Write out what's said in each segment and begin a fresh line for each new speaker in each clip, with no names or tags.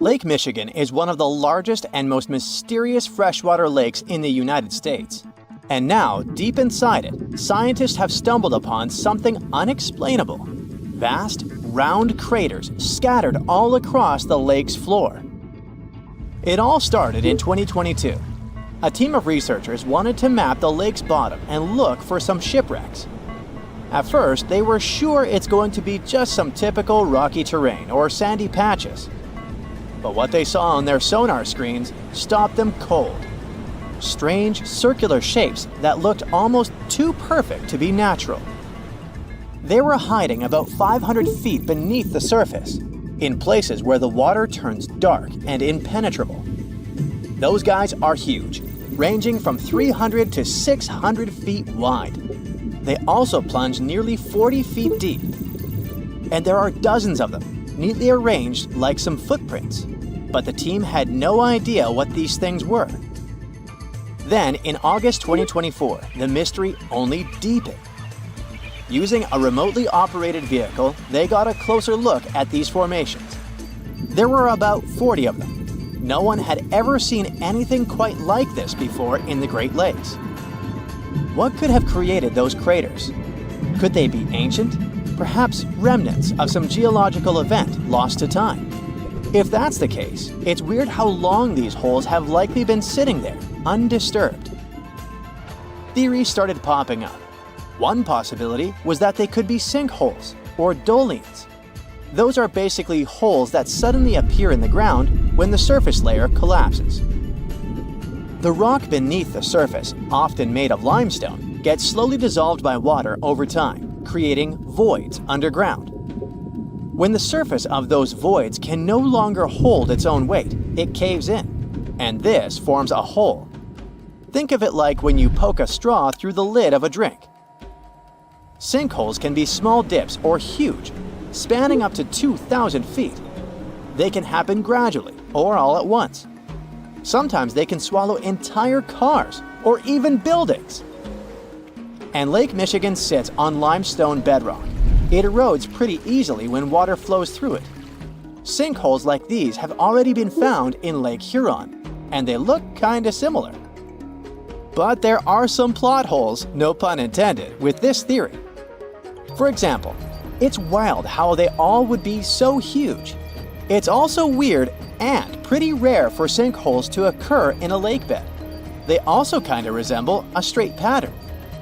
Lake Michigan is one of the largest and most mysterious freshwater lakes in the United States. And now, deep inside it, scientists have stumbled upon something unexplainable. Vast, round craters scattered all across the lake's floor. It all started in 2022. A team of researchers wanted to map the lake's bottom and look for some shipwrecks. At first, they were sure it's going to be just some typical rocky terrain or sandy patches. But what they saw on their sonar screens stopped them cold. Strange circular shapes that looked almost too perfect to be natural. They were hiding about 500 feet beneath the surface, in places where the water turns dark and impenetrable. Those guys are huge, ranging from 300 to 600 feet wide. They also plunge nearly 40 feet deep. And there are dozens of them, neatly arranged like some footprints. But the team had no idea what these things were. Then, in August 2024, the mystery only deepened. Using a remotely operated vehicle, they got a closer look at these formations. There were about 40 of them. No one had ever seen anything quite like this before in the Great Lakes. What could have created those craters? Could they be ancient? Perhaps remnants of some geological event lost to time? If that's the case, it's weird how long these holes have likely been sitting there, undisturbed. Theories started popping up. One possibility was that they could be sinkholes, or dolines. Those are basically holes that suddenly appear in the ground when the surface layer collapses. The rock beneath the surface, often made of limestone, gets slowly dissolved by water over time, creating voids underground. When the surface of those voids can no longer hold its own weight, it caves in, and this forms a hole. Think of it like when you poke a straw through the lid of a drink. Sinkholes can be small dips or huge, spanning up to 2,000 feet. They can happen gradually or all at once. Sometimes they can swallow entire cars or even buildings. And Lake Michigan sits on limestone bedrock. It erodes pretty easily when water flows through it. Sinkholes like these have already been found in Lake Huron, and they look kinda similar. But there are some plot holes, no pun intended, with this theory. For example, it's wild how they all would be so huge. It's also weird and pretty rare for sinkholes to occur in a lakebed. They also kinda resemble a straight pattern.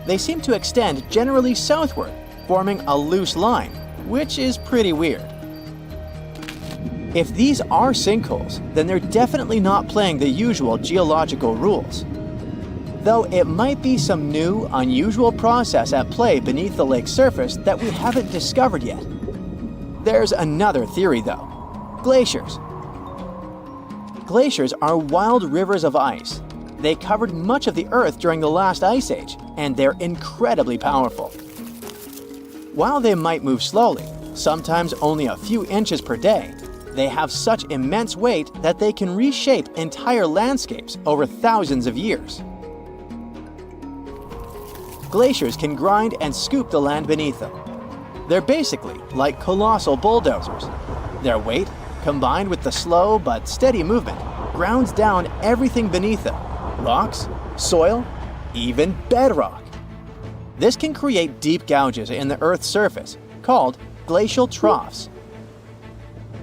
They seem to extend generally southward, forming a loose line, which is pretty weird. If these are sinkholes, then they're definitely not playing the usual geological rules. Though it might be some new, unusual process at play beneath the lake's surface that we haven't discovered yet. There's another theory though. Glaciers. Glaciers are wild rivers of ice. They covered much of the Earth during the last ice age, and they're incredibly powerful. While they might move slowly, sometimes only a few inches per day, they have such immense weight that they can reshape entire landscapes over thousands of years. Glaciers can grind and scoop the land beneath them. They're basically like colossal bulldozers. Their weight, combined with the slow but steady movement, grounds down everything beneath them: rocks, soil, even bedrock. This can create deep gouges in the Earth's surface, called glacial troughs.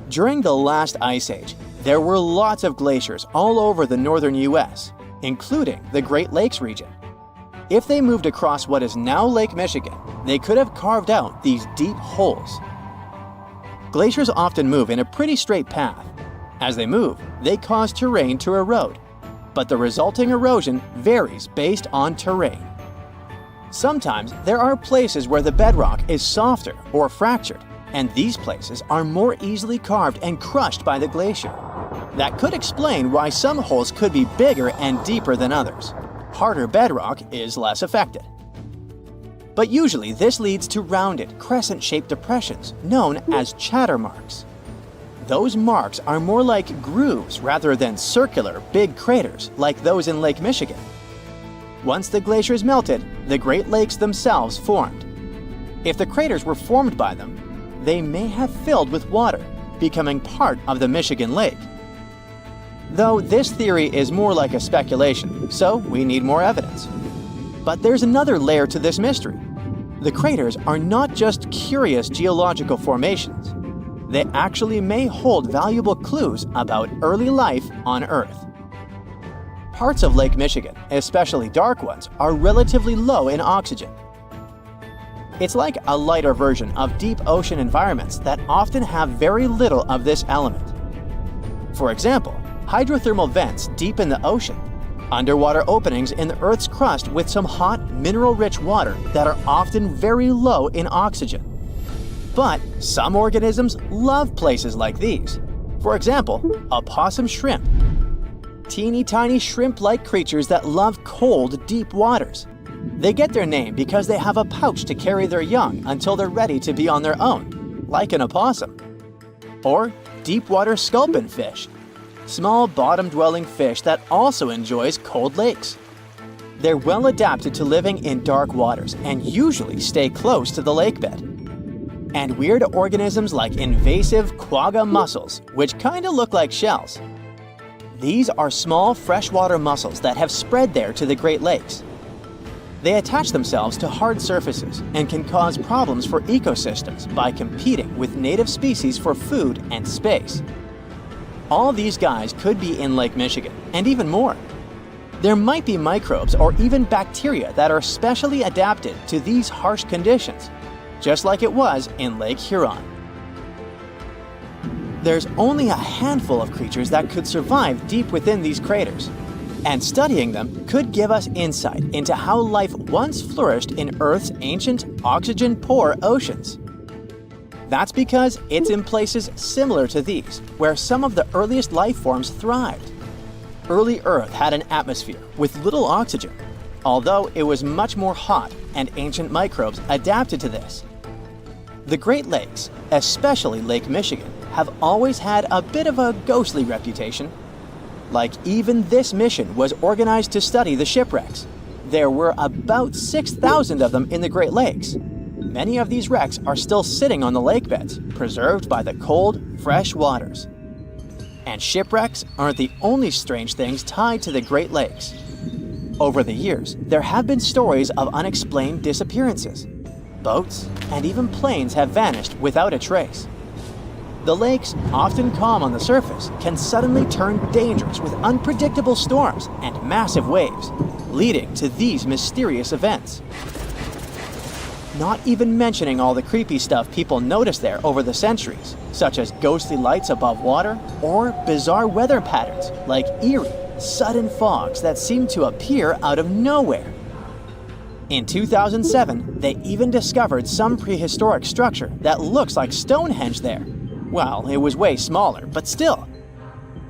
During the last ice age, there were lots of glaciers all over the northern US, including the Great Lakes region. If they moved across what is now Lake Michigan, they could have carved out these deep holes. Glaciers often move in a pretty straight path. As they move, they cause terrain to erode, but the resulting erosion varies based on terrain. Sometimes there are places where the bedrock is softer or fractured, and these places are more easily carved and crushed by the glacier. That could explain why some holes could be bigger and deeper than others. Harder bedrock is less affected. But usually this leads to rounded, crescent-shaped depressions known as chatter marks. Those marks are more like grooves rather than circular, big craters like those in Lake Michigan. Once the glaciers melted, the Great Lakes themselves formed. If the craters were formed by them, they may have filled with water, becoming part of the Michigan Lake, Though this theory is more like a speculation, so we need more evidence. But there's another layer to this mystery. The craters are not just curious geological formations. They actually may hold valuable clues about early life on Earth. Parts of Lake Michigan, especially dark ones, are relatively low in oxygen. It's like a lighter version of deep ocean environments that often have very little of this element. For example, hydrothermal vents deep in the ocean, underwater openings in the Earth's crust with some hot, mineral-rich water that are often very low in oxygen. But some organisms love places like these. For example, opossum shrimp. Teeny tiny shrimp-like creatures that love cold, deep waters. They get their name because they have a pouch to carry their young until they're ready to be on their own, like an opossum. Or deep-water sculpin fish. Small bottom-dwelling fish that also enjoys cold lakes. They're well adapted to living in dark waters and usually stay close to the lakebed. And weird organisms like invasive quagga mussels, which kinda look like shells. These are small freshwater mussels that have spread there to the Great Lakes. They attach themselves to hard surfaces and can cause problems for ecosystems by competing with native species for food and space. All these guys could be in Lake Michigan, and even more. There might be microbes or even bacteria that are specially adapted to these harsh conditions, just like it was in Lake Huron. There's only a handful of creatures that could survive deep within these craters, and studying them could give us insight into how life once flourished in Earth's ancient, oxygen-poor oceans. That's because it's in places similar to these, where some of the earliest life forms thrived. Early Earth had an atmosphere with little oxygen, although it was much more hot and ancient microbes adapted to this. The Great Lakes, especially Lake Michigan, have always had a bit of a ghostly reputation. Like even this mission was organized to study the shipwrecks. There were about 6,000 of them in the Great Lakes. Many of these wrecks are still sitting on the lake beds, preserved by the cold, fresh waters. And shipwrecks aren't the only strange things tied to the Great Lakes. Over the years, there have been stories of unexplained disappearances. Boats and even planes have vanished without a trace. The lakes, often calm on the surface, can suddenly turn dangerous with unpredictable storms and massive waves, leading to these mysterious events. Not even mentioning all the creepy stuff people noticed there over the centuries, such as ghostly lights above water or bizarre weather patterns like eerie, sudden fogs that seem to appear out of nowhere. In 2007, they even discovered some prehistoric structure that looks like Stonehenge there. Well, it was way smaller, but still.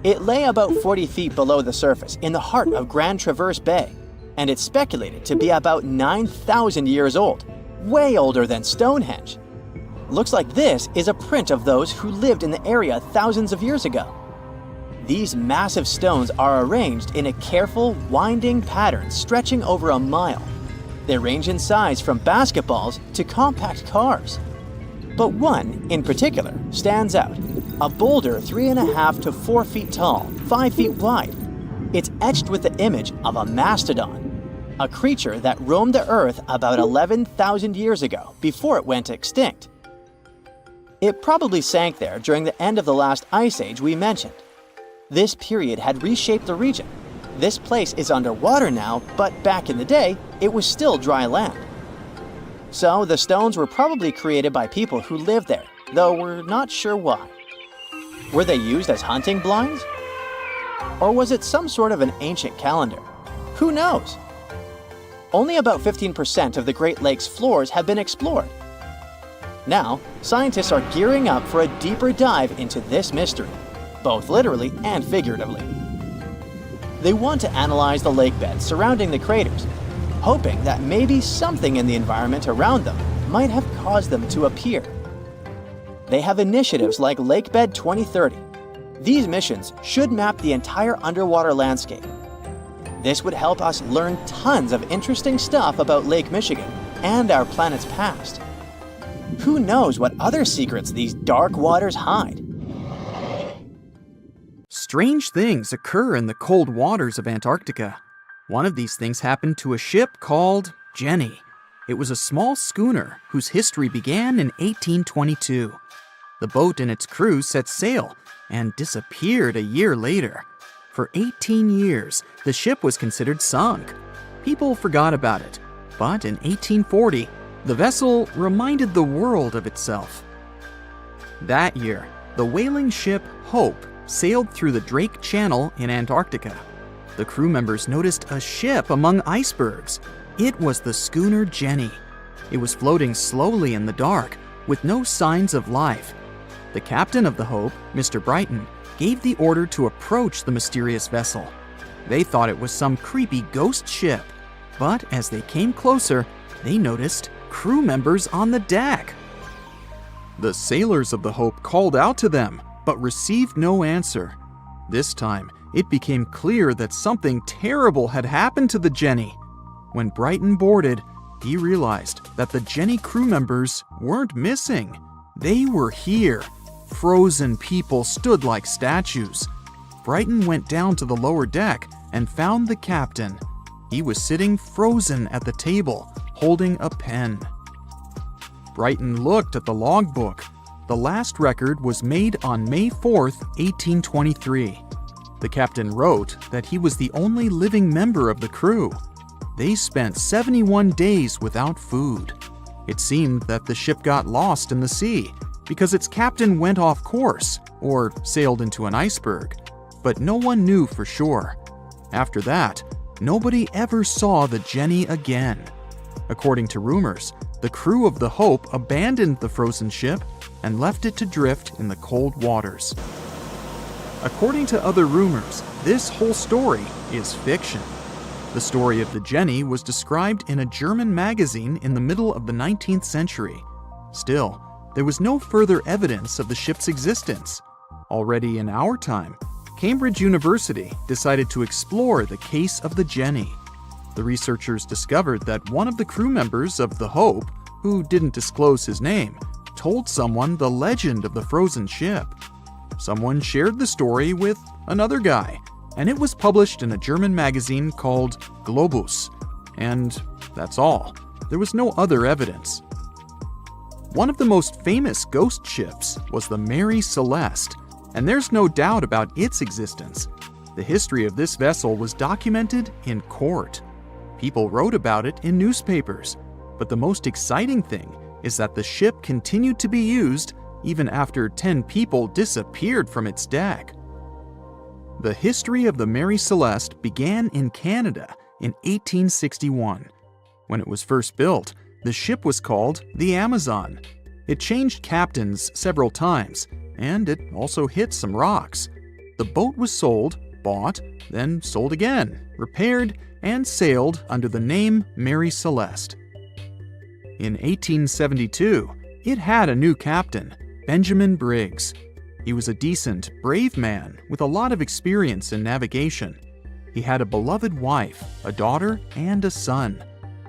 It lay about 40 feet below the surface in the heart of Grand Traverse Bay, and it's speculated to be about 9,000 years old, way older than Stonehenge. Looks like this is a print of those who lived in the area thousands of years ago. These massive stones are arranged in a careful, winding pattern stretching over a mile. They range in size from basketballs to compact cars. But one, in particular, stands out. A boulder 3.5 to 4 feet tall, 5 feet wide. It's etched with the image of a mastodon, a creature that roamed the Earth about 11,000 years ago before it went extinct. It probably sank there during the end of the last ice age we mentioned. This period had reshaped the region. This place is underwater now, but back in the day, it was still dry land. So the stones were probably created by people who lived there, though we're not sure why. Were they used as hunting blinds? Or was it some sort of an ancient calendar? Who knows? Only about 15% of the Great Lakes floors have been explored. Now, scientists are gearing up for a deeper dive into this mystery, both literally and figuratively. They want to analyze the lake beds surrounding the craters, hoping that maybe something in the environment around them might have caused them to appear. They have initiatives like Lakebed 2030. These missions should map the entire underwater landscape. This would help us learn tons of interesting stuff about Lake Michigan and our planet's past. Who knows what other secrets these dark waters hide?
Strange things occur in the cold waters of Antarctica. One of these things happened to a ship called Jenny. It was a small schooner whose history began in 1822. The boat and its crew set sail and disappeared a year later. For 18 years, the ship was considered sunk. People forgot about it, but in 1840, the vessel reminded the world of itself. That year, the whaling ship Hope sailed through the Drake Channel in Antarctica. The crew members noticed a ship among icebergs. It was the schooner Jenny. It was floating slowly in the dark, with no signs of life. The captain of the Hope, Mr. Brighton, gave the order to approach the mysterious vessel. They thought it was some creepy ghost ship, but as they came closer, they noticed crew members on the deck. The sailors of the Hope called out to them, but received no answer. This time, it became clear that something terrible had happened to the Jenny. When Brighton boarded, he realized that the Jenny crew members weren't missing. They were here. Frozen people stood like statues. Brighton went down to the lower deck and found the captain. He was sitting frozen at the table, holding a pen. Brighton looked at the logbook. The last record was made on May 4th, 1823. The captain wrote that he was the only living member of the crew. They spent 71 days without food. It seemed that the ship got lost in the sea because its captain went off course or sailed into an iceberg, but no one knew for sure. After that, nobody ever saw the Jenny again. According to rumors, the crew of the Hope abandoned the frozen ship and left it to drift in the cold waters. According to other rumors, this whole story is fiction. The story of the Jenny was described in a German magazine in the middle of the 19th century. Still, there was no further evidence of the ship's existence. Already in our time, Cambridge University decided to explore the case of the Jenny. The researchers discovered that one of the crew members of the Hope, who didn't disclose his name, told someone the legend of the frozen ship. Someone shared the story with another guy, and it was published in a German magazine called Globus. And that's all. There was no other evidence. One of the most famous ghost ships was the Mary Celeste, and there's no doubt about its existence. The history of this vessel was documented in court. People wrote about it in newspapers, but the most exciting thing is that the ship continued to be used even after 10 people disappeared from its deck. The history of the Mary Celeste began in Canada in 1861. When it was first built, the ship was called the Amazon. It changed captains several times, and it also hit some rocks. The boat was sold, bought, then sold again, repaired, and sailed under the name Mary Celeste. In 1872, it had a new captain, Benjamin Briggs. He was a decent, brave man with a lot of experience in navigation. He had a beloved wife, a daughter, and a son.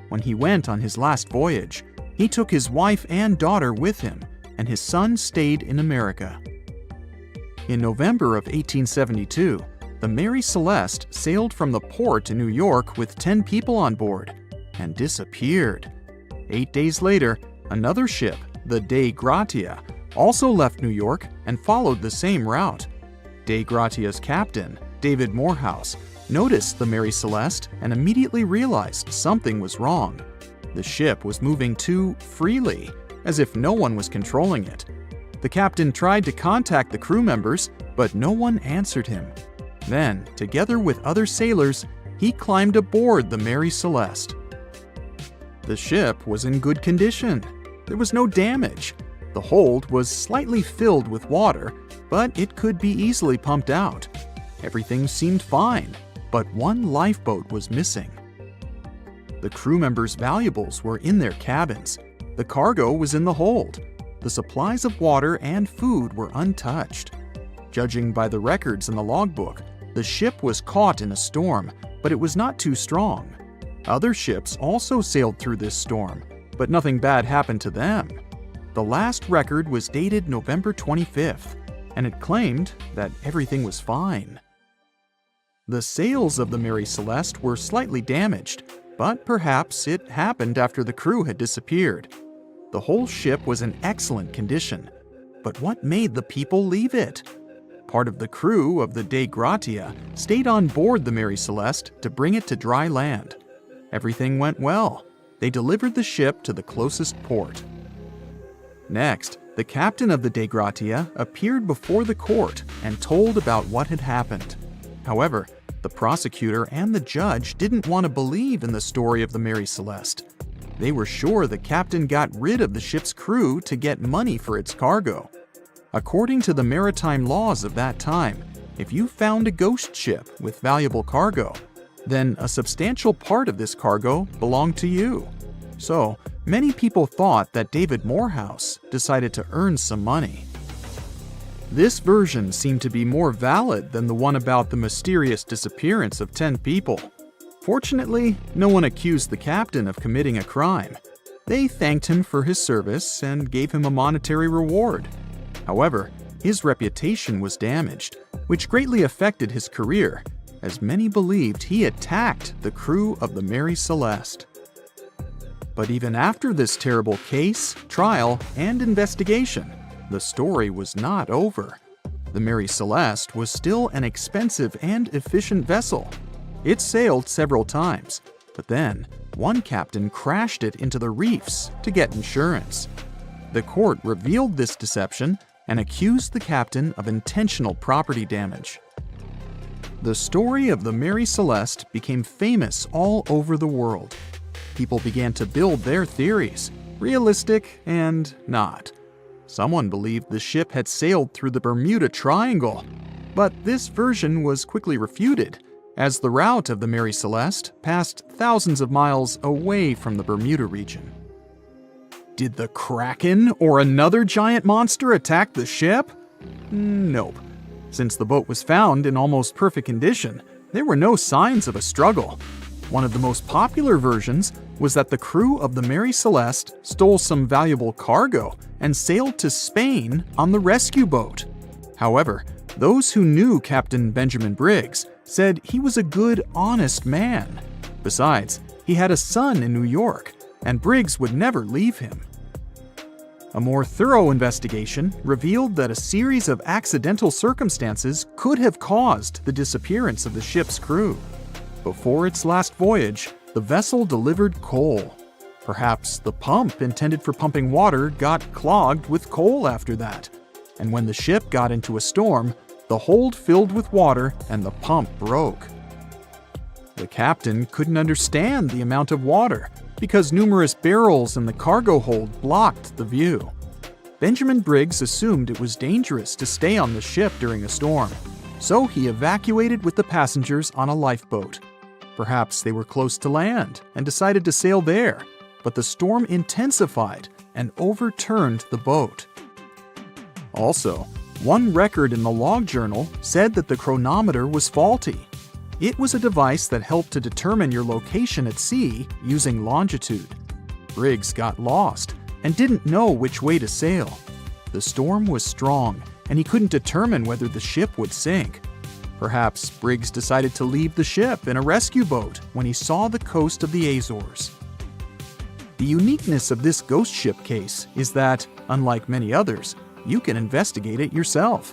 When he went on his last voyage, he took his wife and daughter with him, and his son stayed in America. In November of 1872, the Mary Celeste sailed from the port in New York with 10 people on board and disappeared. 8 days later, another ship, the Dei Gratia, also left New York and followed the same route. Dei Gratia's captain, David Morehouse, noticed the Mary Celeste and immediately realized something was wrong. The ship was moving too freely, as if no one was controlling it. The captain tried to contact the crew members, but no one answered him. Then, together with other sailors, he climbed aboard the Mary Celeste. The ship was in good condition. There was no damage. The hold was slightly filled with water, but it could be easily pumped out. Everything seemed fine, but one lifeboat was missing. The crew members' valuables were in their cabins. The cargo was in the hold. The supplies of water and food were untouched. Judging by the records in the logbook, the ship was caught in a storm, but it was not too strong. Other ships also sailed through this storm, but nothing bad happened to them. The last record was dated November 25th. and it claimed that everything was fine. The sails of the Mary Celeste were slightly damaged, but perhaps it happened after the crew had disappeared. The whole ship was in excellent condition, but what made the people leave it? Part of the crew of the Dei Gratia stayed on board the Mary Celeste to bring it to dry land. Everything went well. They delivered the ship to the closest port. Next, the captain of the Dei Gratia appeared before the court and told about what had happened. However, the prosecutor and the judge didn't want to believe in the story of the Mary Celeste. They were sure the captain got rid of the ship's crew to get money for its cargo. According to the maritime laws of that time, if you found a ghost ship with valuable cargo, then a substantial part of this cargo belonged to you. So, many people thought that David Morehouse decided to earn some money. This version seemed to be more valid than the one about the mysterious disappearance of 10 people. Fortunately, no one accused the captain of committing a crime. They thanked him for his service and gave him a monetary reward. However, his reputation was damaged, which greatly affected his career, as many believed he attacked the crew of the Mary Celeste. But even after this terrible case, trial, and investigation, the story was not over. The Mary Celeste was still an expensive and efficient vessel. It sailed several times, but then one captain crashed it into the reefs to get insurance. The court revealed this deception and accused the captain of intentional property damage. The story of the Mary Celeste became famous all over the world. People began to build their theories, realistic and not. Someone believed the ship had sailed through the Bermuda Triangle, but this version was quickly refuted, as the route of the Mary Celeste passed thousands of miles away from the Bermuda region. Did the Kraken or another giant monster attack the ship? Nope. Since the boat was found in almost perfect condition, there were no signs of a struggle. One of the most popular versions was that the crew of the Mary Celeste stole some valuable cargo and sailed to Spain on the rescue boat. However, those who knew Captain Benjamin Briggs said he was a good, honest man. Besides, he had a son in New York, and Briggs would never leave him. A more thorough investigation revealed that a series of accidental circumstances could have caused the disappearance of the ship's crew. Before its last voyage, the vessel delivered coal. Perhaps the pump intended for pumping water got clogged with coal after that. And when the ship got into a storm, the hold filled with water and the pump broke. The captain couldn't understand the amount of water because numerous barrels in the cargo hold blocked the view. Benjamin Briggs assumed it was dangerous to stay on the ship during a storm, so he evacuated with the passengers on a lifeboat. Perhaps they were close to land and decided to sail there, but the storm intensified and overturned the boat. Also, one record in the log journal said that the chronometer was faulty. It was a device that helped to determine your location at sea using longitude. Briggs got lost and didn't know which way to sail. The storm was strong, and he couldn't determine whether the ship would sink. Perhaps Briggs decided to leave the ship in a rescue boat when he saw the coast of the Azores. The uniqueness of this ghost ship case is that, unlike many others, you can investigate it yourself.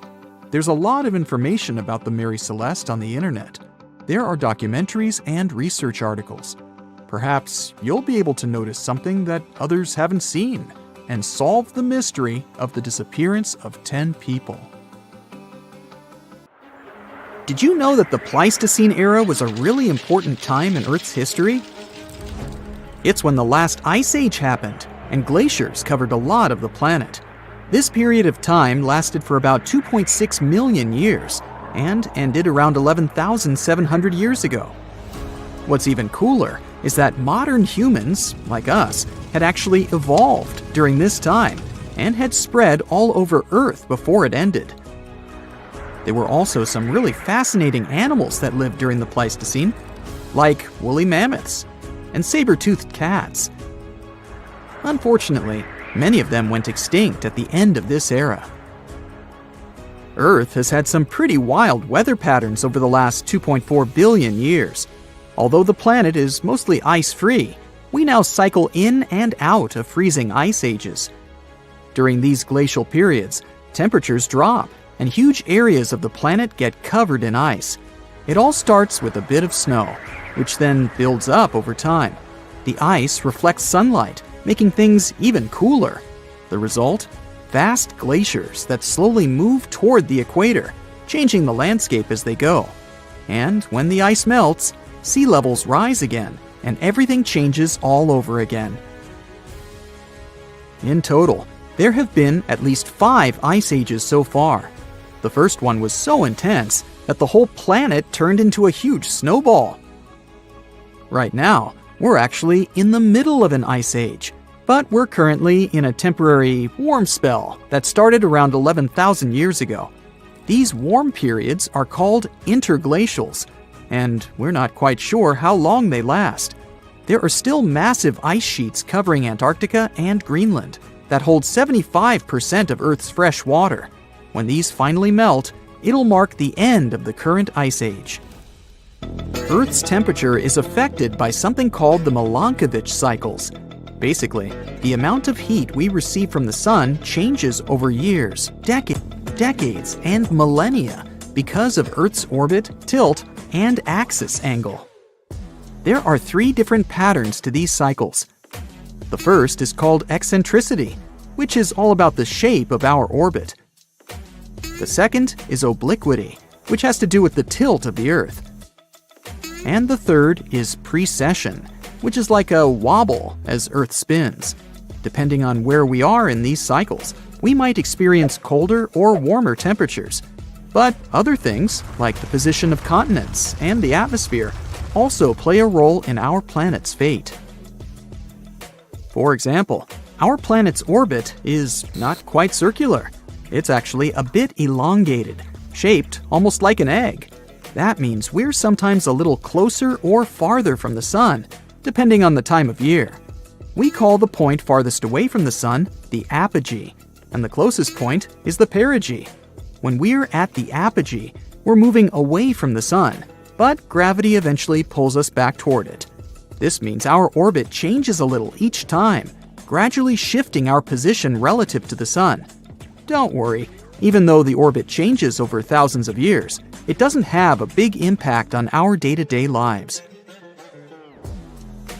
There's a lot of information about the Mary Celeste on the internet. There are documentaries and research articles. Perhaps you'll be able to notice something that others haven't seen and solve the mystery of the disappearance of 10 people. Did you know that the Pleistocene era was a really important time in Earth's history? It's when the last ice age happened, and glaciers covered a lot of the planet. This period of time lasted for about 2.6 million years, and ended around 11,700 years ago. What's even cooler is that modern humans, like us, had actually evolved during this time, and had spread all over Earth before it ended. There were also some really fascinating animals that lived during the Pleistocene, like woolly mammoths and saber-toothed cats. Unfortunately, many of them went extinct at the end of this era. Earth has had some pretty wild weather patterns over the last 2.4 billion years. Although the planet is mostly ice-free, we now cycle in and out of freezing ice ages. During these glacial periods, temperatures drop and huge areas of the planet get covered in ice. It all starts with a bit of snow, which then builds up over time. The ice reflects sunlight, making things even cooler. The result? Vast glaciers that slowly move toward the equator, changing the landscape as they go. And when the ice melts, sea levels rise again, and everything changes all over again. In total, there have been at least 5 ice ages so far. The first one was so intense that the whole planet turned into a huge snowball. Right now, we're actually in the middle of an ice age, but we're currently in a temporary warm spell that started around 11,000 years ago. These warm periods are called interglacials, and we're not quite sure how long they last. There are still massive ice sheets covering Antarctica and Greenland that hold 75% of Earth's fresh water. When these finally melt, it'll mark the end of the current ice age. Earth's temperature is affected by something called the Milankovitch cycles. Basically, the amount of heat we receive from the sun changes over years, decades, and millennia because of Earth's orbit, tilt, and axis angle. There are 3 different patterns to these cycles. The first is called eccentricity, which is all about the shape of our orbit. The second is obliquity, which has to do with the tilt of the Earth. And the third is precession, which is like a wobble as Earth spins. Depending on where we are in these cycles, we might experience colder or warmer temperatures. But other things, like the position of continents and the atmosphere, also play a role in our planet's fate. For example, our planet's orbit is not quite circular. It's actually a bit elongated, shaped almost like an egg. That means we're sometimes a little closer or farther from the sun, depending on the time of year. We call the point farthest away from the sun the apogee, and the closest point is the perigee. When we're at the apogee, we're moving away from the sun, but gravity eventually pulls us back toward it. This means our orbit changes a little each time, gradually shifting our position relative to the sun. Don't worry, even though the orbit changes over thousands of years, it doesn't have a big impact on our day-to-day lives.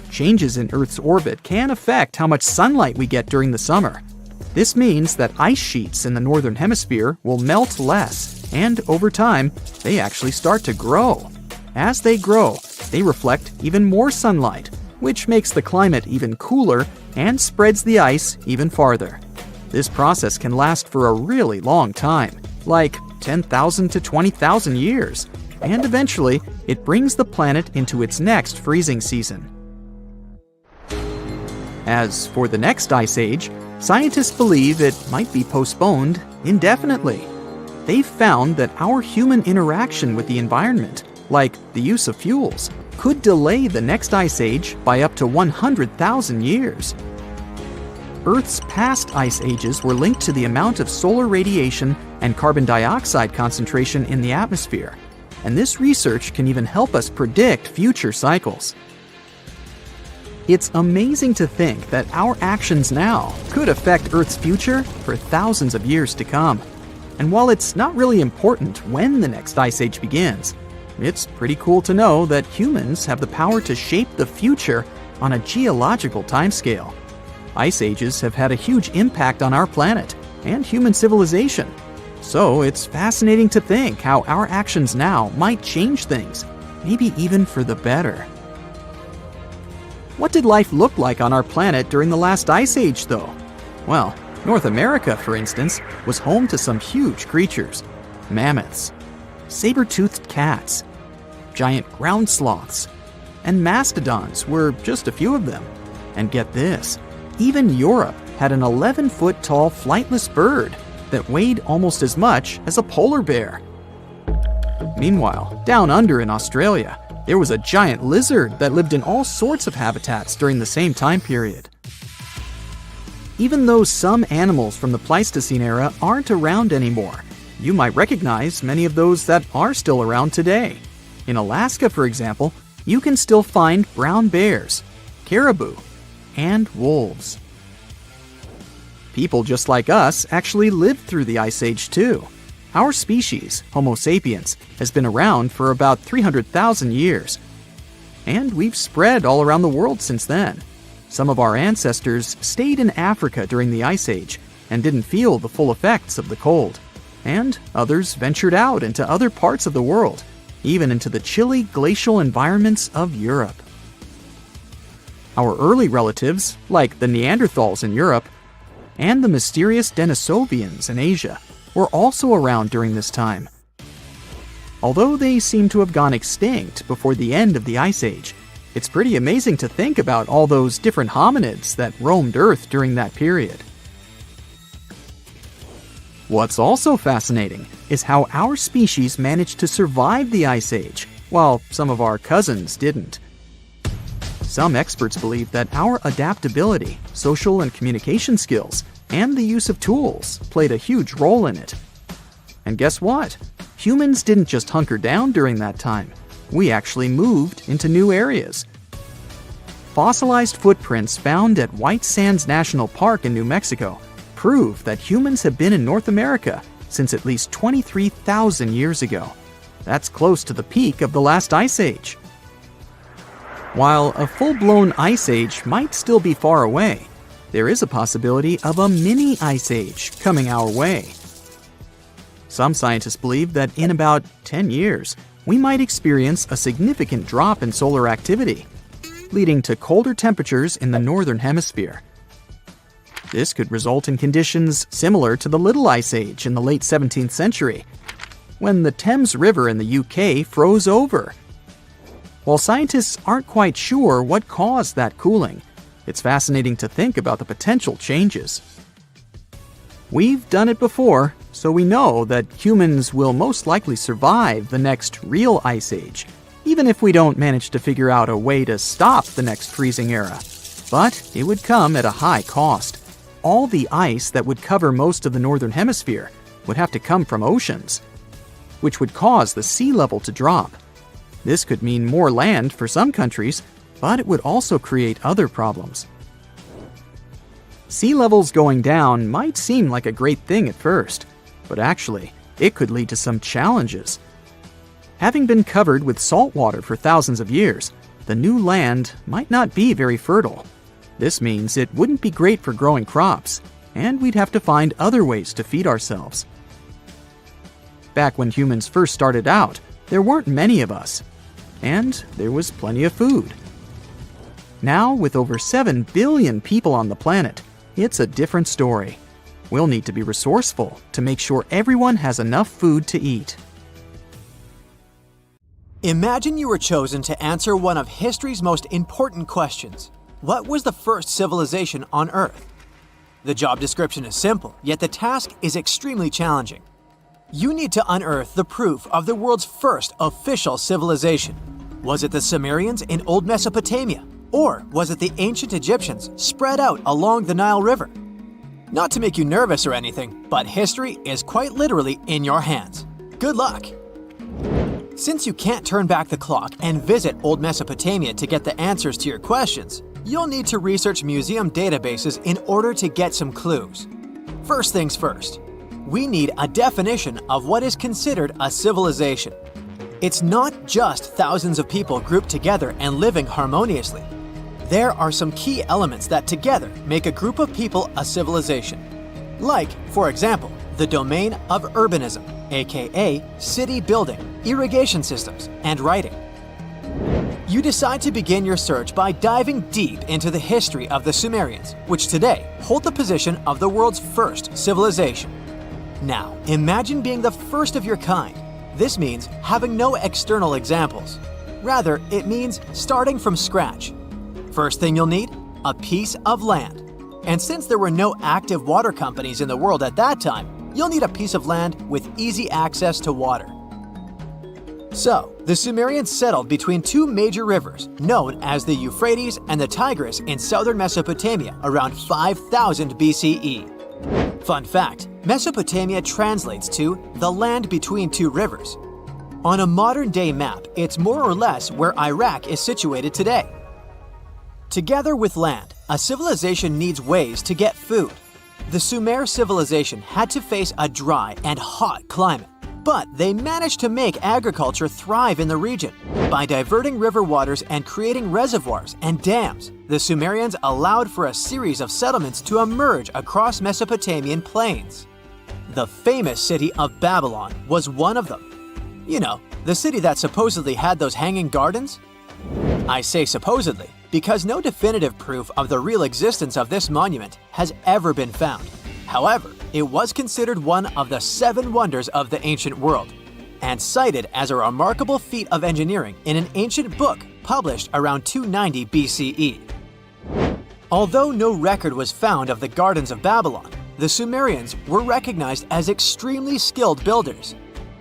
Changes in Earth's orbit can affect how much sunlight we get during the summer. This means that ice sheets in the northern hemisphere will melt less, and over time, they actually start to grow. As they grow, they reflect even more sunlight, which makes the climate even cooler and spreads the ice even farther. This process can last for a really long time, like 10,000 to 20,000 years, and eventually it brings the planet into its next freezing season. As for the next ice age, scientists believe it might be postponed indefinitely. They've found that our human interaction with the environment, like the use of fuels, could delay the next ice age by up to 100,000 years. Earth's past ice ages were linked to the amount of solar radiation and carbon dioxide concentration in the atmosphere, and this research can even help us predict future cycles. It's amazing to think that our actions now could affect Earth's future for thousands of years to come. And while it's not really important when the next ice age begins, it's pretty cool to know that humans have the power to shape the future on a geological timescale. Ice ages have had a huge impact on our planet and human civilization. So it's fascinating to think how our actions now might change things, maybe even for the better. What did life look like on our planet during the last ice age, though? Well, North America, for instance, was home to some huge creatures. Mammoths, saber-toothed cats, giant ground sloths, and mastodons were just a few of them. And get this, even Europe had an 11-foot tall flightless bird that weighed almost as much as a polar bear. Meanwhile, down under in Australia, there was a giant lizard that lived in all sorts of habitats during the same time period. Even though some animals from the Pleistocene era aren't around anymore, You might recognize many of those that are still around today. In Alaska, for example, you can still find brown bears, caribou, and wolves. People just like us actually lived through the Ice Age too. Our species, Homo sapiens, has been around for about 300,000 years. And we've spread all around the world since then. Some of our ancestors stayed in Africa during the Ice Age and didn't feel the full effects of the cold. And others ventured out into other parts of the world, even into the chilly glacial environments of Europe. Our early relatives, like the Neanderthals in Europe, and the mysterious Denisovians in Asia, were also around during this time. Although they seem to have gone extinct before the end of the Ice Age, it's pretty amazing to think about all those different hominids that roamed Earth during that period. What's also fascinating is how our species managed to survive the Ice Age, while some of our cousins didn't. Some experts believe that our adaptability, social and communication skills, and the use of tools played a huge role in it. And guess what? Humans didn't just hunker down during that time. We actually moved into new areas. Fossilized footprints found at White Sands National Park in New Mexico prove that humans have been in North America since at least 23,000 years ago. That's close to the peak of the last Ice Age. While a full-blown Ice Age might still be far away, there is a possibility of a mini Ice Age coming our way. Some scientists believe that in about 10 years, we might experience a significant drop in solar activity, leading to colder temperatures in the northern hemisphere. This could result in conditions similar to the Little Ice Age in the late 17th century, when the Thames River in the UK froze over. While scientists aren't quite sure what caused that cooling, it's fascinating to think about the potential changes. We've done it before, so we know that humans will most likely survive the next real Ice Age, even if we don't manage to figure out a way to stop the next freezing era. But it would come at a high cost. All the ice that would cover most of the northern hemisphere would have to come from oceans, which would cause the sea level to drop. This could mean more land for some countries, but it would also create other problems. Sea levels going down might seem like a great thing at first, but actually, it could lead to some challenges. Having been covered with salt water for thousands of years, the new land might not be very fertile. This means it wouldn't be great for growing crops, and we'd have to find other ways to feed ourselves. Back when humans first started out, there weren't many of us, and there was plenty of food. Now, with over 7 billion people on the planet, it's a different story. We'll need to be resourceful to make sure everyone has enough food to eat.
Imagine you were chosen to answer one of history's most important questions. What was the first civilization on Earth? The job description is simple, yet the task is extremely challenging. You need to unearth the proof of the world's first official civilization. Was it the Sumerians in Old Mesopotamia? Or was it the ancient Egyptians spread out along the Nile River? Not to make you nervous or anything, but history is quite literally in your hands. Good luck! Since you can't turn back the clock and visit Old Mesopotamia to get the answers to your questions, you'll need to research museum databases in order to get some clues. First things first, we need a definition of what is considered a civilization. It's not just thousands of people grouped together and living harmoniously. There are some key elements that together make a group of people a civilization. Like, for example, the domain of urbanism, aka city building, irrigation systems, and writing. You decide to begin your search by diving deep into the history of the Sumerians, which today hold the position of the world's first civilization. Now, imagine being the first of your kind. This means having no external examples. Rather, it means starting from scratch. First thing you'll need, a piece of land. And since there were no active water companies in the world at that time, you'll need a piece of land with easy access to water. So, the Sumerians settled between two major rivers, known as the Euphrates and the Tigris in southern Mesopotamia around 5000 BCE. Fun fact, Mesopotamia translates to the land between two rivers. On a modern-day map, it's more or less where Iraq is situated today. Together with land, a civilization needs ways to get food. The Sumer civilization had to face a dry and hot climate, but they managed to make agriculture thrive in the region. By diverting river waters and creating reservoirs and dams, the Sumerians allowed for a series of settlements to emerge across Mesopotamian plains. The famous city of Babylon was one of them. You know, the city that supposedly had those hanging gardens? I say supposedly because no definitive proof of the real existence of this monument has ever been found. However, it was considered one of the 7 wonders of the ancient world, and cited as a remarkable feat of engineering in an ancient book published around 290 BCE. Although no record was found of the Gardens of Babylon, the Sumerians were recognized as extremely skilled builders.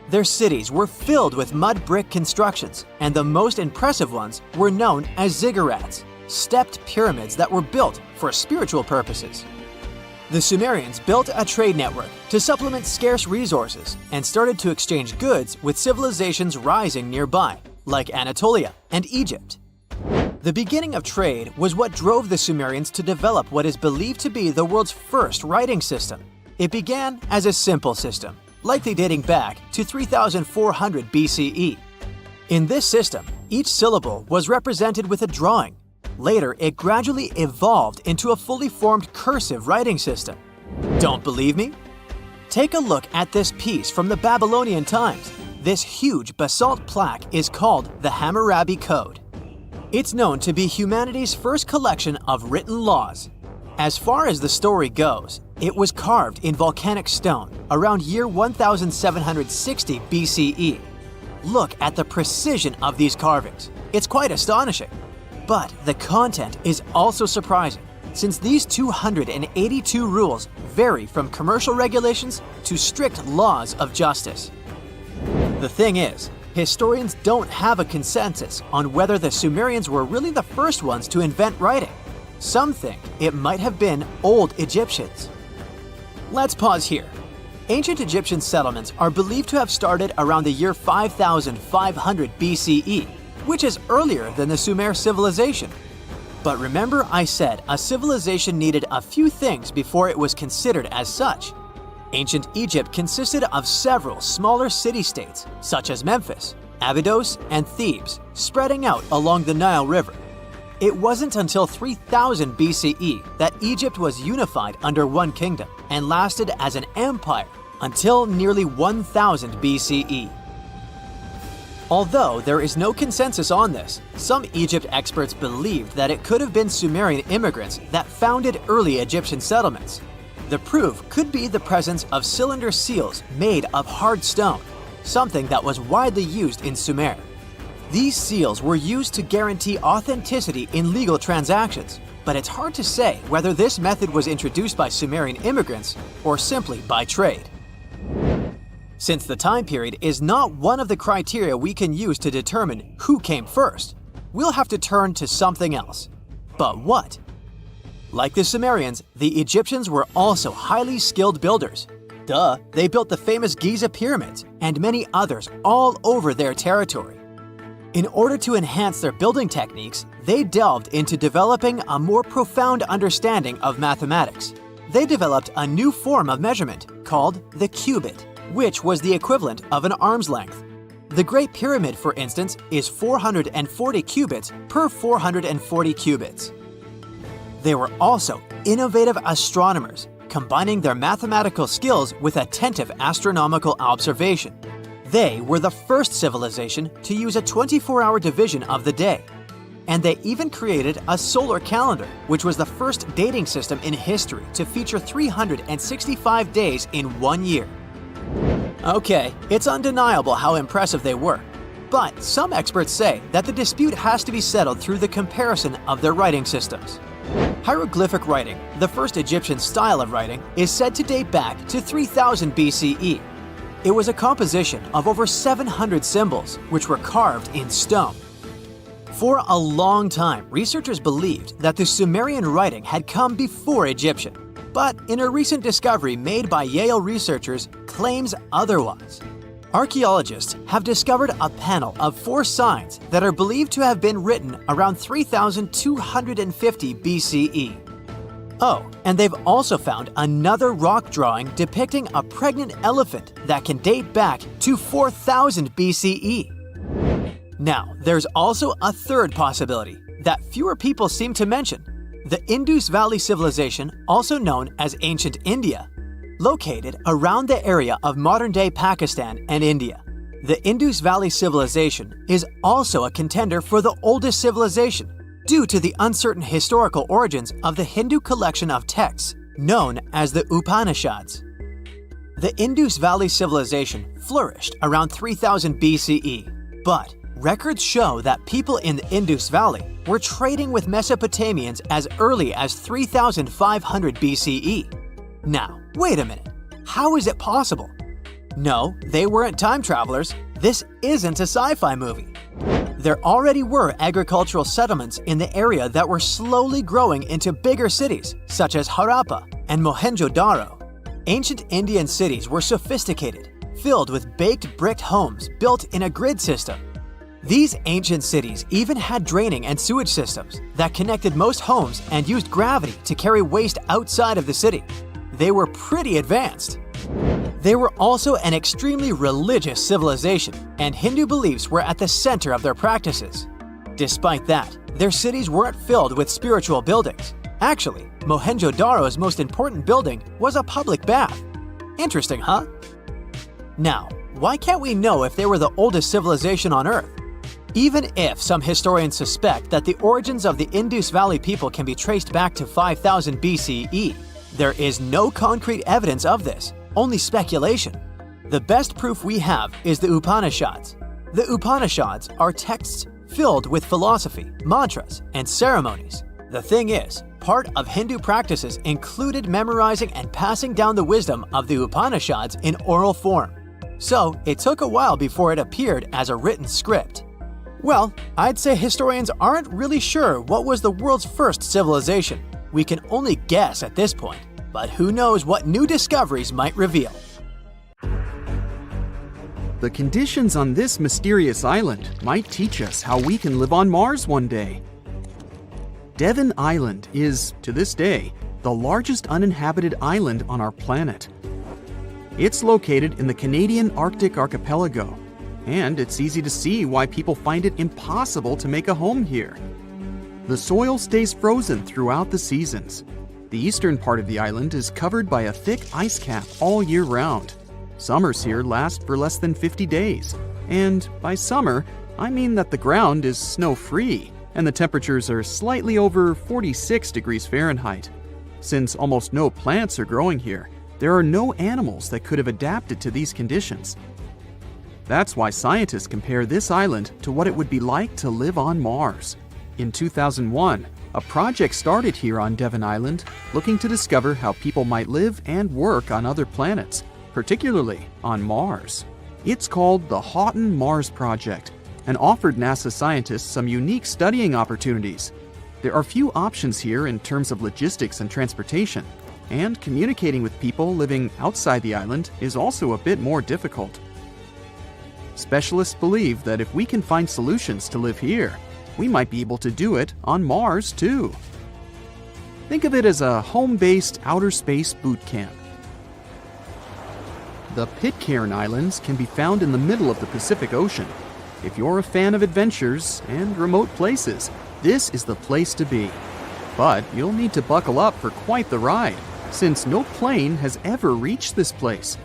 Their cities were filled with mud brick constructions, and the most impressive ones were known as ziggurats, stepped pyramids that were built for spiritual purposes. The Sumerians built a trade network to supplement scarce resources and started to exchange goods with civilizations rising nearby, like Anatolia and Egypt. The beginning of trade was what drove the Sumerians to develop what is believed to be the world's first writing system. It began as a simple system, likely dating back to 3400 BCE. In this system, each syllable was represented with a drawing. Later, it gradually evolved into a fully formed cursive writing system. Don't believe me? Take a look at this piece from the Babylonian times. This huge basalt plaque is called the Hammurabi Code. It's known to be humanity's first collection of written laws. As far as the story goes, it was carved in volcanic stone around year 1760 BCE. Look at the precision of these carvings. It's quite astonishing. But the content is also surprising, since these 282 rules vary from commercial regulations to strict laws of justice. The thing is, historians don't have a consensus on whether the Sumerians were really the first ones to invent writing. Some think it might have been old Egyptians. Let's pause here. Ancient Egyptian settlements are believed to have started around the year 5500 BCE, which is earlier than the Sumer civilization. But remember I said a civilization needed a few things before it was considered as such. Ancient Egypt consisted of several smaller city-states, such as Memphis, Abydos, and Thebes, spreading out along the Nile River. It wasn't until 3000 BCE that Egypt was unified under one kingdom and lasted as an empire until nearly 1000 BCE. Although there is no consensus on this, some Egypt experts believed that it could have been Sumerian immigrants that founded early Egyptian settlements. The proof could be the presence of cylinder seals made of hard stone, something that was widely used in Sumer. These seals were used to guarantee authenticity in legal transactions, but it's hard to say whether this method was introduced by Sumerian immigrants or simply by trade. Since the time period is not one of the criteria we can use to determine who came first, we'll have to turn to something else. But what? Like the Sumerians, the Egyptians were also highly skilled builders. Duh, they built the famous Giza pyramids and many others all over their territory. In order to enhance their building techniques, they delved into developing a more profound understanding of mathematics. They developed a new form of measurement called the cubit, which was the equivalent of an arm's length. The Great Pyramid, for instance, is 440 cubits per 440 cubits. They were also innovative astronomers, combining their mathematical skills with attentive astronomical observation. They were the first civilization to use a 24-hour division of the day. And they even created a solar calendar, which was the first dating system in history to feature 365 days in one year. Okay, it's undeniable how impressive they were. But some experts say that the dispute has to be settled through the comparison of their writing systems. Hieroglyphic writing, the first Egyptian style of writing, is said to date back to 3000 BCE. It was a composition of over 700 symbols, which were carved in stone. For a long time, researchers believed that the Sumerian writing had come before Egyptian. but in a recent discovery made by Yale researchers claims otherwise. Archaeologists have discovered a panel of 4 signs that are believed to have been written around 3250 BCE. Oh, and they've also found another rock drawing depicting a pregnant elephant that can date back to 4000 BCE. Now, there's also a third possibility that fewer people seem to mention: the Indus Valley civilization, also known as ancient India, located around the area of modern-day Pakistan and India. The Indus Valley civilization is also a contender for the oldest civilization due to the uncertain historical origins of the Hindu collection of texts known as the Upanishads. The Indus Valley civilization flourished around 3000 BCE, but records show that people in the Indus Valley were trading with Mesopotamians as early as 3500 BCE. Now, wait a minute. How is it possible? No, they weren't time travelers. This isn't a sci-fi movie. There already were agricultural settlements in the area that were slowly growing into bigger cities, such as Harappa and Mohenjo-Daro. Ancient Indian cities were sophisticated, filled with baked brick homes built in a grid system. These ancient cities even had draining and sewage systems that connected most homes and used gravity to carry waste outside of the city. They were pretty advanced. They were also an extremely religious civilization, and Hindu beliefs were at the center of their practices. Despite that, their cities weren't filled with spiritual buildings. Actually, Mohenjo-Daro's most important building was a public bath. Interesting, huh? Now, why can't we know if they were the oldest civilization on Earth? Even if some historians suspect that the origins of the Indus Valley people can be traced back to 5000 BCE, there is no concrete evidence of this, only speculation. The best proof we have is the Upanishads. The Upanishads are texts filled with philosophy, mantras, and ceremonies. The thing is, part of Hindu practices included memorizing and passing down the wisdom of the Upanishads in oral form. So it took a while before it appeared as a written script. Well, I'd say historians aren't really sure what was the world's first civilization. We can only guess at this point, but who knows what new discoveries might reveal.
The conditions on this mysterious island might teach us how we can live on Mars one day. Devon Island is, to this day, the largest uninhabited island on our planet. It's located in the Canadian Arctic archipelago, and it's easy to see why people find it impossible to make a home here. The soil stays frozen throughout the seasons. The eastern part of the island is covered by a thick ice cap all year round. Summers here last for less than 50 days. And by summer, I mean that the ground is snow-free and the temperatures are slightly over 46 degrees Fahrenheit. Since almost no plants are growing here, there are no animals that could have adapted to these conditions. That's why scientists compare this island to what it would be like to live on Mars. In 2001, a project started here on Devon Island looking to discover how people might live and work on other planets, particularly on Mars. It's called the Houghton Mars Project and offered NASA scientists some unique studying opportunities. There are few options here in terms of logistics and transportation, and communicating with people living outside the island is also a bit more difficult. Specialists believe that if we can find solutions to live here, we might be able to do it on Mars too. Think of it as a home-based outer space boot camp. The Pitcairn Islands can be found in the middle of the Pacific Ocean. If you're a fan of adventures and remote places, this is the place to be. But you'll need to buckle up for quite the ride, since no plane has ever reached this place.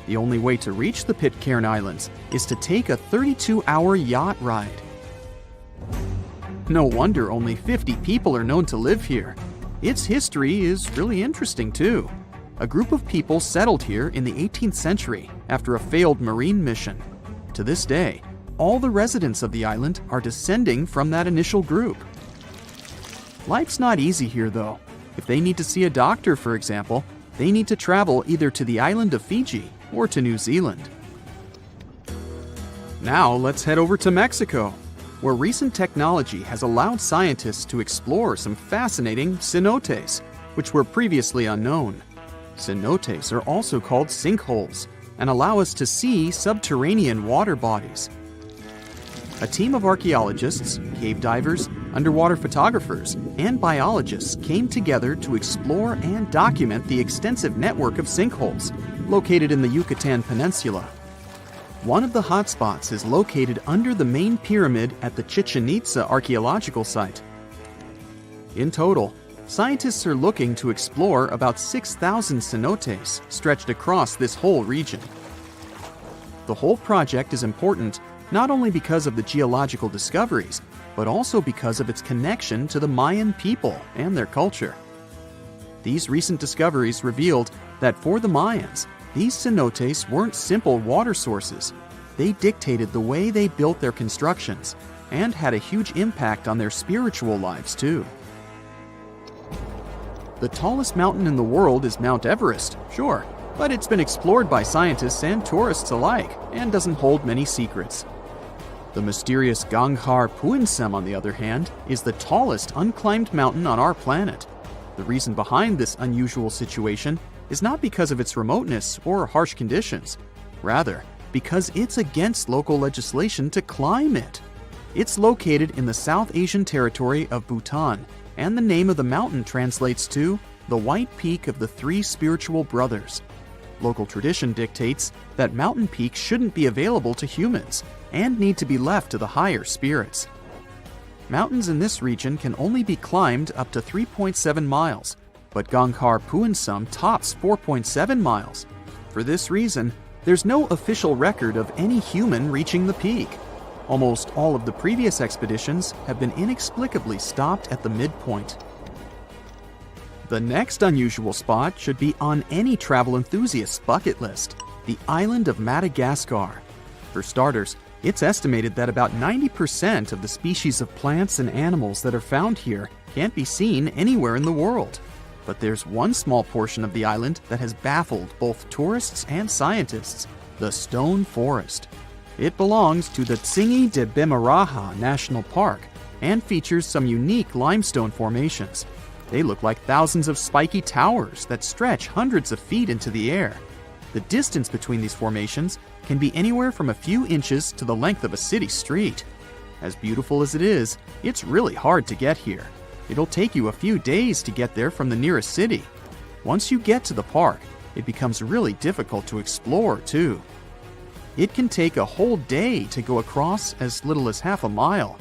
The only way to reach the Pitcairn Islands is to take a 32-hour yacht ride. No wonder only 50 people are known to live here. Its history is really interesting too. A group of people settled here in the 18th century after a failed marine mission. To this day, all the residents of the island are descending from that initial group. Life's not easy here though. If they need to see a doctor, for example, they need to travel either to the island of Fiji or to New Zealand. Now let's head over to Mexico, where recent technology has allowed scientists to explore some fascinating cenotes. which were previously unknown. Cenotes are also called sinkholes and allow us to see subterranean water bodies. A team of archaeologists, cave divers, underwater photographers, and biologists came together to explore and document the extensive network of sinkholes located in the Yucatan Peninsula. One of the hotspots is located under the main pyramid at the Chichen Itza archaeological site. In total, scientists are looking to explore about 6,000 cenotes stretched across this whole region. The whole project is important not only because of the geological discoveries, but also because of its connection to the Mayan people and their culture. These recent discoveries revealed that for the Mayans, these cenotes weren't simple water sources. They dictated the way they built their constructions and had a huge impact on their spiritual lives too. The tallest mountain in the world is Mount Everest, sure, but it's been explored by scientists and tourists alike and doesn't hold many secrets. The mysterious Ganghar Puensem, on the other hand, is the tallest unclimbed mountain on our planet. The reason behind this unusual situation is not because of its remoteness or harsh conditions. Rather, because it's against local legislation to climb it. It's located in the South Asian territory of Bhutan, and the name of the mountain translates to the White Peak of the Three Spiritual Brothers. Local tradition dictates that mountain peaks shouldn't be available to humans and need to be left to the higher spirits. Mountains in this region can only be climbed up to 3.7 miles, but Ganghar Puensem tops 4.7 miles. For this reason, there's no official record of any human reaching the peak. Almost all of the previous expeditions have been inexplicably stopped at the midpoint. The next unusual spot should be on any travel enthusiast's bucket list, the island of Madagascar. For starters, it's estimated that about 90% of the species of plants and animals that are found here can't be seen anywhere in the world. But there's one small portion of the island that has baffled both tourists and scientists, the Stone Forest. It belongs to the Tsingy de Bemaraha National Park and features some unique limestone formations. They look like thousands of spiky towers that stretch hundreds of feet into the air. The distance between these formations can be anywhere from a few inches to the length of a city street. As beautiful as it is, it's really hard to get here. It'll take you a few days to get there from the nearest city. Once you get to the park, it becomes really difficult to explore too. It can take a whole day to go across as little as half a mile.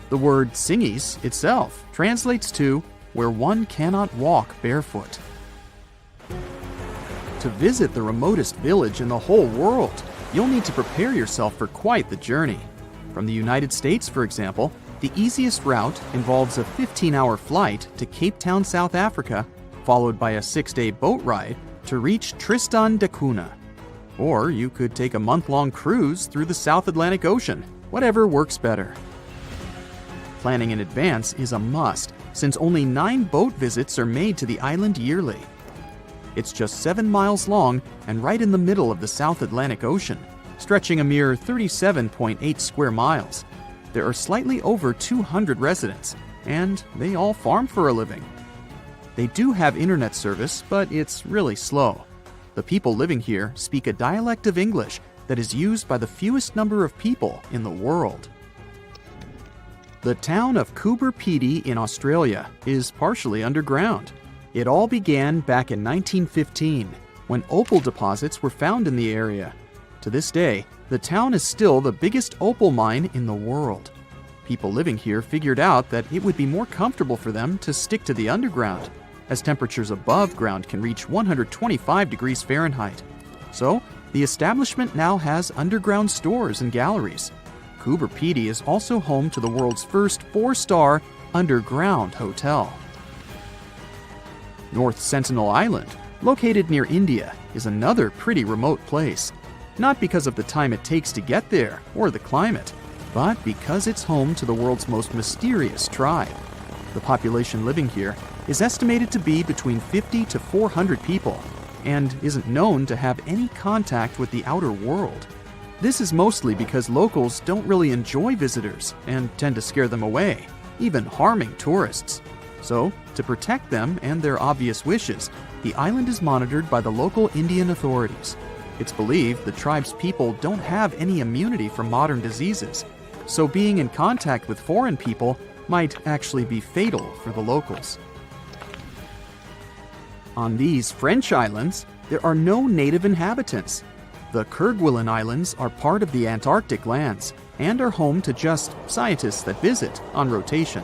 The word Tsingys itself translates to where one cannot walk barefoot. To visit the remotest village in the whole world, you'll need to prepare yourself for quite the journey. From the United States, for example, the easiest route involves a 15-hour flight to Cape Town, South Africa, followed by a 6-day boat ride to reach Tristan da Cunha. Or you could take a month-long cruise through the South Atlantic Ocean, whatever works better. Planning in advance is a must, since only 9 boat visits are made to the island yearly. It's just 7 miles long and right in the middle of the South Atlantic Ocean, stretching a mere 37.8 square miles. There are slightly over 200 residents, and they all farm for a living. They do have internet service, but it's really slow. The people living here speak a dialect of English that is used by the fewest number of people in the world. The town of Coober Pedy in Australia is partially underground. It all began back in 1915, when opal deposits were found in the area. To this day, the town is still the biggest opal mine in the world. People living here figured out that it would be more comfortable for them to stick to the underground, as temperatures above ground can reach 125 degrees Fahrenheit. So, the establishment now has underground stores and galleries. Coober Pedy is also home to the world's first 4-star underground hotel. North Sentinel Island, located near India, is another pretty remote place. Not because of the time it takes to get there or the climate, but because it's home to the world's most mysterious tribe. The population living here is estimated to be between 50 to 400 people and isn't known to have any contact with the outer world. This is mostly because locals don't really enjoy visitors and tend to scare them away, even harming tourists. So, to protect them and their obvious wishes, the island is monitored by the local Indian authorities. It's believed the tribe's people don't have any immunity from modern diseases, so being in contact with foreign people might actually be fatal for the locals. On these French islands, there are no native inhabitants. The Kerguelen Islands are part of the Antarctic lands and are home to just scientists that visit on rotation.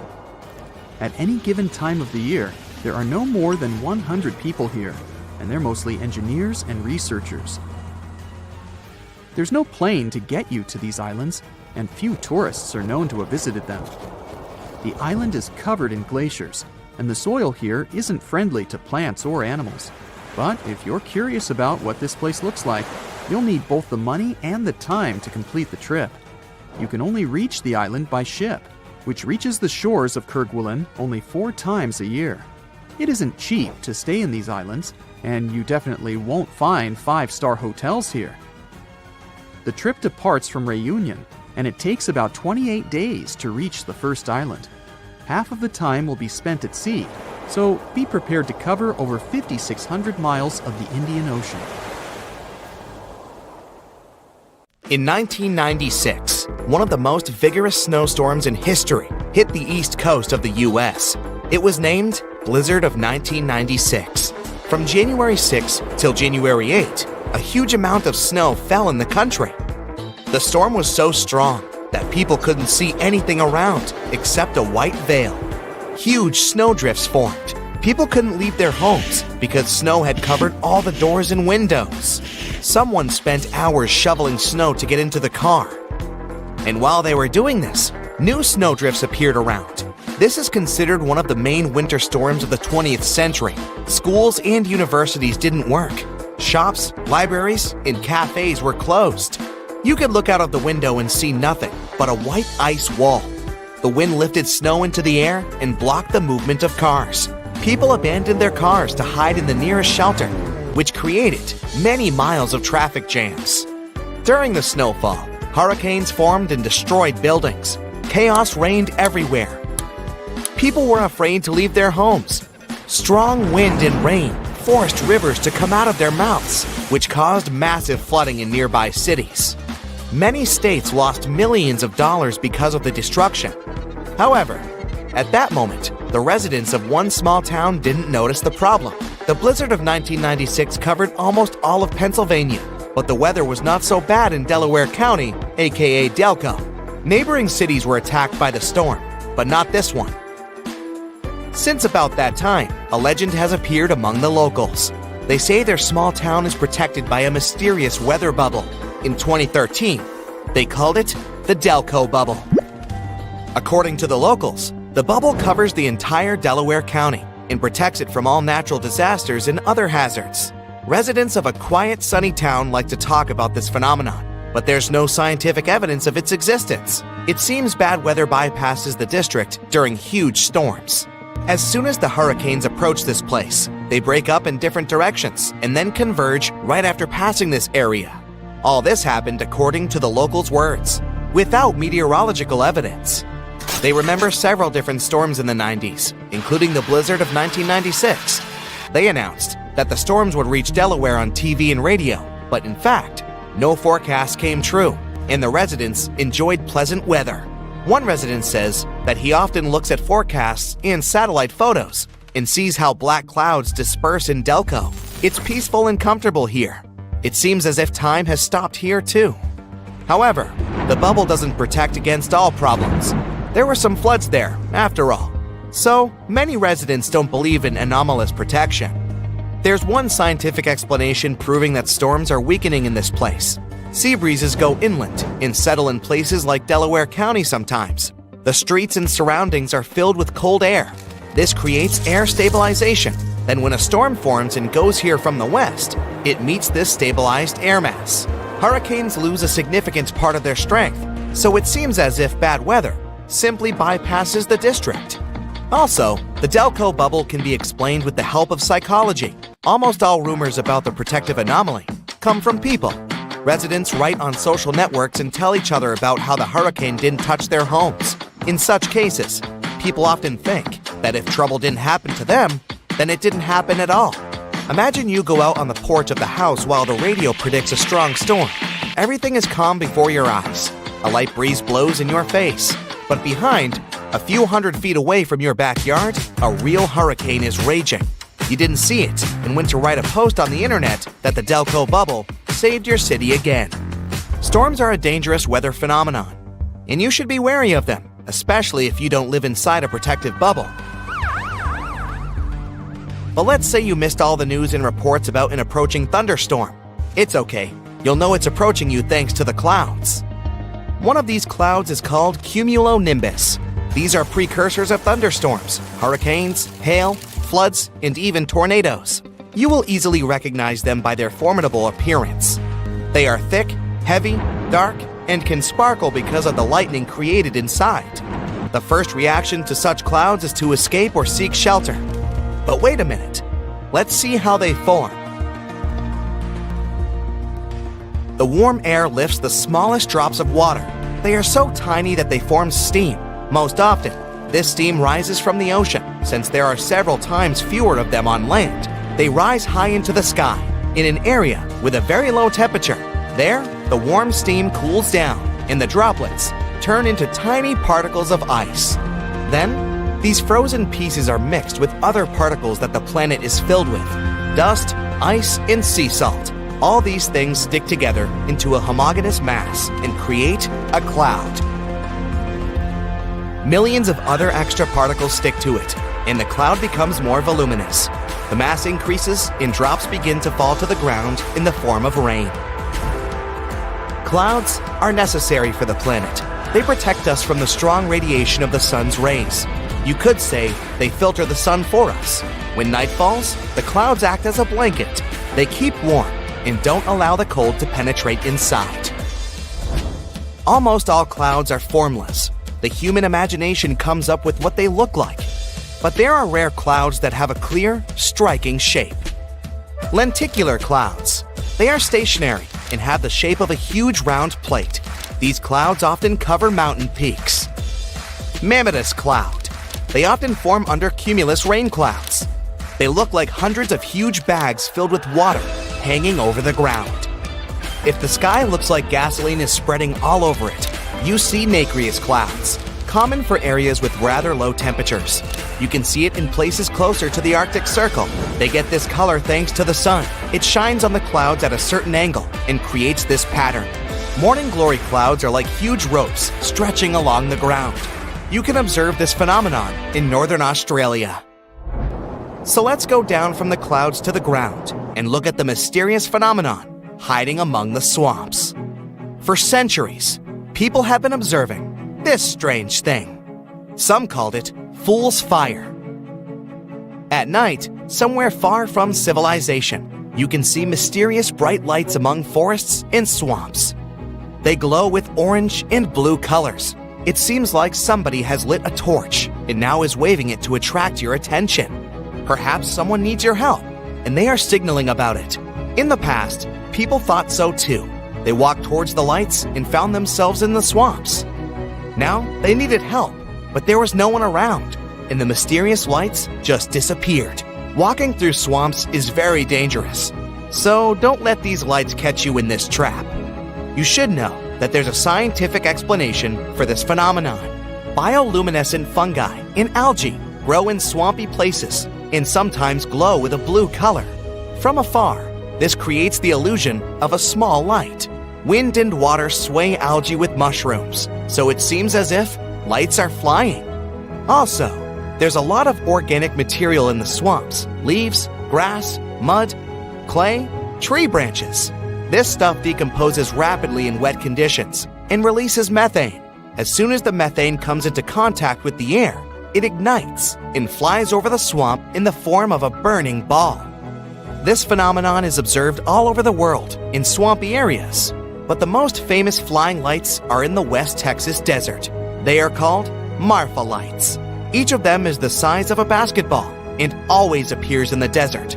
At any given time of the year, there are no more than 100 people here, and they're mostly engineers and researchers. There's no plane to get you to these islands, and few tourists are known to have visited them. The island is covered in glaciers, and the soil here isn't friendly to plants or animals. But if you're curious about what this place looks like, you'll need both the money and the time to complete the trip. You can only reach the island by ship, which reaches the shores of Kerguelen only 4 times a year. It isn't cheap to stay in these islands, and you definitely won't find 5-star hotels here. The trip departs from Réunion, and it takes about 28 days to reach the first island. Half of the time will be spent at sea, so be prepared to cover over 5,600 miles of the Indian Ocean.
In 1996, one of the most vigorous snowstorms in history hit the east coast of the U.S. It was named Blizzard of 1996. From January 6 till January 8, a huge amount of snow fell in the country. The storm was so strong that people couldn't see anything around except a white veil. Huge snowdrifts formed. People couldn't leave their homes because snow had covered all the doors and windows. Someone spent hours shoveling snow to get into the car. And while they were doing this, new snowdrifts appeared around. This is considered one of the main winter storms of the 20th century. Schools and universities didn't work. Shops, libraries, and cafes were closed. You could look out of the window and see nothing but a white ice wall. The wind lifted snow into the air and blocked the movement of cars. People abandoned their cars to hide in the nearest shelter, which created many miles of traffic jams. During the snowfall, hurricanes formed and destroyed buildings. Chaos reigned everywhere. People were afraid to leave their homes. Strong wind and rain forced rivers to come out of their mouths, which caused massive flooding in nearby cities. Many states lost millions of dollars because of the destruction. However, at that moment, the residents of one small town didn't notice the problem. The blizzard of 1996 covered almost all of Pennsylvania, but the weather was not so bad in Delaware County, aka Delco. Neighboring cities were attacked by the storm, but not this one. Since about that time, a legend has appeared among the locals. They say their small town is protected by a mysterious weather bubble. In 2013, they called it the Delco bubble. According to the locals, the bubble covers the entire Delaware County and protects it from all natural disasters and other hazards. Residents of a quiet, sunny town like to talk about this phenomenon, but there's no scientific evidence of its existence. It seems bad weather bypasses the district during huge storms. As soon as the hurricanes approach this place, they break up in different directions and then converge right after passing this area. All this happened according to the locals' words, without meteorological evidence. They remember several different storms in the 90s, including the blizzard of 1996. They announced that the storms would reach Delaware on TV and radio, but in fact, no forecast came true, and the residents enjoyed pleasant weather. One resident says that he often looks at forecasts and satellite photos and sees how black clouds disperse in Delco. It's peaceful and comfortable here. It seems as if time has stopped here too. However, the bubble doesn't protect against all problems. There were some floods there, after all. So, many residents don't believe in anomalous protection. There's one scientific explanation proving that storms are weakening in this place. Sea breezes go inland and settle in places like Delaware County sometimes. The streets and surroundings are filled with cold air. This creates air stabilization. Then when a storm forms and goes here from the west, it meets this stabilized air mass. Hurricanes lose a significant part of their strength, so it seems as if bad weather simply bypasses the district. Also, the Delco bubble can be explained with the help of psychology. Almost all rumors about the protective anomaly come from people. Residents write on social networks and tell each other about how the hurricane didn't touch their homes. In such cases, people often think that if trouble didn't happen to them, then it didn't happen at all. Imagine you go out on the porch of the house while the radio predicts a strong storm. Everything is calm before your eyes. A light breeze blows in your face. But behind, a few hundred feet away from your backyard, a real hurricane is raging. You didn't see it and went to write a post on the internet that the Delco bubble saved your city again. Storms are a dangerous weather phenomenon, and you should be wary of them, especially if you don't live inside a protective bubble. But let's say you missed all the news and reports about an approaching thunderstorm. It's okay. You'll know it's approaching you thanks to the clouds. One of these clouds is called cumulonimbus. These are precursors of thunderstorms, hurricanes, hail, floods, and even tornadoes. You will easily recognize them by their formidable appearance. They are thick, heavy, dark, and can sparkle because of the lightning created inside. The first reaction to such clouds is to escape or seek shelter. But wait a minute. Let's see how they form. The warm air lifts the smallest drops of water. They are so tiny that they form steam. Most often, this steam rises from the ocean. Since there are several times fewer of them on land, they rise high into the sky in an area with a very low temperature. There, the warm steam cools down, and the droplets turn into tiny particles of ice. Then, these frozen pieces are mixed with other particles that the planet is filled with: dust, ice, and sea salt. All these things stick together into a homogeneous mass and create a cloud. Millions of other extra particles stick to it, and the cloud becomes more voluminous. The mass increases, and drops begin to fall to the ground in the form of rain. Clouds are necessary for the planet. They protect us from the strong radiation of the sun's rays. You could say they filter the sun for us. When night falls, the clouds act as a blanket. They keep warm and don't allow the cold to penetrate inside. Almost all clouds are formless. The human imagination comes up with what they look like. But there are rare clouds that have a clear, striking shape. Lenticular clouds. They are stationary and have the shape of a huge round plate. These clouds often cover mountain peaks. Mammatus cloud. They often form under cumulus rain clouds. They look like hundreds of huge bags filled with water hanging over the ground. If the sky looks like gasoline is spreading all over it, you see nacreous clouds, common for areas with rather low temperatures. You can see it in places closer to the Arctic Circle. They get this color thanks to the sun. It shines on the clouds at a certain angle and creates this pattern. Morning glory clouds are like huge ropes stretching along the ground. You can observe this phenomenon in northern Australia. So let's go down from the clouds to the ground and look at the mysterious phenomenon hiding among the swamps. For centuries, people have been observing this strange thing. Some called it fool's fire. At night, somewhere far from civilization, you can see mysterious bright lights among forests and swamps. They glow with orange and blue colors. It seems like somebody has lit a torch and now is waving it to attract your attention. Perhaps someone needs your help, and they are signaling about it. In the past, people thought so too. They walked towards the lights and found themselves in the swamps. Now, they needed help, but there was no one around, and the mysterious lights just disappeared. Walking through swamps is very dangerous, so don't let these lights catch you in this trap. You should know that there's a scientific explanation for this phenomenon. Bioluminescent fungi and algae grow in swampy places and sometimes glow with a blue color. From afar, this creates the illusion of a small light. Wind and water sway algae with mushrooms, so it seems as if lights are flying. Also, there's a lot of organic material in the swamps: leaves, grass, mud, clay, tree branches. This stuff decomposes rapidly in wet conditions and releases methane. As soon as the methane comes into contact with the air, it ignites and flies over the swamp in the form of a burning ball. This phenomenon is observed all over the world in swampy areas, but the most famous flying lights are in the West Texas desert. They are called Marfa lights. Each of them is the size of a basketball and always appears in the desert.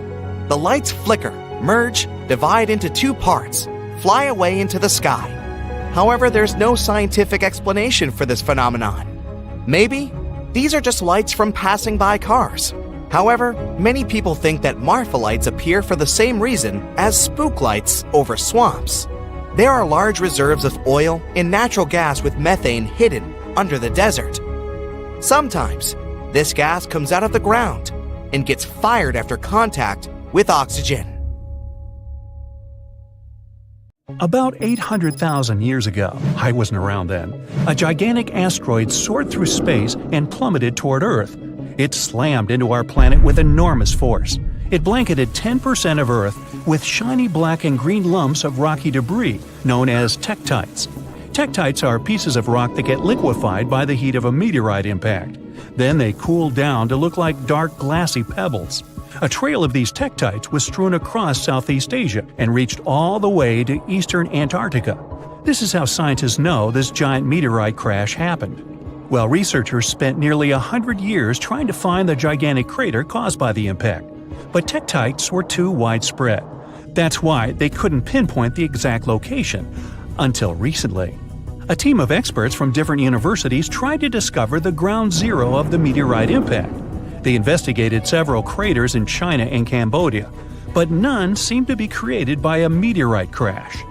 The lights flicker, merge, divide into two parts, fly away into the sky. However, there's no scientific explanation for this phenomenon. Maybe These are just lights from passing by cars. However, many people think that Marfa lights appear for the same reason as spook lights over swamps. There are large reserves of oil and natural gas with methane hidden under the desert. Sometimes, this gas comes out of the ground and gets fired after contact with oxygen.
About 800,000 years ago, I wasn't around then, a gigantic asteroid soared through space and plummeted toward Earth. It slammed into our planet with enormous force. It blanketed 10% of Earth with shiny black and green lumps of rocky debris known as tektites. Tektites are pieces of rock that get liquefied by the heat of a meteorite impact. Then they cool down to look like dark, glassy pebbles. A trail of these tektites was strewn across Southeast Asia and reached all the way to eastern Antarctica. This is how scientists know this giant meteorite crash happened. Well, researchers spent nearly 100 years trying to find the gigantic crater caused by the impact. But tektites were too widespread. That's why they couldn't pinpoint the exact location, until recently. A team of experts from different universities tried to discover the ground zero of the meteorite impact. They investigated several craters in China and Cambodia, but none seemed to be created by a meteorite crash.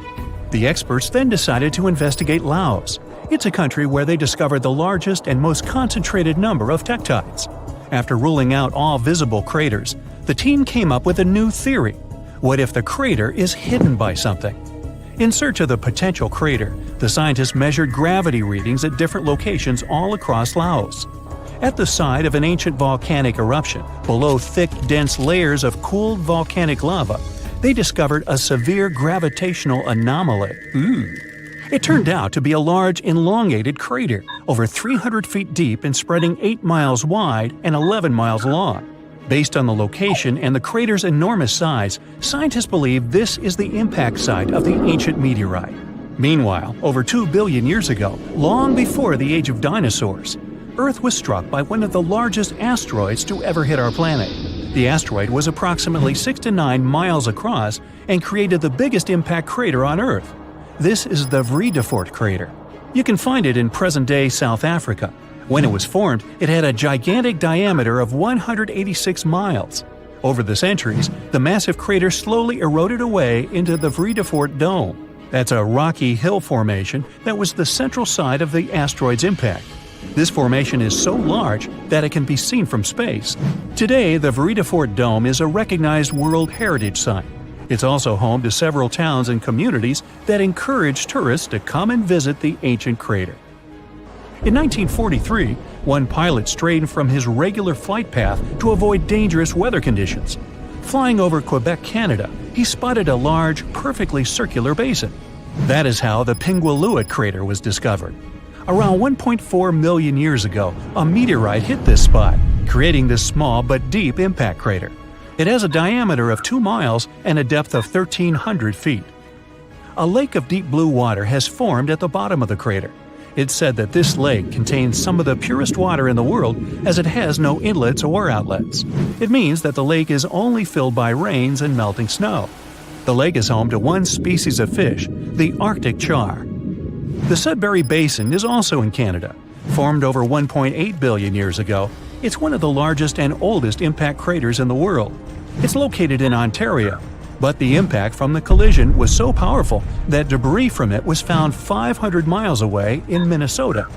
The experts then decided to investigate Laos. It's a country where they discovered the largest and most concentrated number of tektites. After ruling out all visible craters, the team came up with a new theory. What if the crater is hidden by something? In search of the potential crater, the scientists measured gravity readings at different locations all across Laos. At the site of an ancient volcanic eruption, below thick, dense layers of cooled volcanic lava, they discovered a severe gravitational anomaly. It turned out to be a large, elongated crater, over 300 feet deep and spreading 8 miles wide and 11 miles long. Based on the location and the crater's enormous size, scientists believe this is the impact site of the ancient meteorite. Meanwhile, over 2 billion years ago, long before the age of dinosaurs, Earth was struck by one of the largest asteroids to ever hit our planet. The asteroid was approximately 6 to 9 miles across and created the biggest impact crater on Earth. This is the Vredefort crater. You can find it in present-day South Africa. When it was formed, it had a gigantic diameter of 186 miles. Over the centuries, the massive crater slowly eroded away into the Vredefort Dome. That's a rocky hill formation that was the central site of the asteroid's impact. This formation is so large that it can be seen from space. Today, the Vredefort Dome is a recognized World Heritage Site. It's also home to several towns and communities that encourage tourists to come and visit the ancient crater. In 1943, one pilot strayed from his regular flight path to avoid dangerous weather conditions. Flying over Quebec, Canada, he spotted a large, perfectly circular basin. That is how the Pingualuit crater was discovered. Around 1.4 million years ago, a meteorite hit this spot, creating this small but deep impact crater. It has a diameter of 2 miles and a depth of 1,300 feet. A lake of deep blue water has formed at the bottom of the crater. It's said that this lake contains some of the purest water in the world as it has no inlets or outlets. It means that the lake is only filled by rains and melting snow. The lake is home to one species of fish, the Arctic char. The Sudbury Basin is also in Canada. Formed over 1.8 billion years ago, it's one of the largest and oldest impact craters in the world. It's located in Ontario, but the impact from the collision was so powerful that debris from it was found 500 miles away in Minnesota.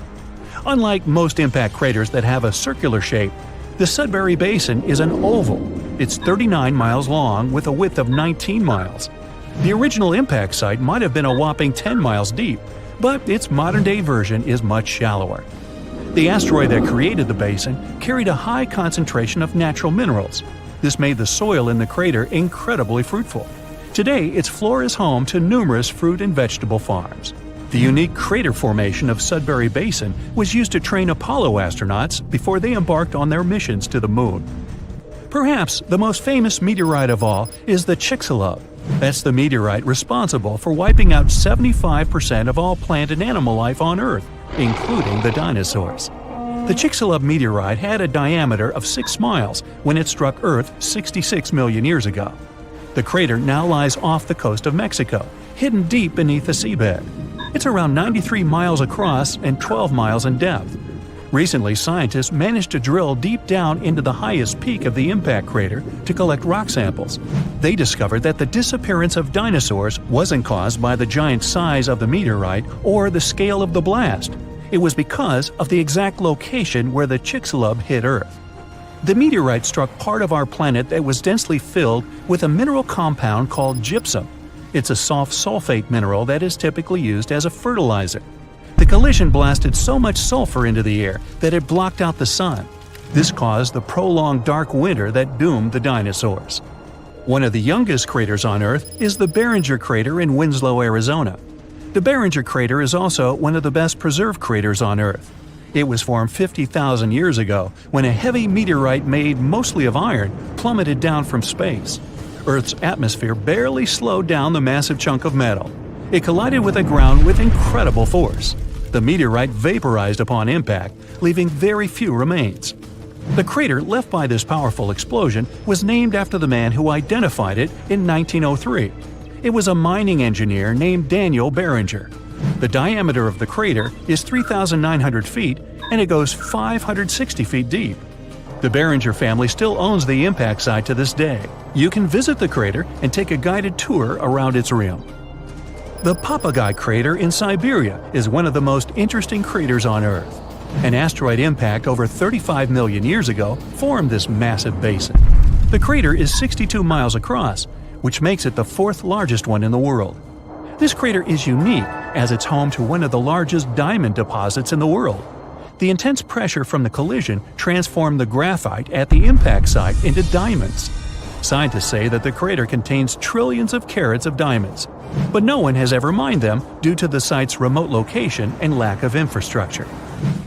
Unlike most impact craters that have a circular shape, the Sudbury Basin is an oval. It's 39 miles long with a width of 19 miles. The original impact site might have been a whopping 10 miles deep, but its modern-day version is much shallower. The asteroid that created the basin carried a high concentration of natural minerals. This made the soil in the crater incredibly fruitful. Today, its floor is home to numerous fruit and vegetable farms. The unique crater formation of Sudbury Basin was used to train Apollo astronauts before they embarked on their missions to the Moon. Perhaps the most famous meteorite of all is the Chicxulub. That's the meteorite responsible for wiping out 75% of all plant and animal life on Earth, including the dinosaurs. The Chicxulub meteorite had a diameter of 6 miles when it struck Earth 66 million years ago. The crater now lies off the coast of Mexico, hidden deep beneath the seabed. It's around 93 miles across and 12 miles in depth. Recently, scientists managed to drill deep down into the highest peak of the impact crater to collect rock samples. They discovered that the disappearance of dinosaurs wasn't caused by the giant size of the meteorite or the scale of the blast. It was because of the exact location where the Chicxulub hit Earth. The meteorite struck part of our planet that was densely filled with a mineral compound called gypsum. It's a soft sulfate mineral that is typically used as a fertilizer. The collision blasted so much sulfur into the air that it blocked out the sun. This caused the prolonged dark winter that doomed the dinosaurs. One of the youngest craters on Earth is the Barringer crater in Winslow, Arizona. The Barringer crater is also one of the best preserved craters on Earth. It was formed 50,000 years ago when a heavy meteorite made mostly of iron plummeted down from space. Earth's atmosphere barely slowed down the massive chunk of metal. It collided with the ground with incredible force. The meteorite vaporized upon impact, leaving very few remains. The crater left by this powerful explosion was named after the man who identified it in 1903. It was a mining engineer named Daniel Barringer. The diameter of the crater is 3,900 feet and it goes 560 feet deep. The Barringer family still owns the impact site to this day. You can visit the crater and take a guided tour around its rim. The Papagai crater in Siberia is one of the most interesting craters on Earth. An asteroid impact over 35 million years ago formed this massive basin. The crater is 62 miles across, which makes it the fourth largest one in the world. This crater is unique as it's home to one of the largest diamond deposits in the world. The intense pressure from the collision transformed the graphite at the impact site into diamonds. Scientists say that the crater contains trillions of carats of diamonds, but no one has ever mined them due to the site's remote location and lack of infrastructure.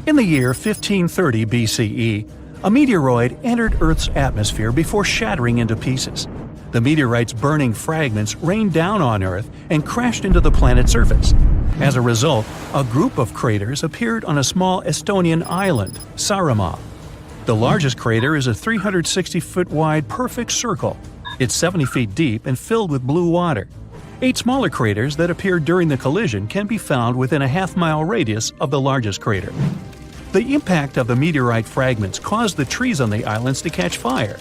In the year 1530 BCE, a meteoroid entered Earth's atmosphere before shattering into pieces. The meteorite's burning fragments rained down on Earth and crashed into the planet's surface. As a result, a group of craters appeared on a small Estonian island, Saaremaa. The largest crater is a 360-foot wide perfect circle. It's 70 feet deep and filled with blue water. 8 smaller craters that appeared during the collision can be found within a half-mile radius of the largest crater. The impact of the meteorite fragments caused the trees on the islands to catch fire.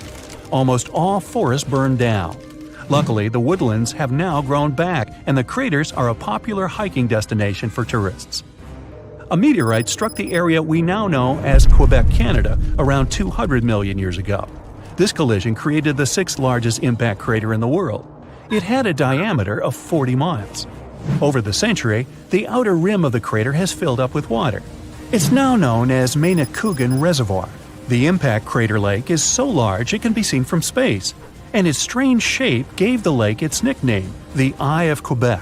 Almost all forests burned down. Luckily, the woodlands have now grown back, and the craters are a popular hiking destination for tourists. A meteorite struck the area we now know as Quebec, Canada, around 200 million years ago. This collision created the 6th largest impact crater in the world. It had a diameter of 40 miles. Over the century, the outer rim of the crater has filled up with water. It's now known as Manicouagan Reservoir. The impact crater lake is so large it can be seen from space, and its strange shape gave the lake its nickname, the Eye of Quebec.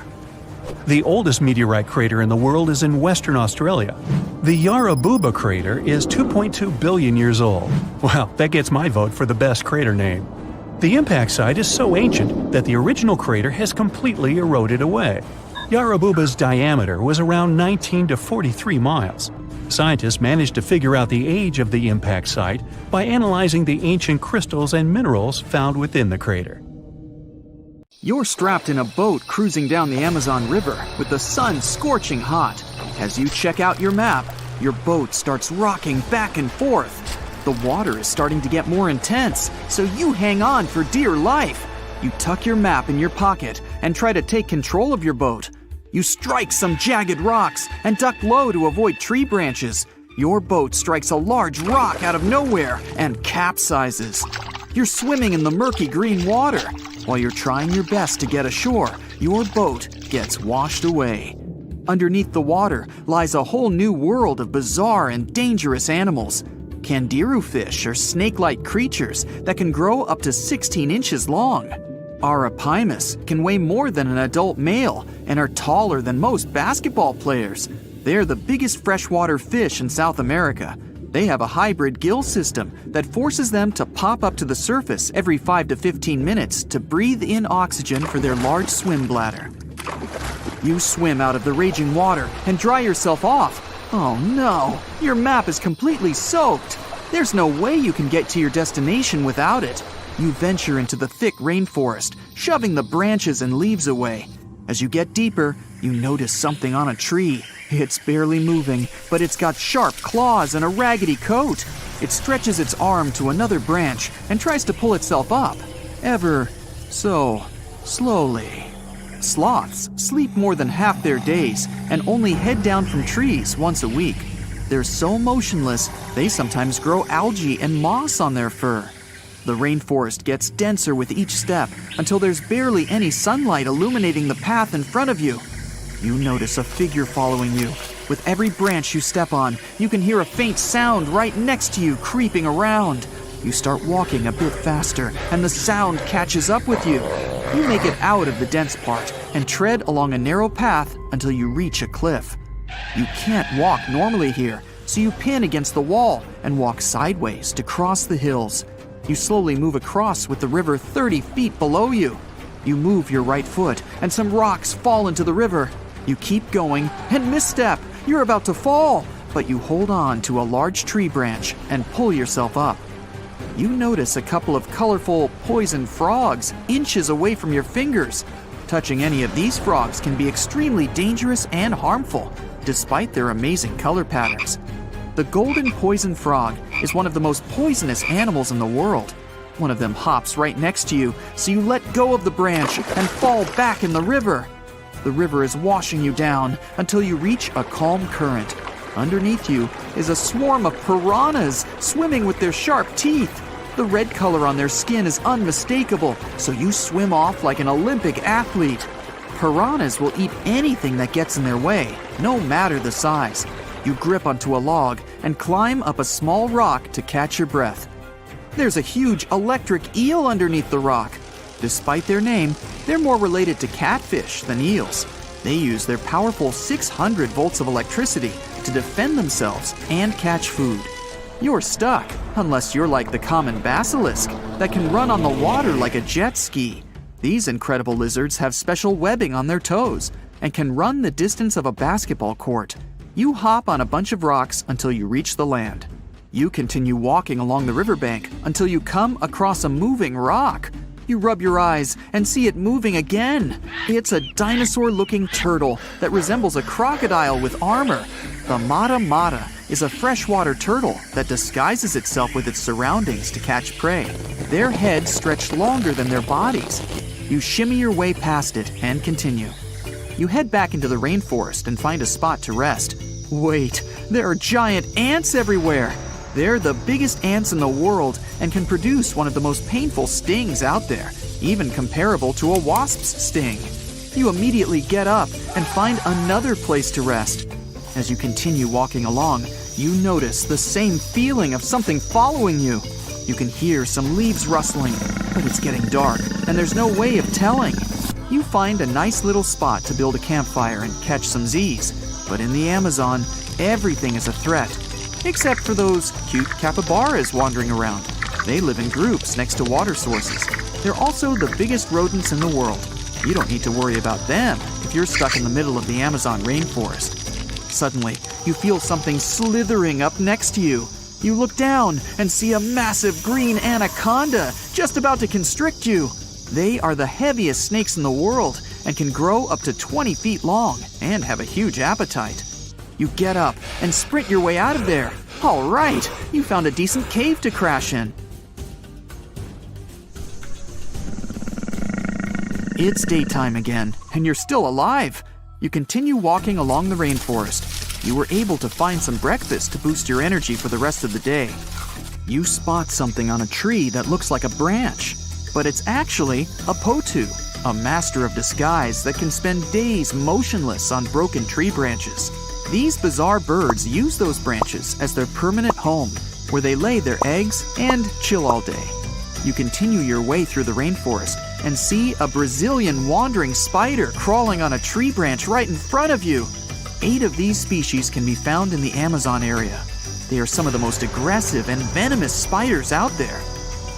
The oldest meteorite crater in the world is in Western Australia. The Yarabuba crater is 2.2 billion years old. Well, that gets my vote for the best crater name. The impact site is so ancient that the original crater has completely eroded away. Yarabuba's diameter was around 19 to 43 miles. Scientists managed to figure out the age of the impact site by analyzing the ancient crystals and minerals found within the crater.
You're strapped in a boat cruising down the Amazon River with the sun scorching hot. As you check out your map, your boat starts rocking back and forth. The water is starting to get more intense, so you hang on for dear life. You tuck your map in your pocket and try to take control of your boat. You strike some jagged rocks and duck low to avoid tree branches. Your boat strikes a large rock out of nowhere and capsizes. You're swimming in the murky green water. While you're trying your best to get ashore, your boat gets washed away. Underneath the water lies a whole new world of bizarre and dangerous animals. Candiru fish are snake-like creatures that can grow up to 16 inches long. Arapimus can weigh more than an adult male and are taller than most basketball players. They're the biggest freshwater fish in South America. They have a hybrid gill system that forces them to pop up to the surface every 5 to 15 minutes to breathe in oxygen for their large swim bladder. You swim out of the raging water and dry yourself off. Oh no, your map is completely soaked. There's no way you can get to your destination without it. You venture into the thick rainforest, shoving the branches and leaves away. As you get deeper, you notice something on a tree. It's barely moving, but it's got sharp claws and a raggedy coat. It stretches its arm to another branch and tries to pull itself up, ever so slowly. Sloths sleep more than half their days and only head down from trees once a week. They're so motionless, they sometimes grow algae and moss on their fur. The rainforest gets denser with each step until there's barely any sunlight illuminating the path in front of you. You notice a figure following you. With every branch you step on, you can hear a faint sound right next to you creeping around. You start walking a bit faster, and the sound catches up with you. You make it out of the dense part and tread along a narrow path until you reach a cliff. You can't walk normally here, so you pin against the wall and walk sideways to cross the hills. You slowly move across with the river 30 feet below you. You move your right foot, and some rocks fall into the river. You keep going and misstep. You're about to fall, but you hold on to a large tree branch and pull yourself up. You notice a couple of colorful poison frogs inches away from your fingers. Touching any of these frogs can be extremely dangerous and harmful, despite their amazing color patterns. The golden poison frog is one of the most poisonous animals in the world. One of them hops right next to you, so you let go of the branch and fall back in the river. The river is washing you down until you reach a calm current. Underneath you is a swarm of piranhas swimming with their sharp teeth. The red color on their skin is unmistakable, so you swim off like an Olympic athlete. Piranhas will eat anything that gets in their way, no matter the size. You grip onto a log and climb up a small rock to catch your breath. There's a huge electric eel underneath the rock. Despite their name, they're more related to catfish than eels. They use their powerful 600 volts of electricity to defend themselves and catch food. You're stuck, unless you're like the common basilisk that can run on the water like a jet ski. These incredible lizards have special webbing on their toes and can run the distance of a basketball court. You hop on a bunch of rocks until you reach the land. You continue walking along the riverbank until you come across a moving rock. You rub your eyes and see it moving again. It's a dinosaur-looking turtle that resembles a crocodile with armor. The mata mata is a freshwater turtle that disguises itself with its surroundings to catch prey. Their heads stretch longer than their bodies. You shimmy your way past it and continue. You head back into the rainforest and find a spot to rest. Wait, there are giant ants everywhere. They're the biggest ants in the world and can produce one of the most painful stings out there, even comparable to a wasp's sting. You immediately get up and find another place to rest. As you continue walking along, you notice the same feeling of something following you. You can hear some leaves rustling, but it's getting dark and there's no way of telling. You find a nice little spot to build a campfire and catch some Z's, but in the Amazon, everything is a threat. Except for those cute capybaras wandering around. They live in groups next to water sources. They're also the biggest rodents in the world. You don't need to worry about them if you're stuck in the middle of the Amazon rainforest. Suddenly, you feel something slithering up next to you. You look down and see a massive green anaconda just about to constrict you. They are the heaviest snakes in the world and can grow up to 20 feet long and have a huge appetite. You get up and sprint your way out of there. All right, you found a decent cave to crash in. It's daytime again, and you're still alive. You continue walking along the rainforest. You were able to find some breakfast to boost your energy for the rest of the day. You spot something on a tree that looks like a branch, but it's actually a potu, a master of disguise that can spend days motionless on broken tree branches. These bizarre birds use those branches as their permanent home, where they lay their eggs and chill all day. You continue your way through the rainforest and see a Brazilian wandering spider crawling on a tree branch right in front of you. 8 of these species can be found in the Amazon area. They are some of the most aggressive and venomous spiders out there.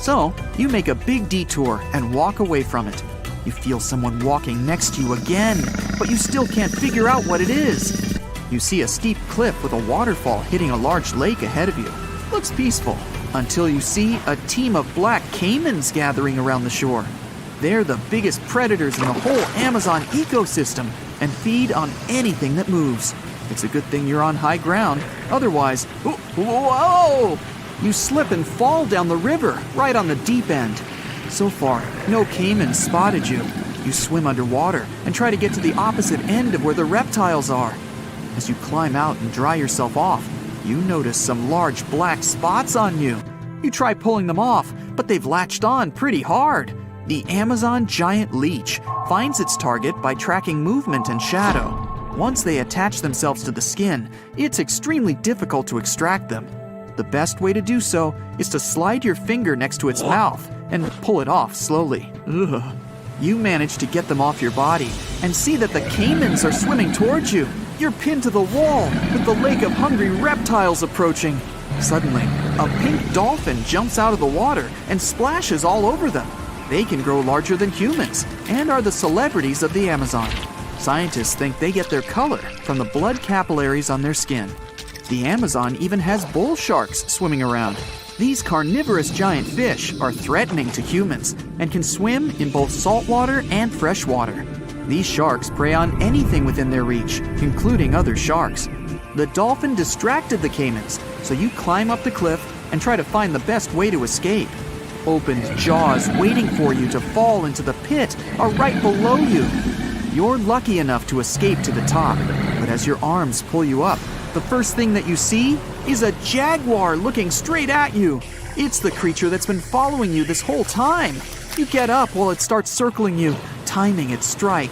So, you make a big detour and walk away from it. You feel someone walking next to you again, but you still can't figure out what it is. You see a steep cliff with a waterfall hitting a large lake ahead of you. Looks peaceful, until you see a team of black caimans gathering around the shore. They're the biggest predators in the whole Amazon ecosystem and feed on anything that moves. It's a good thing you're on high ground. Otherwise, whoa! You slip and fall down the river right on the deep end. So far, no caimans spotted you. You swim underwater and try to get to the opposite end of where the reptiles are. As you climb out and dry yourself off, you notice some large black spots on you. You try pulling them off, but they've latched on pretty hard. The Amazon giant leech finds its target by tracking movement and shadow. Once they attach themselves to the skin, it's extremely difficult to extract them. The best way to do so is to slide your finger next to its mouth and pull it off slowly. Ugh. You manage to get them off your body and see that the caimans are swimming towards you. You're pinned to the wall with the lake of hungry reptiles approaching. Suddenly, a pink dolphin jumps out of the water and splashes all over them. They can grow larger than humans and are the celebrities of the Amazon. Scientists think they get their color from the blood capillaries on their skin. The Amazon even has bull sharks swimming around. These carnivorous giant fish are threatening to humans and can swim in both saltwater and freshwater. These sharks prey on anything within their reach, including other sharks. The dolphin distracted the caimans, so you climb up the cliff and try to find the best way to escape. Opened jaws waiting for you to fall into the pit are right below you. You're lucky enough to escape to the top, but as your arms pull you up, the first thing that you see is a jaguar looking straight at you. It's the creature that's been following you this whole time. You get up while it starts circling you, timing its strike.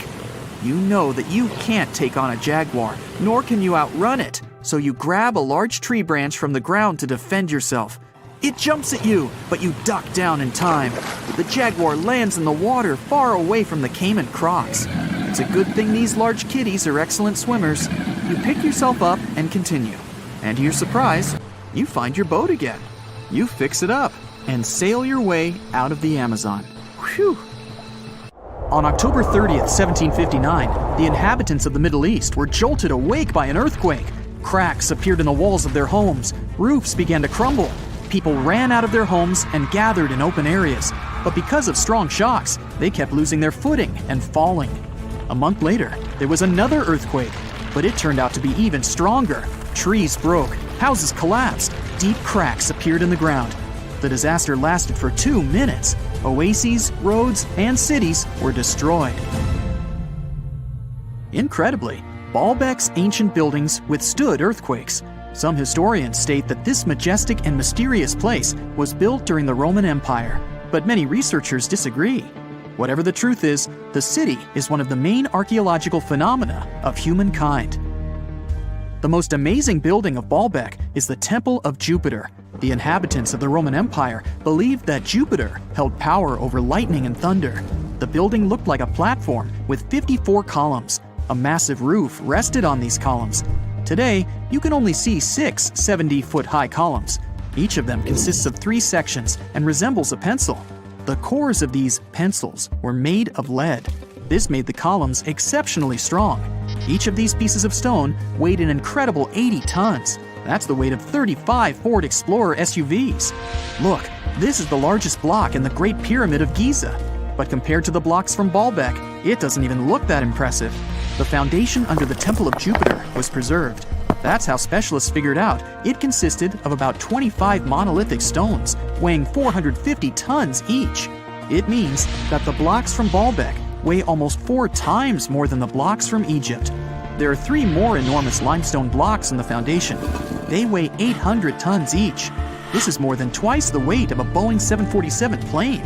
You know that you can't take on a jaguar, nor can you outrun it, so you grab a large tree branch from the ground to defend yourself. It jumps at you, but you duck down in time. The jaguar lands in the water far away from the caiman crocs. It's a good thing these large kitties are excellent swimmers. You pick yourself up and continue. And to your surprise, you find your boat again. You fix it up and sail your way out of the Amazon. Whew! On October 30th, 1759, the inhabitants of the Middle East were jolted awake by an earthquake. Cracks appeared in the walls of their homes. Roofs began to crumble. People ran out of their homes and gathered in open areas. But because of strong shocks, they kept losing their footing and falling. A month later, there was another earthquake, but it turned out to be even stronger. Trees broke, houses collapsed, deep cracks appeared in the ground. The disaster lasted for 2 minutes. Oases, roads, and cities were destroyed. Incredibly, Baalbek's ancient buildings withstood earthquakes. Some historians state that this majestic and mysterious place was built during the Roman Empire, but many researchers disagree. Whatever the truth is, the city is one of the main archaeological phenomena of humankind. The most amazing building of Baalbek is the Temple of Jupiter. The inhabitants of the Roman Empire believed that Jupiter held power over lightning and thunder. The building looked like a platform with 54 columns. A massive roof rested on these columns. Today, you can only see 6 70-foot-high columns. Each of them consists of 3 sections and resembles a pencil. The cores of these pencils were made of lead. This made the columns exceptionally strong. Each of these pieces of stone weighed an incredible 80 tons. That's the weight of 35 Ford Explorer SUVs. Look, this is the largest block in the Great Pyramid of Giza. But compared to the blocks from Baalbek, it doesn't even look that impressive. The foundation under the Temple of Jupiter was preserved. That's how specialists figured out it consisted of about 25 monolithic stones, weighing 450 tons each. It means that the blocks from Baalbek weigh almost 4 times more than the blocks from Egypt. There are 3 more enormous limestone blocks in the foundation. They weigh 800 tons each. This is more than twice the weight of a Boeing 747 plane.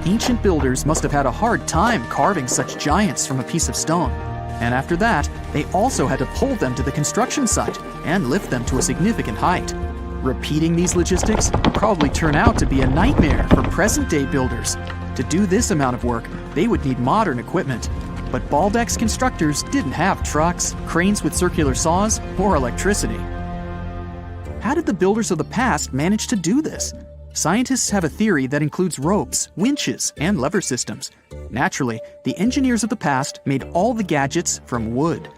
Ancient builders must have had a hard time carving such giants from a piece of stone. And after that, they also had to pull them to the construction site and lift them to a significant height. Repeating these logistics would probably turn out to be a nightmare for present-day builders. To do this amount of work, they would need modern equipment. But Baalbek's constructors didn't have trucks, cranes with circular saws, or electricity. How did the builders of the past manage to do this? Scientists have a theory that includes ropes, winches, and lever systems. Naturally, the engineers of the past made all the gadgets from wood.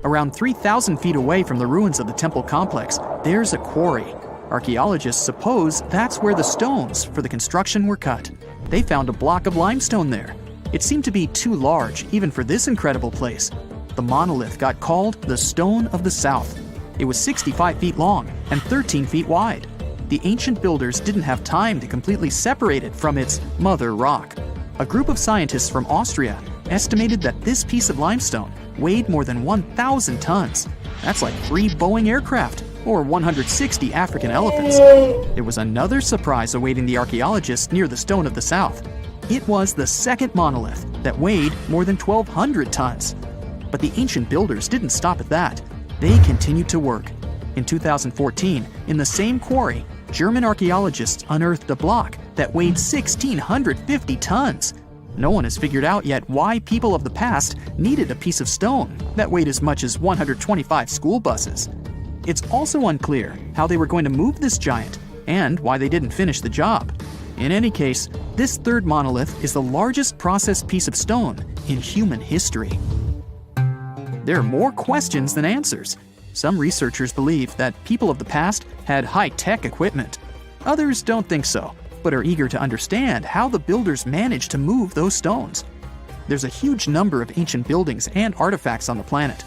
Around 3,000 feet away from the ruins of the temple complex, there's a quarry. Archaeologists suppose that's where the stones for the construction were cut. They found a block of limestone there. It seemed to be too large even for this incredible place. The monolith got called the Stone of the South. It was 65 feet long and 13 feet wide. The ancient builders didn't have time to completely separate it from its mother rock. A group of scientists from Austria estimated that this piece of limestone weighed more than 1,000 tons. That's like 3 Boeing aircraft or 160 African elephants. There was another surprise awaiting the archaeologists near the Stone of the South. It was the second monolith that weighed more than 1,200 tons. But the ancient builders didn't stop at that. They continued to work. In 2014, in the same quarry, German archaeologists unearthed a block that weighed 1,650 tons. No one has figured out yet why people of the past needed a piece of stone that weighed as much as 125 school buses. It's also unclear how they were going to move this giant and why they didn't finish the job. In any case, this third monolith is the largest processed piece of stone in human history. There are more questions than answers. Some researchers believe that people of the past had high-tech equipment. Others don't think so, but are eager to understand how the builders managed to move those stones. There's a huge number of ancient buildings and artifacts on the planet.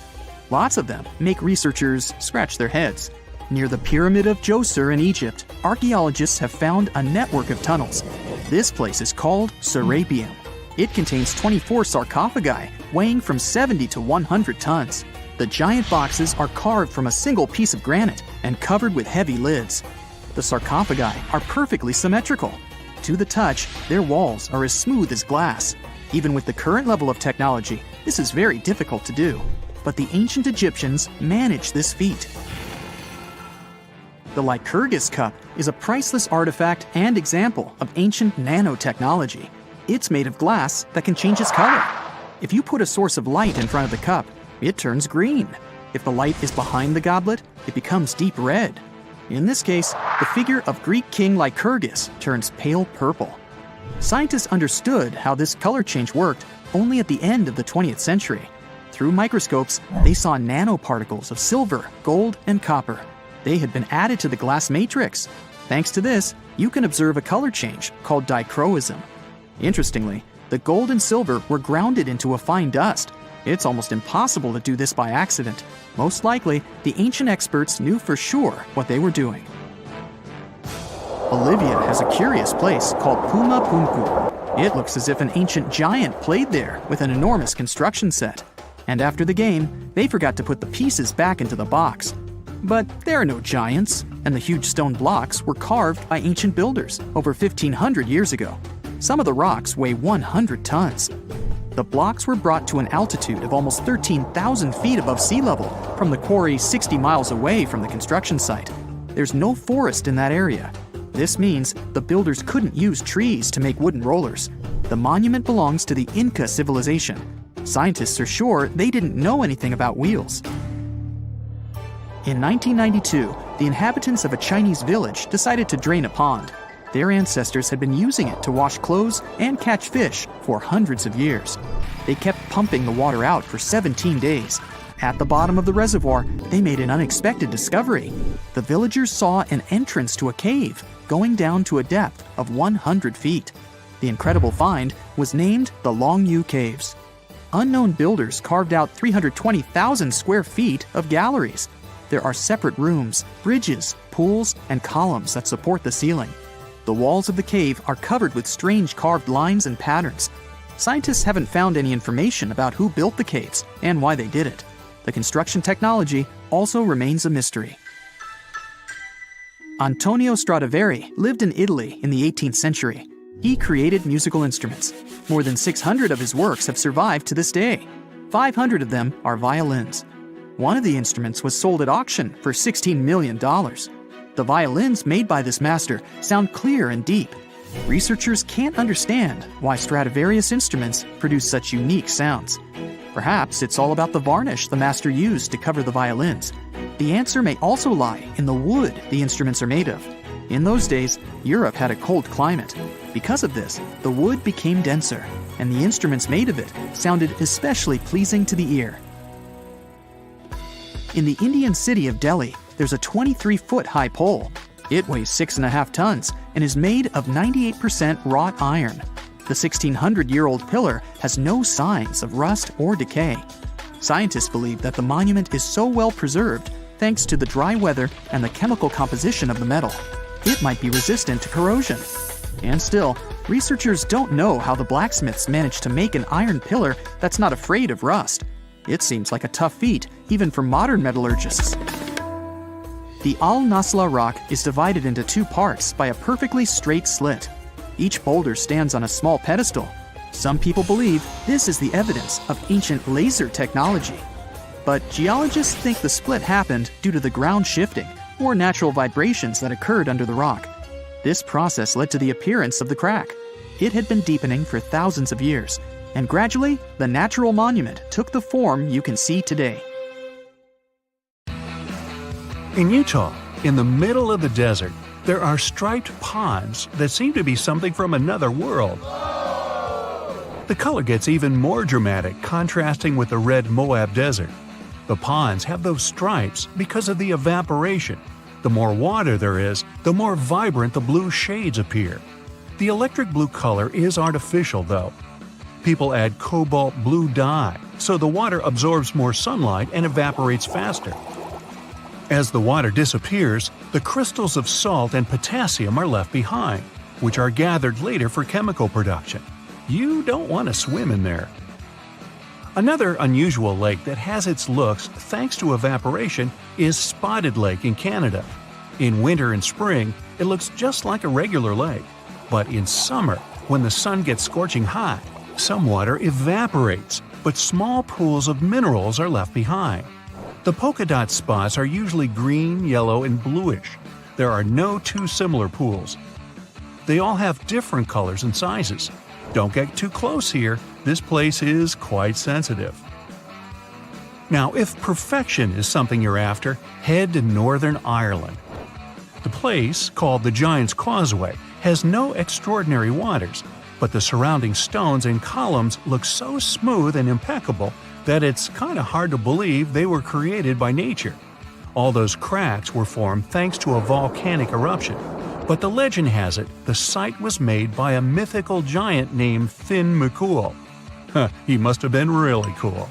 Lots of them make researchers scratch their heads. Near the Pyramid of Djoser in Egypt, archaeologists have found a network of tunnels. This place is called Serapeum. It contains 24 sarcophagi weighing from 70 to 100 tons. The giant boxes are carved from a single piece of granite and covered with heavy lids. The sarcophagi are perfectly symmetrical. To the touch, their walls are as smooth as glass. Even with the current level of technology, this is very difficult to do. But the ancient Egyptians managed this feat. The Lycurgus cup is a priceless artifact and example of ancient nanotechnology. It's made of glass that can change its color. If you put a source of light in front of the cup, it turns green. If the light is behind the goblet, it becomes deep red. In this case, the figure of Greek king Lycurgus turns pale purple. Scientists understood how this color change worked only at the end of the 20th century. Through microscopes, they saw nanoparticles of silver, gold, and copper. They had been added to the glass matrix. Thanks to this, you can observe a color change called dichroism. Interestingly, the gold and silver were grounded into a fine dust. It's almost impossible to do this by accident. Most likely, the ancient experts knew for sure what they were doing. Bolivia has a curious place called Puma Punku. It looks as if an ancient giant played there with an enormous construction set. And after the game, they forgot to put the pieces back into the box. But there are no giants, and the huge stone blocks were carved by ancient builders over 1,500 years ago. Some of the rocks weigh 100 tons. The blocks were brought to an altitude of almost 13,000 feet above sea level from the quarry 60 miles away from the construction site. There's no forest in that area. This means the builders couldn't use trees to make wooden rollers. The monument belongs to the Inca civilization. Scientists are sure they didn't know anything about wheels. In 1992, the inhabitants of a Chinese village decided to drain a pond. Their ancestors had been using it to wash clothes and catch fish for hundreds of years. They kept pumping the water out for 17 days. At the bottom of the reservoir, they made an unexpected discovery. The villagers saw an entrance to a cave going down to a depth of 100 feet. The incredible find was named the Longyu Caves. Unknown builders carved out 320,000 square feet of galleries. There are separate rooms, bridges, pools, and columns that support the ceiling. The walls of the cave are covered with strange carved lines and patterns. Scientists haven't found any information about who built the caves and why they did it. The construction technology also remains a mystery. Antonio Stradivari lived in Italy in the 18th century. He created musical instruments. More than 600 of his works have survived to this day. 500 of them are violins. One of the instruments was sold at auction for $16 million. The violins made by this master sound clear and deep. Researchers can't understand why Stradivarius instruments produce such unique sounds. Perhaps it's all about the varnish the master used to cover the violins. The answer may also lie in the wood the instruments are made of. In those days, Europe had a cold climate. Because of this, the wood became denser, and the instruments made of it sounded especially pleasing to the ear. In the Indian city of Delhi, there's a 23-foot high pole. It weighs 6.5 tons and is made of 98% wrought iron. The 1,600-year-old pillar has no signs of rust or decay. Scientists believe that the monument is so well preserved thanks to the dry weather and the chemical composition of the metal. It might be resistant to corrosion. And still, researchers don't know how the blacksmiths managed to make an iron pillar that's not afraid of rust. It seems like a tough feat, even for modern metallurgists. The Al-Nasla rock is divided into two parts by a perfectly straight slit. Each boulder stands on a small pedestal. Some people believe this is the evidence of ancient laser technology. But geologists think the split happened due to the ground shifting or natural vibrations that occurred under the rock. This process led to the appearance of the crack. It had been deepening for thousands of years, and gradually, the natural monument took the form you can see today.
In Utah, in the middle of the desert, there are striped ponds that seem to be something from another world. The color gets even more dramatic, contrasting with the red Moab desert. The ponds have those stripes because of the evaporation. The more water there is, the more vibrant the blue shades appear. The electric blue color is artificial, though. People add cobalt blue dye, so the water absorbs more sunlight and evaporates faster. As the water disappears, the crystals of salt and potassium are left behind, which are gathered later for chemical production. You don't want to swim in there. Another unusual lake that has its looks thanks to evaporation is Spotted Lake in Canada. In winter and spring, it looks just like a regular lake. But in summer, when the sun gets scorching hot, some water evaporates, but small pools of minerals are left behind. The polka dot spots are usually green, yellow, and bluish. There are no two similar pools. They all have different colors and sizes. Don't get too close here, this place is quite sensitive. Now, if perfection is something you're after, head to Northern Ireland. The place, called the Giant's Causeway, has no extraordinary wonders, but the surrounding stones and columns look so smooth and impeccable that it's kind of hard to believe they were created by nature. All those cracks were formed thanks to a volcanic eruption. But the legend has it the site was made by a mythical giant named Fin McCool. He must have been really cool.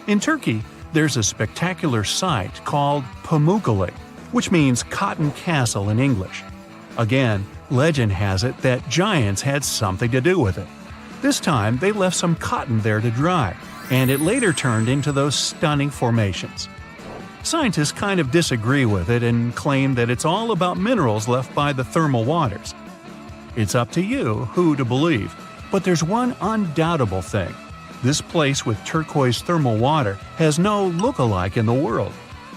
In Turkey, there's a spectacular site called Pamukkale, which means Cotton Castle in English. Again, legend has it that giants had something to do with it. This time, they left some cotton there to dry, and it later turned into those stunning formations. Scientists kind of disagree with it and claim that it's all about minerals left by the thermal waters. It's up to you who to believe, but there's one undoubtable thing. This place with turquoise thermal water has no look-alike in the world.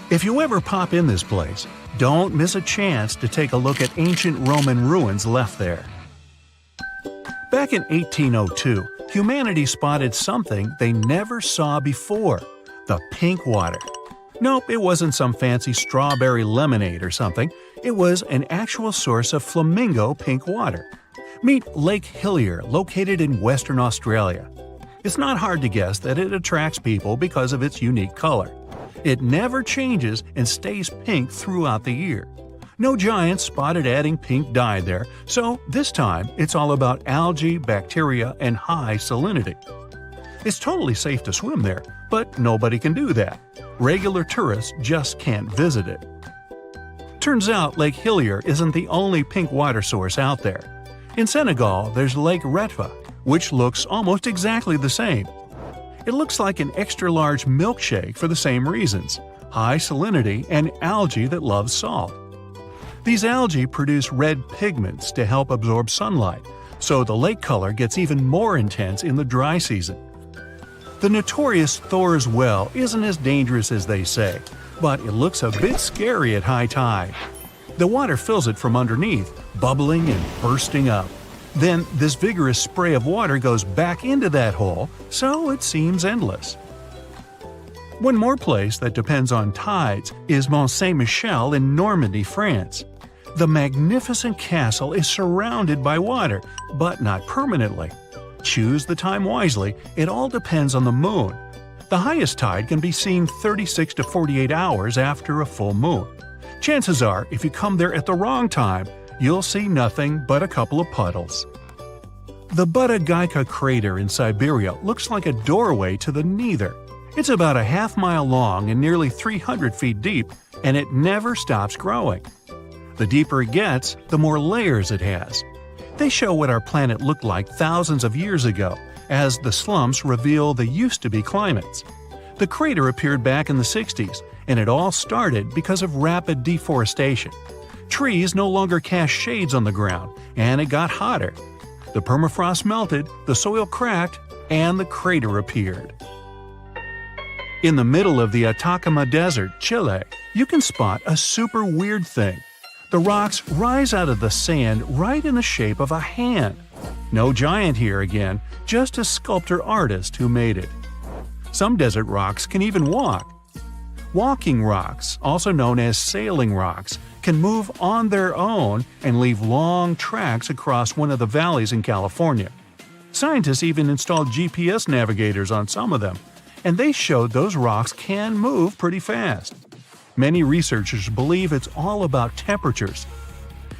If you ever pop in this place, don't miss a chance to take a look at ancient Roman ruins left there. Back in 1802, humanity spotted something they never saw before: the pink water. Nope, it wasn't some fancy strawberry lemonade or something. It was an actual source of flamingo pink water. Meet Lake Hillier, located in Western Australia. It's not hard to guess that it attracts people because of its unique color. It never changes and stays pink throughout the year. No giants spotted adding pink dye there, so this time it's all about algae, bacteria, and high salinity. It's totally safe to swim there, but nobody can do that. Regular tourists just can't visit it. Turns out Lake Hillier isn't the only pink water source out there. In Senegal, there's Lake Retva, which looks almost exactly the same. It looks like an extra-large milkshake for the same reasons: high salinity and algae that loves salt. These algae produce red pigments to help absorb sunlight, so the lake color gets even more intense in the dry season. The notorious Thor's Well isn't as dangerous as they say, but it looks a bit scary at high tide. The water fills it from underneath, bubbling and bursting up. Then this vigorous spray of water goes back into that hole, so it seems endless. One more place that depends on tides is Mont Saint-Michel in Normandy, France. The magnificent castle is surrounded by water, but not permanently. Choose the time wisely, it all depends on the moon. The highest tide can be seen 36 to 48 hours after a full moon. Chances are, if you come there at the wrong time, you'll see nothing but a couple of puddles. The Budagaika crater in Siberia looks like a doorway to the neither. It's about a half-mile long and nearly 300 feet deep, and it never stops growing. The deeper it gets, the more layers it has. They show what our planet looked like thousands of years ago, as the slumps reveal the used-to-be climates. The crater appeared back in the 60s, and it all started because of rapid deforestation. Trees no longer cast shades on the ground, and it got hotter. The permafrost melted, the soil cracked, and the crater appeared. In the middle of the Atacama Desert, Chile, you can spot a super weird thing. The rocks rise out of the sand right in the shape of a hand. No giant here again, just a sculptor-artist who made it. Some desert rocks can even walk. Walking rocks, also known as sailing rocks, can move on their own and leave long tracks across one of the valleys in California. Scientists even installed GPS navigators on some of them, and they showed those rocks can move pretty fast. Many researchers believe it's all about temperatures.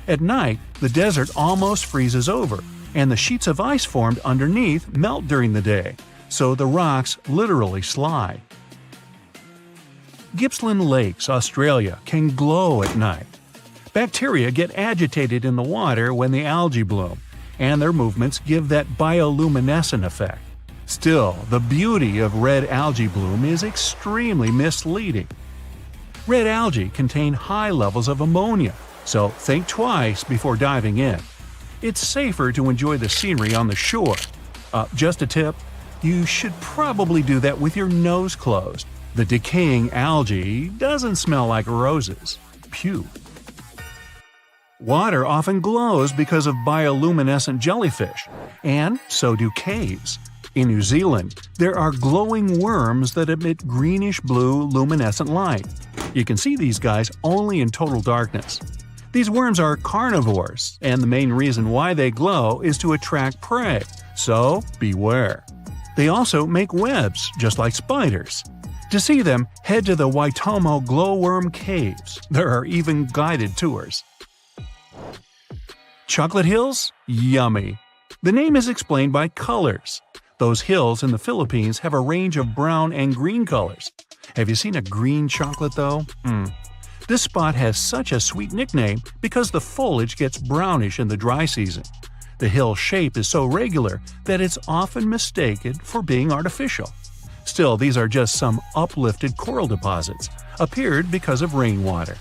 At night, the desert almost freezes over, and the sheets of ice formed underneath melt during the day, so the rocks literally slide. Gippsland Lakes, Australia, can glow at night. Bacteria get agitated in the water when the algae bloom, and their movements give that bioluminescent effect. Still, the beauty of red algae bloom is extremely misleading. Red algae contain high levels of ammonia, so think twice before diving in. It's safer to enjoy the scenery on the shore. Just a tip, you should probably do that with your nose closed. The decaying algae doesn't smell like roses. Phew. Water often glows because of bioluminescent jellyfish, and so do caves. In New Zealand, there are glowing worms that emit greenish-blue luminescent light. You can see these guys only in total darkness. These worms are carnivores, and the main reason why they glow is to attract prey, so beware. They also make webs, just like spiders. To see them, head to the Waitomo glowworm caves. There are even guided tours. Chocolate hills? Yummy. The name is explained by colors. Those hills in the Philippines have a range of brown and green colors. Have you seen a green chocolate though? This spot has such a sweet nickname because the foliage gets brownish in the dry season. The hill shape is so regular that it's often mistaken for being artificial. Still, these are just some uplifted coral deposits, appeared because of rainwater.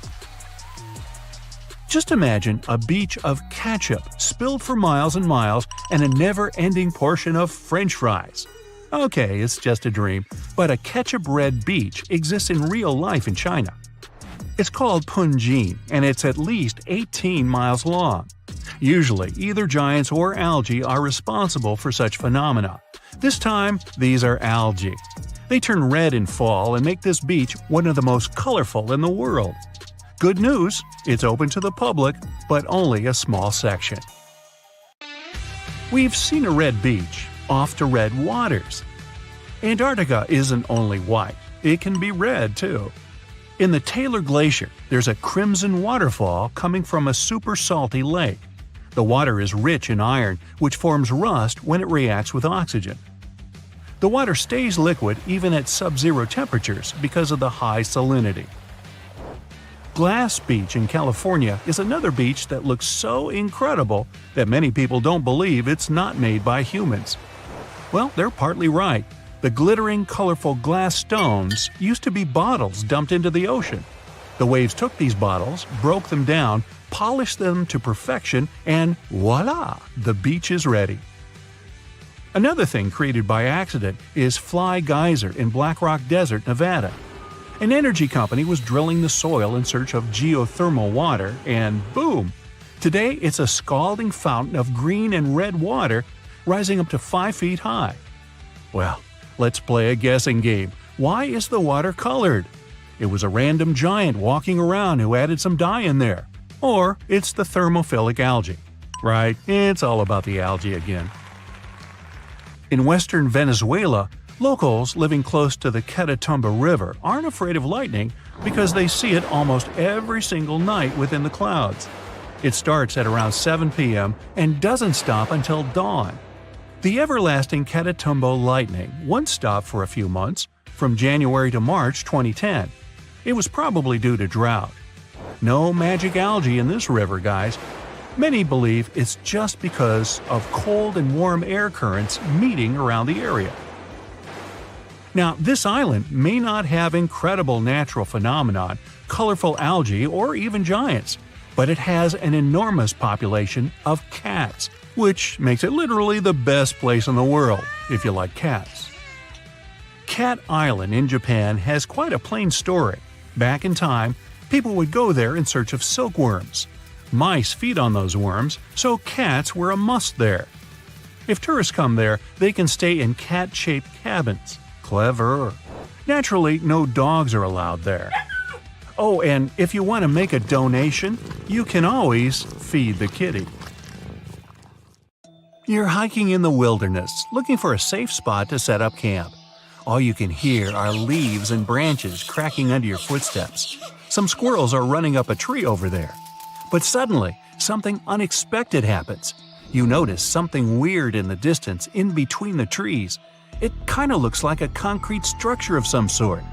Just imagine a beach of ketchup spilled for miles and miles and a never-ending portion of French fries. Okay, it's just a dream, but a ketchup-red beach exists in real life in China. It's called Punjin, and it's at least 18 miles long. Usually, either giants or algae are responsible for such phenomena. This time, these are algae. They turn red in fall and make this beach one of the most colorful in the world. Good news, it's open to the public, but only a small section. We've seen a red beach, off to red waters. Antarctica isn't only white, it can be red too. In the Taylor Glacier, there's a crimson waterfall coming from a super salty lake. The water is rich in iron, which forms rust when it reacts with oxygen. The water stays liquid even at sub-zero temperatures because of the high salinity. Glass Beach in California is another beach that looks so incredible that many people don't believe it's not made by humans. Well, they're partly right. The glittering, colorful glass stones used to be bottles dumped into the ocean. The waves took these bottles, broke them down, polished them to perfection, and voila! The beach is ready. Another thing created by accident is Fly Geyser in Black Rock Desert, Nevada. An energy company was drilling the soil in search of geothermal water, and boom! Today it's a scalding fountain of green and red water rising up to 5 feet high. Well, let's play a guessing game. Why is the water colored? It was a random giant walking around who added some dye in there. Or it's the thermophilic algae. Right, it's all about the algae again. In western Venezuela, locals living close to the Catatumbo River aren't afraid of lightning because they see it almost every single night within the clouds. It starts at around 7 p.m. and doesn't stop until dawn. The everlasting Catatumbo lightning once stopped for a few months, from January to March 2010. It was probably due to drought. No magic algae in this river, guys. Many believe it's just because of cold and warm air currents meeting around the area. Now, this island may not have incredible natural phenomenon, colorful algae, or even giants, but it has an enormous population of cats, which makes it literally the best place in the world if you like cats. Cat Island in Japan has quite a plain story. Back in time, people would go there in search of silkworms. Mice feed on those worms, so cats were a must there. If tourists come there, they can stay in cat-shaped cabins. Clever. Naturally, no dogs are allowed there. Oh, and if you want to make a donation, you can always feed the kitty. You're hiking in the wilderness, looking for a safe spot to set up camp. All you can hear are leaves and branches cracking under your footsteps. Some squirrels are running up a tree over there. But suddenly, something unexpected happens. You notice something weird in the distance in between the trees. It kind of looks like a concrete structure of some sort.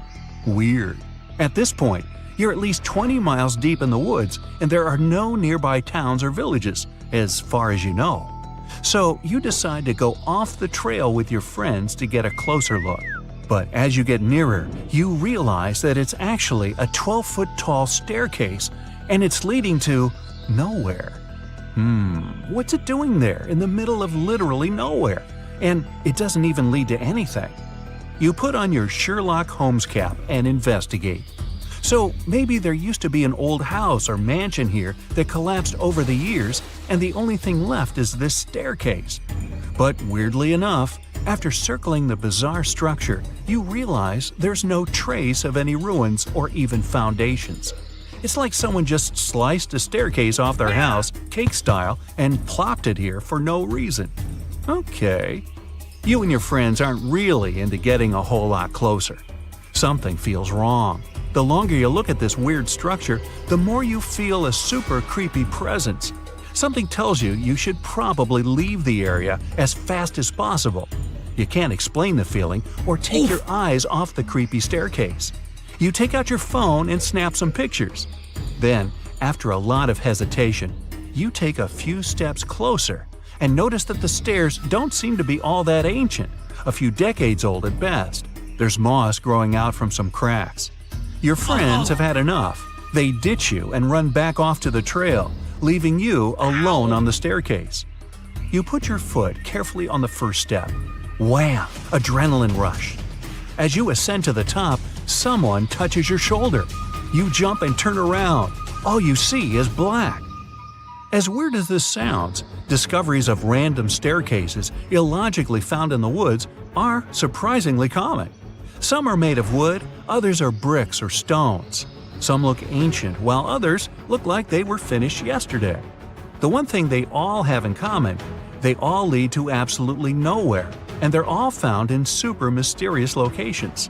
Weird. At this point, you're at least 20 miles deep in the woods, and there are no nearby towns or villages, as far as you know. So you decide to go off the trail with your friends to get a closer look. But as you get nearer, you realize that it's actually a 12-foot tall staircase, and it's leading to nowhere. What's it doing there in the middle of literally nowhere? And it doesn't even lead to anything. You put on your Sherlock Holmes cap and investigate. So maybe there used to be an old house or mansion here that collapsed over the years, and the only thing left is this staircase. But weirdly enough, after circling the bizarre structure, you realize there's no trace of any ruins or even foundations. It's like someone just sliced a staircase off their house, cake style, and plopped it here for no reason. Okay. You and your friends aren't really into getting a whole lot closer. Something feels wrong. The longer you look at this weird structure, the more you feel a super creepy presence. Something tells you you should probably leave the area as fast as possible. You can't explain the feeling or take your eyes off the creepy staircase. You take out your phone and snap some pictures. Then, after a lot of hesitation, you take a few steps closer and notice that the stairs don't seem to be all that ancient, a few decades old at best. There's moss growing out from some cracks. Your friends have had enough. They ditch you and run back off to the trail, leaving you alone on the staircase. You put your foot carefully on the first step. Wham! Adrenaline rush. As you ascend to the top, someone touches your shoulder. You jump and turn around. All you see is black. As weird as this sounds, discoveries of random staircases illogically found in the woods are surprisingly common. Some are made of wood, others are bricks or stones. Some look ancient, while others look like they were finished yesterday. The one thing they all have in common, they all lead to absolutely nowhere, and they're all found in super mysterious locations.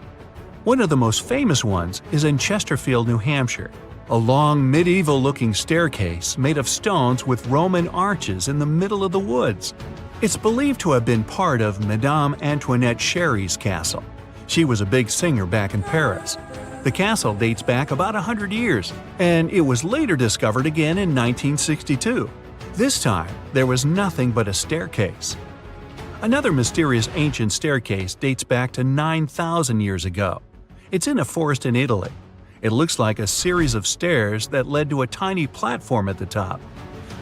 One of the most famous ones is in Chesterfield, New Hampshire. A long medieval-looking staircase made of stones with Roman arches in the middle of the woods. It's believed to have been part of Madame Antoinette Sherry's castle. She was a big singer back in Paris. The castle dates back about 100 years, and it was later discovered again in 1962. This time, there was nothing but a staircase. Another mysterious ancient staircase dates back to 9,000 years ago. It's in a forest in Italy. It looks like a series of stairs that led to a tiny platform at the top.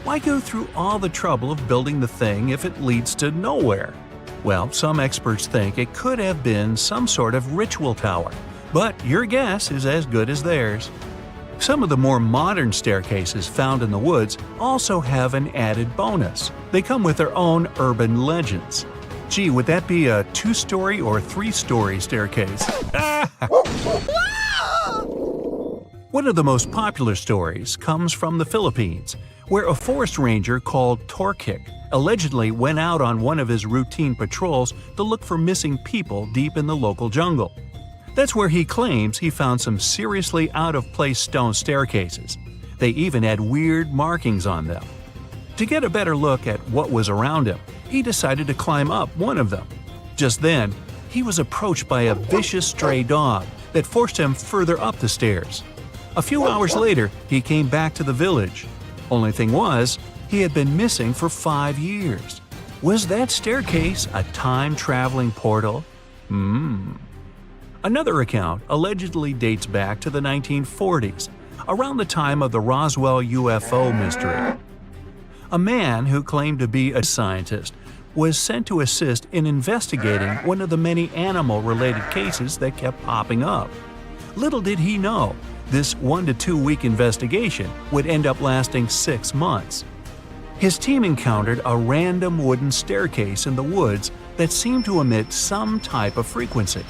Why go through all the trouble of building the thing if it leads to nowhere? Well, some experts think it could have been some sort of ritual tower, but your guess is as good as theirs. Some of the more modern staircases found in the woods also have an added bonus. They come with their own urban legends. Gee, would that be a 2-story or 3-story staircase? One of the most popular stories comes from the Philippines, where a forest ranger called Torkik allegedly went out on one of his routine patrols to look for missing people deep in the local jungle. That's where he claims he found some seriously out-of-place stone staircases. They even had weird markings on them. To get a better look at what was around him, he decided to climb up one of them. Just then, he was approached by a vicious stray dog that forced him further up the stairs. A few hours later, he came back to the village. Only thing was, he had been missing for 5 years. Was that staircase a time-traveling portal? Another account allegedly dates back to the 1940s, around the time of the Roswell UFO mystery. A man who claimed to be a scientist was sent to assist in investigating one of the many animal-related cases that kept popping up. Little did he know, this 1 to 2 week investigation would end up lasting 6 months. His team encountered a random wooden staircase in the woods that seemed to emit some type of frequency.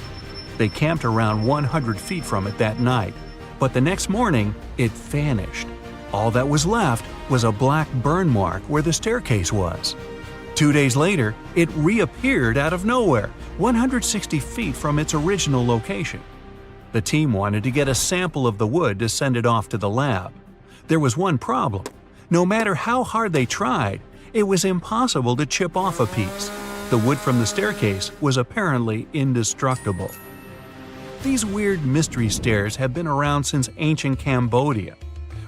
They camped around 100 feet from it that night, but the next morning, it vanished. All that was left was a black burn mark where the staircase was. 2 days later, it reappeared out of nowhere, 160 feet from its original location. The team wanted to get a sample of the wood to send it off to the lab. There was one problem. No matter how hard they tried, it was impossible to chip off a piece. The wood from the staircase was apparently indestructible. These weird mystery stairs have been around since ancient Cambodia.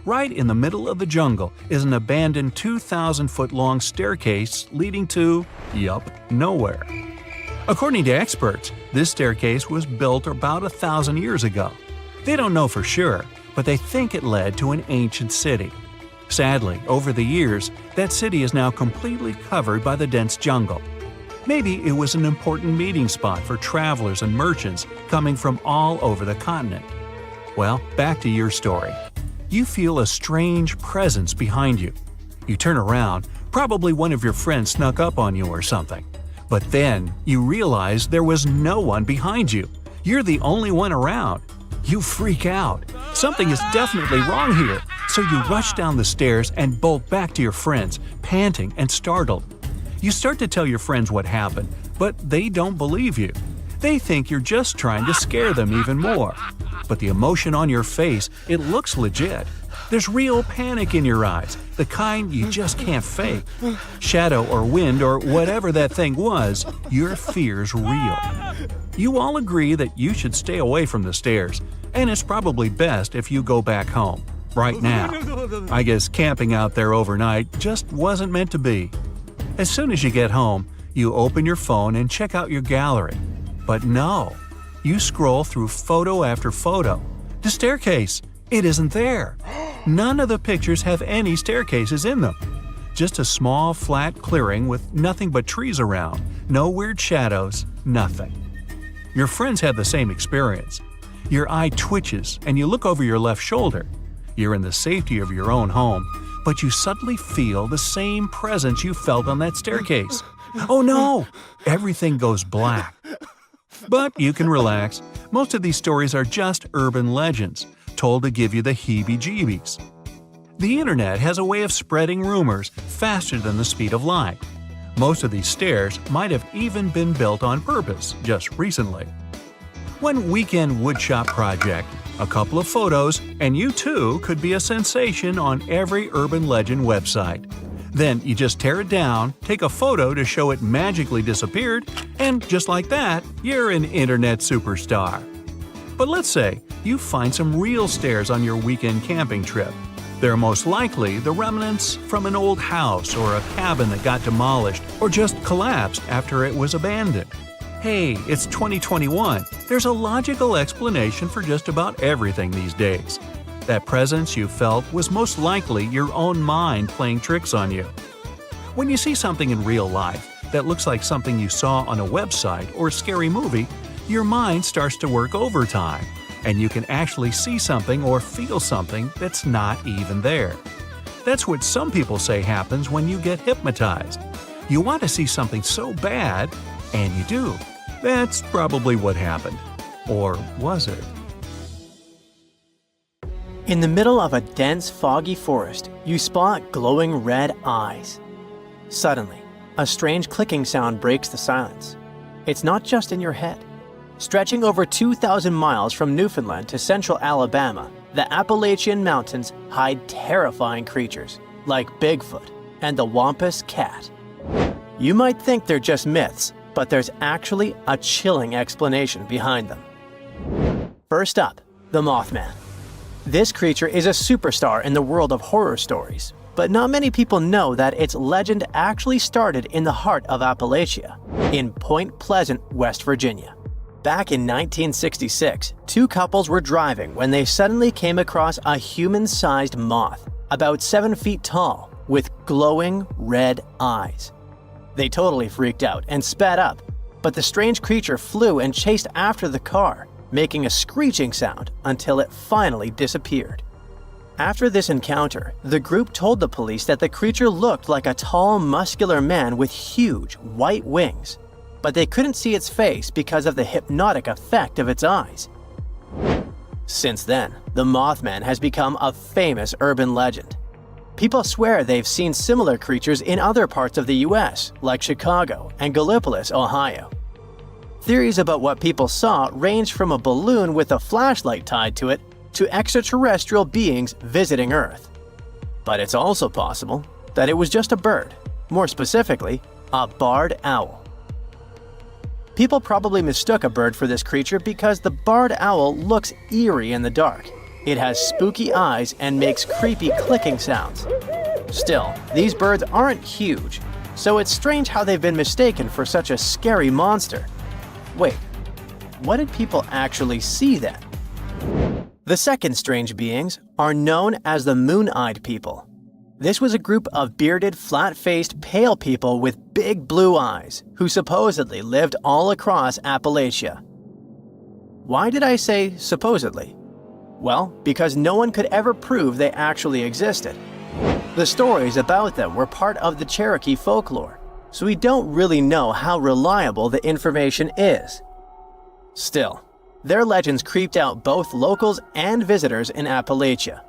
Right in the middle of the jungle is an abandoned 2,000-foot-long staircase leading to, nowhere. According to experts, this staircase was built about 1,000 years ago. They don't know for sure, but they think it led to an ancient city. Sadly, over the years, that city is now completely covered by the dense jungle. Maybe it was an important meeting spot for travelers and merchants coming from all over the continent. Well, back to your story. You feel a strange presence behind you. You turn around, probably one of your friends snuck up on you or something. But then you realize there was no one behind you. You're the only one around. You freak out. Something is definitely wrong here. So you rush down the stairs and bolt back to your friends, panting and startled. You start to tell your friends what happened, but they don't believe you. They think you're just trying to scare them even more. But the emotion on your face, it looks legit. There's real panic in your eyes, the kind you just can't fake. Shadow or wind or whatever that thing was, your fear's real. You all agree that you should stay away from the stairs, and it's probably best if you go back home, right now. I guess camping out there overnight just wasn't meant to be. As soon as you get home, you open your phone and check out your gallery. But no, you scroll through photo after photo. The staircase, it isn't there. None of the pictures have any staircases in them. Just a small, flat clearing with nothing but trees around, no weird shadows, nothing. Your friends had the same experience. Your eye twitches and you look over your left shoulder. You're in the safety of your own home, but you suddenly feel the same presence you felt on that staircase. Oh no! Everything goes black. But you can relax. Most of these stories are just urban legends, told to give you the heebie-jeebies. The internet has a way of spreading rumors faster than the speed of light. Most of these stairs might have even been built on purpose just recently. One weekend woodshop project, a couple of photos, and you too could be a sensation on every urban legend website. Then you just tear it down, take a photo to show it magically disappeared, and just like that, you're an internet superstar. But let's say you find some real stairs on your weekend camping trip. They're most likely the remnants from an old house or a cabin that got demolished or just collapsed after it was abandoned. Hey, it's 2021. There's a logical explanation for just about everything these days. That presence you felt was most likely your own mind playing tricks on you. When you see something in real life that looks like something you saw on a website or a scary movie, your mind starts to work overtime, and you can actually see something or feel something that's not even there. That's what some people say happens when you get hypnotized. You want to see something so bad, and you do. That's probably what happened. Or was it?
In the middle of a dense, foggy forest, you spot glowing red eyes. Suddenly, a strange clicking sound breaks the silence. It's not just in your head. Stretching over 2,000 miles from Newfoundland to central Alabama, the Appalachian Mountains hide terrifying creatures like Bigfoot and the Wampus cat. You might think they're just myths, but there's actually a chilling explanation behind them. First up, the Mothman. This creature is a superstar in the world of horror stories, but not many people know that its legend actually started in the heart of Appalachia, in Point Pleasant, West Virginia. Back in 1966, two couples were driving when they suddenly came across a human-sized moth, about 7 feet tall, with glowing red eyes. They totally freaked out and sped up, but the strange creature flew and chased after the car, making a screeching sound until it finally disappeared. After this encounter, the group told the police that the creature looked like a tall, muscular man with huge, white wings, but they couldn't see its face because of the hypnotic effect of its eyes. Since then, the Mothman has become a famous urban legend. People swear they've seen similar creatures in other parts of the US, like Chicago and Gallipolis, Ohio. Theories about what people saw range from a balloon with a flashlight tied to it to extraterrestrial beings visiting Earth. But it's also possible that it was just a bird, more specifically, a barred owl. People probably mistook a bird for this creature because the barred owl looks eerie in the dark. It has spooky eyes and makes creepy clicking sounds. Still, these birds aren't huge, so it's strange how they've been mistaken for such a scary monster. Wait, what did people actually see then? The second strange beings are known as the Moon-Eyed People. This was a group of bearded, flat-faced, pale people with big blue eyes who supposedly lived all across Appalachia. Why did I say supposedly? Well, because no one could ever prove they actually existed. The stories about them were part of the Cherokee folklore, so we don't really know how reliable the information is. Still, their legends creeped out both locals and visitors in Appalachia.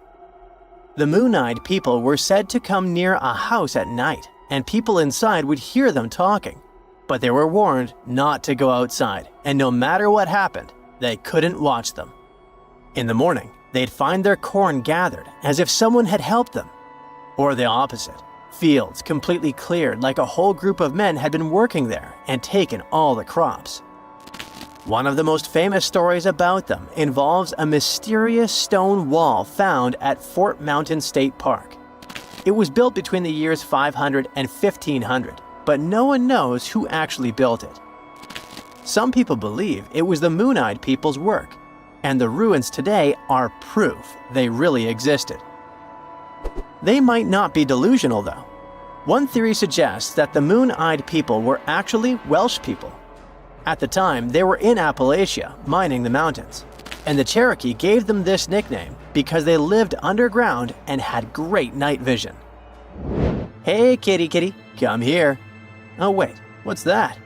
The Moon-Eyed People were said to come near a house at night, and people inside would hear them talking, but they were warned not to go outside, and no matter what happened, they couldn't watch them. In the morning, they'd find their corn gathered as if someone had helped them. Or the opposite, fields completely cleared like a whole group of men had been working there and taken all the crops. One of the most famous stories about them involves a mysterious stone wall found at Fort Mountain State Park. It was built between the years 500 and 1500, but no one knows who actually built it. Some people believe it was the Moon-Eyed People's work, and the ruins today are proof they really existed. They might not be delusional though. One theory suggests that the Moon-Eyed People were actually Welsh people. At the time, they were in Appalachia, mining the mountains, and the Cherokee gave them this nickname because they lived underground and had great night vision. Hey kitty kitty, come here. Oh wait, what's that?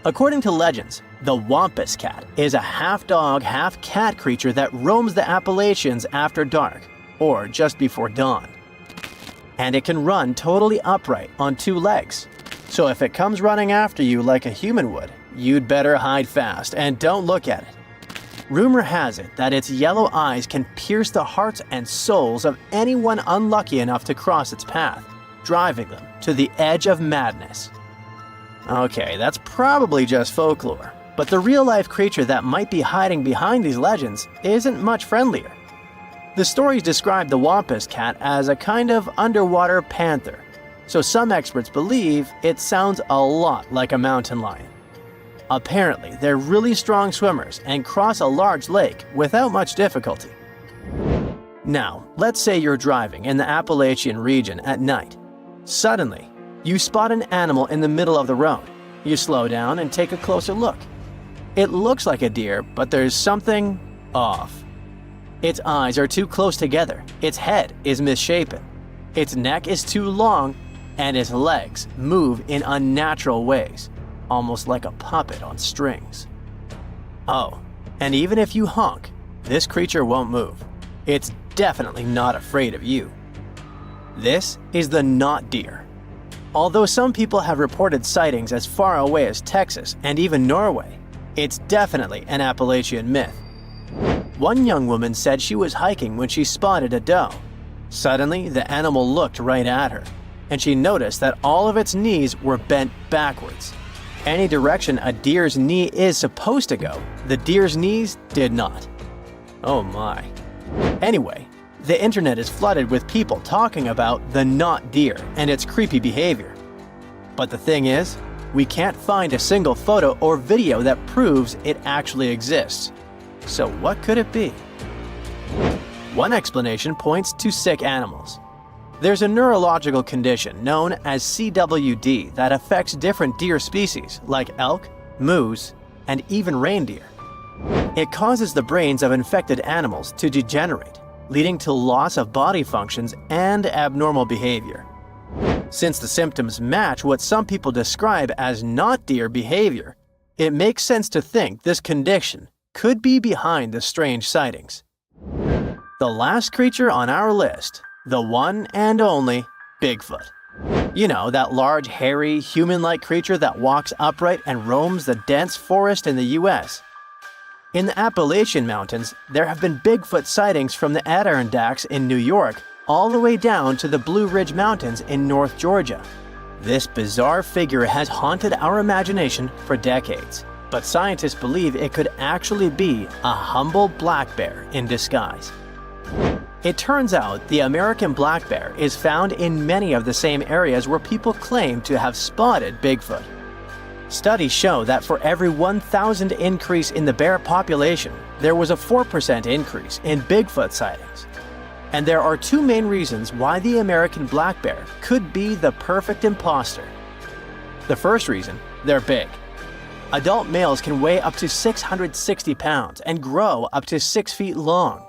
According to legends, the Wampus Cat is a half-dog, half-cat creature that roams the Appalachians after dark, or just before dawn. And it can run totally upright on 2 legs, so if it comes running after you like a human would, you'd better hide fast and don't look at it. Rumor has it that its yellow eyes can pierce the hearts and souls of anyone unlucky enough to cross its path, driving them to the edge of madness. Okay, that's probably just folklore, but the real-life creature that might be hiding behind these legends isn't much friendlier. The stories describe the Wampus Cat as a kind of underwater panther, so some experts believe it sounds a lot like a mountain lion. Apparently, they're really strong swimmers and cross a large lake without much difficulty. Now, let's say you're driving in the Appalachian region at night. Suddenly, you spot an animal in the middle of the road. You slow down and take a closer look. It looks like a deer, but there's something off. Its eyes are too close together, its head is misshapen, its neck is too long, and its legs move in unnatural ways, almost like a puppet on strings. Oh, and even if you honk, this creature won't move. It's definitely not afraid of you. This is the not deer. Although some people have reported sightings as far away as Texas and even Norway, it's definitely an Appalachian myth. One young woman said she was hiking when she spotted a doe. Suddenly, the animal looked right at her. and she noticed that all of its knees were bent backwards. Any direction a deer's knee is supposed to go, the deer's knees did not. Oh my. Anyway, the internet is flooded with people talking about the not deer and its creepy behavior. But the thing is, we can't find a single photo or video that proves it actually exists. So what could it be? One explanation points to sick animals. There's a neurological condition known as CWD that affects different deer species like elk, moose, and even reindeer. It causes the brains of infected animals to degenerate, leading to loss of body functions and abnormal behavior. Since the symptoms match what some people describe as not deer behavior, it makes sense to think this condition could be behind the strange sightings. The last creature on our list, the one and only Bigfoot. You know, that large, hairy, human-like creature that walks upright and roams the dense forest in the US. In the Appalachian Mountains, there have been Bigfoot sightings from the Adirondacks in New York all the way down to the Blue Ridge Mountains in North Georgia. This bizarre figure has haunted our imagination for decades, but scientists believe it could actually be a humble black bear in disguise. It turns out the American black bear is found in many of the same areas where people claim to have spotted Bigfoot. Studies show that for every 1,000 increase in the bear population, there was a 4% increase in Bigfoot sightings. And there are two main reasons why the American black bear could be the perfect imposter. The first reason, they're big. Adult males can weigh up to 660 pounds and grow up to 6 feet long.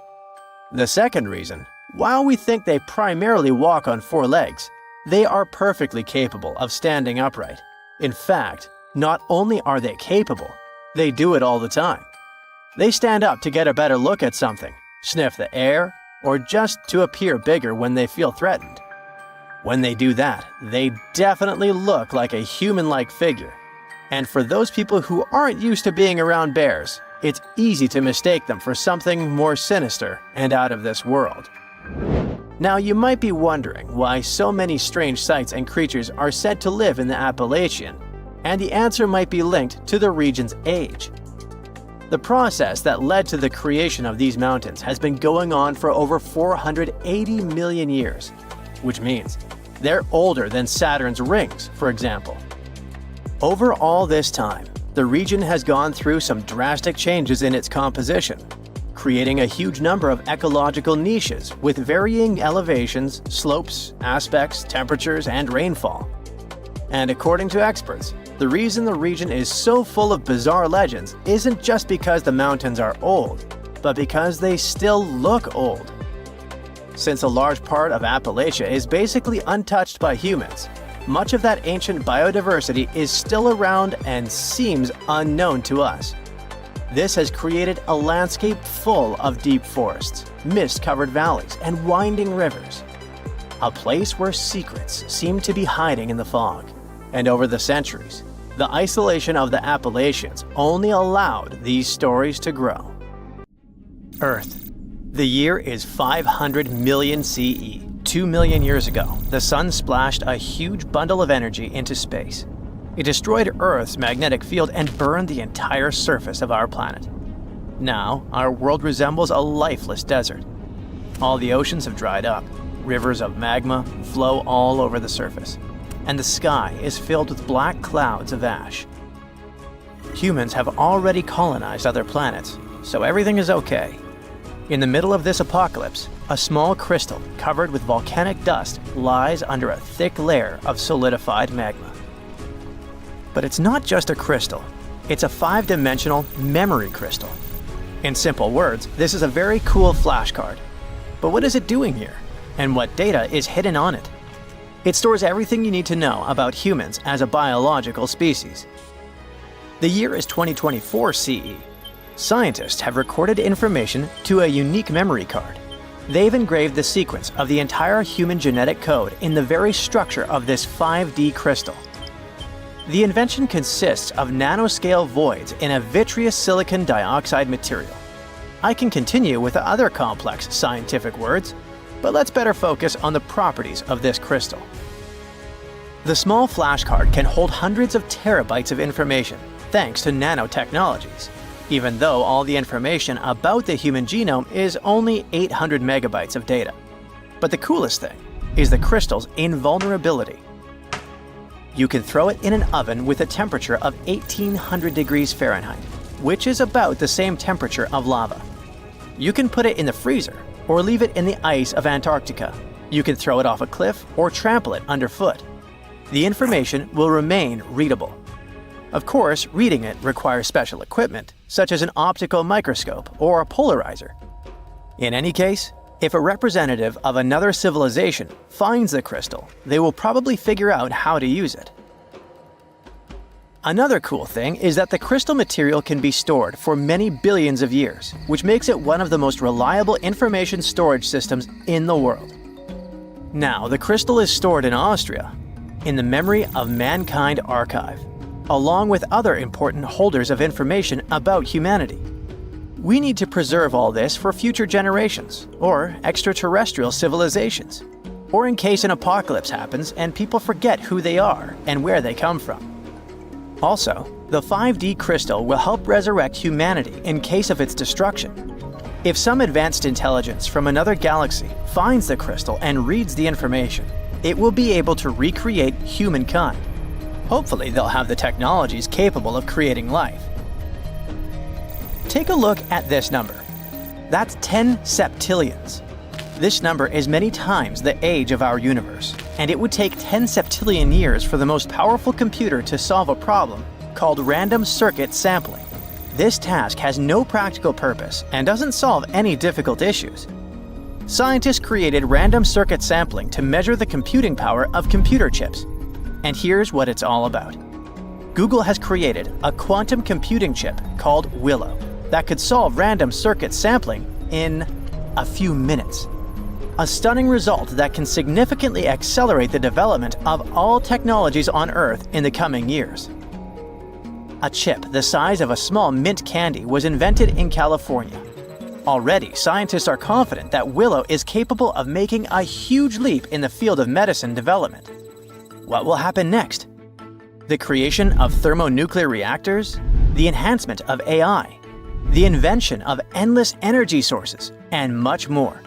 The second reason, while we think they primarily walk on 4 legs, they are perfectly capable of standing upright. In fact, not only are they capable, they do it all the time. They stand up to get a better look at something, sniff the air, or just to appear bigger when they feel threatened. When they do that, they definitely look like a human-like figure. And for those people who aren't used to being around bears, it's easy to mistake them for something more sinister and out of this world. Now you might be wondering why so many strange sights and creatures are said to live in the Appalachian, and the answer might be linked to the region's age. The process that led to the creation of these mountains has been going on for over 480 million years, which means they're older than Saturn's rings, for example. Over all this time, the region has gone through some drastic changes in its composition, creating a huge number of ecological niches with varying elevations, slopes, aspects, temperatures, and rainfall. And according to experts, the reason the region is so full of bizarre legends isn't just because the mountains are old, but because they still look old. Since a large part of Appalachia is basically untouched by humans, much of that ancient biodiversity is still around and seems unknown to us. This has created a landscape full of deep forests, mist-covered valleys, and winding rivers. A place where secrets seem to be hiding in the fog. And over the centuries, the isolation of the Appalachians only allowed these stories to grow. Earth. The year is 500 million CE. 2 million years ago, the sun splashed a huge bundle of energy into space. It destroyed Earth's magnetic field and burned the entire surface of our planet. Now, our world resembles a lifeless desert. All the oceans have dried up, rivers of magma flow all over the surface, and the sky is filled with black clouds of ash. Humans have already colonized other planets, so everything is okay. In the middle of this apocalypse, a small crystal covered with volcanic dust lies under a thick layer of solidified magma. But it's not just a crystal, it's a 5-dimensional memory crystal. In simple words, this is a very cool flashcard. But what is it doing here? And what data is hidden on it? It stores everything you need to know about humans as a biological species. The year is 2024 CE. Scientists have recorded information to a unique memory card. They've engraved the sequence of the entire human genetic code in the very structure of this 5D crystal. The invention consists of nanoscale voids in a vitreous silicon dioxide material. I can continue with other complex scientific words, but let's better focus on the properties of this crystal. The small flash card can hold hundreds of terabytes of information thanks to nanotechnologies, even though all the information about the human genome is only 800 megabytes of data. But the coolest thing is the crystal's invulnerability. You can throw it in an oven with a temperature of 1800 degrees Fahrenheit, which is about the same temperature of lava. You can put it in the freezer or leave it in the ice of Antarctica. You can throw it off a cliff or trample it underfoot. The information will remain readable. Of course, reading it requires special equipment, such as an optical microscope or a polarizer. In any case, if a representative of another civilization finds the crystal, they will probably figure out how to use it. Another cool thing is that the crystal material can be stored for many billions of years, which makes it one of the most reliable information storage systems in the world. Now, the crystal is stored in Austria, in the Memory of Mankind Archive, along with other important holders of information about humanity. We need to preserve all this for future generations, or extraterrestrial civilizations, or in case an apocalypse happens and people forget who they are and where they come from. Also, the 5D crystal will help resurrect humanity in case of its destruction. If some advanced intelligence from another galaxy finds the crystal and reads the information, it will be able to recreate humankind. Hopefully, they'll have the technologies capable of creating life. Take a look at this number. That's 10 septillions. This number is many times the age of our universe, and it would take 10 septillion years for the most powerful computer to solve a problem called random circuit sampling. This task has no practical purpose and doesn't solve any difficult issues. Scientists created random circuit sampling to measure the computing power of computer chips. And here's what it's all about. Google has created a quantum computing chip called Willow that could solve random circuit sampling in a few minutes. A stunning result that can significantly accelerate the development of all technologies on Earth in the coming years. A chip the size of a small mint candy was invented in California. Already, scientists are confident that Willow is capable of making a huge leap in the field of medicine development. What will happen next? The creation of thermonuclear reactors, the enhancement of AI, the invention of endless energy sources, and much more.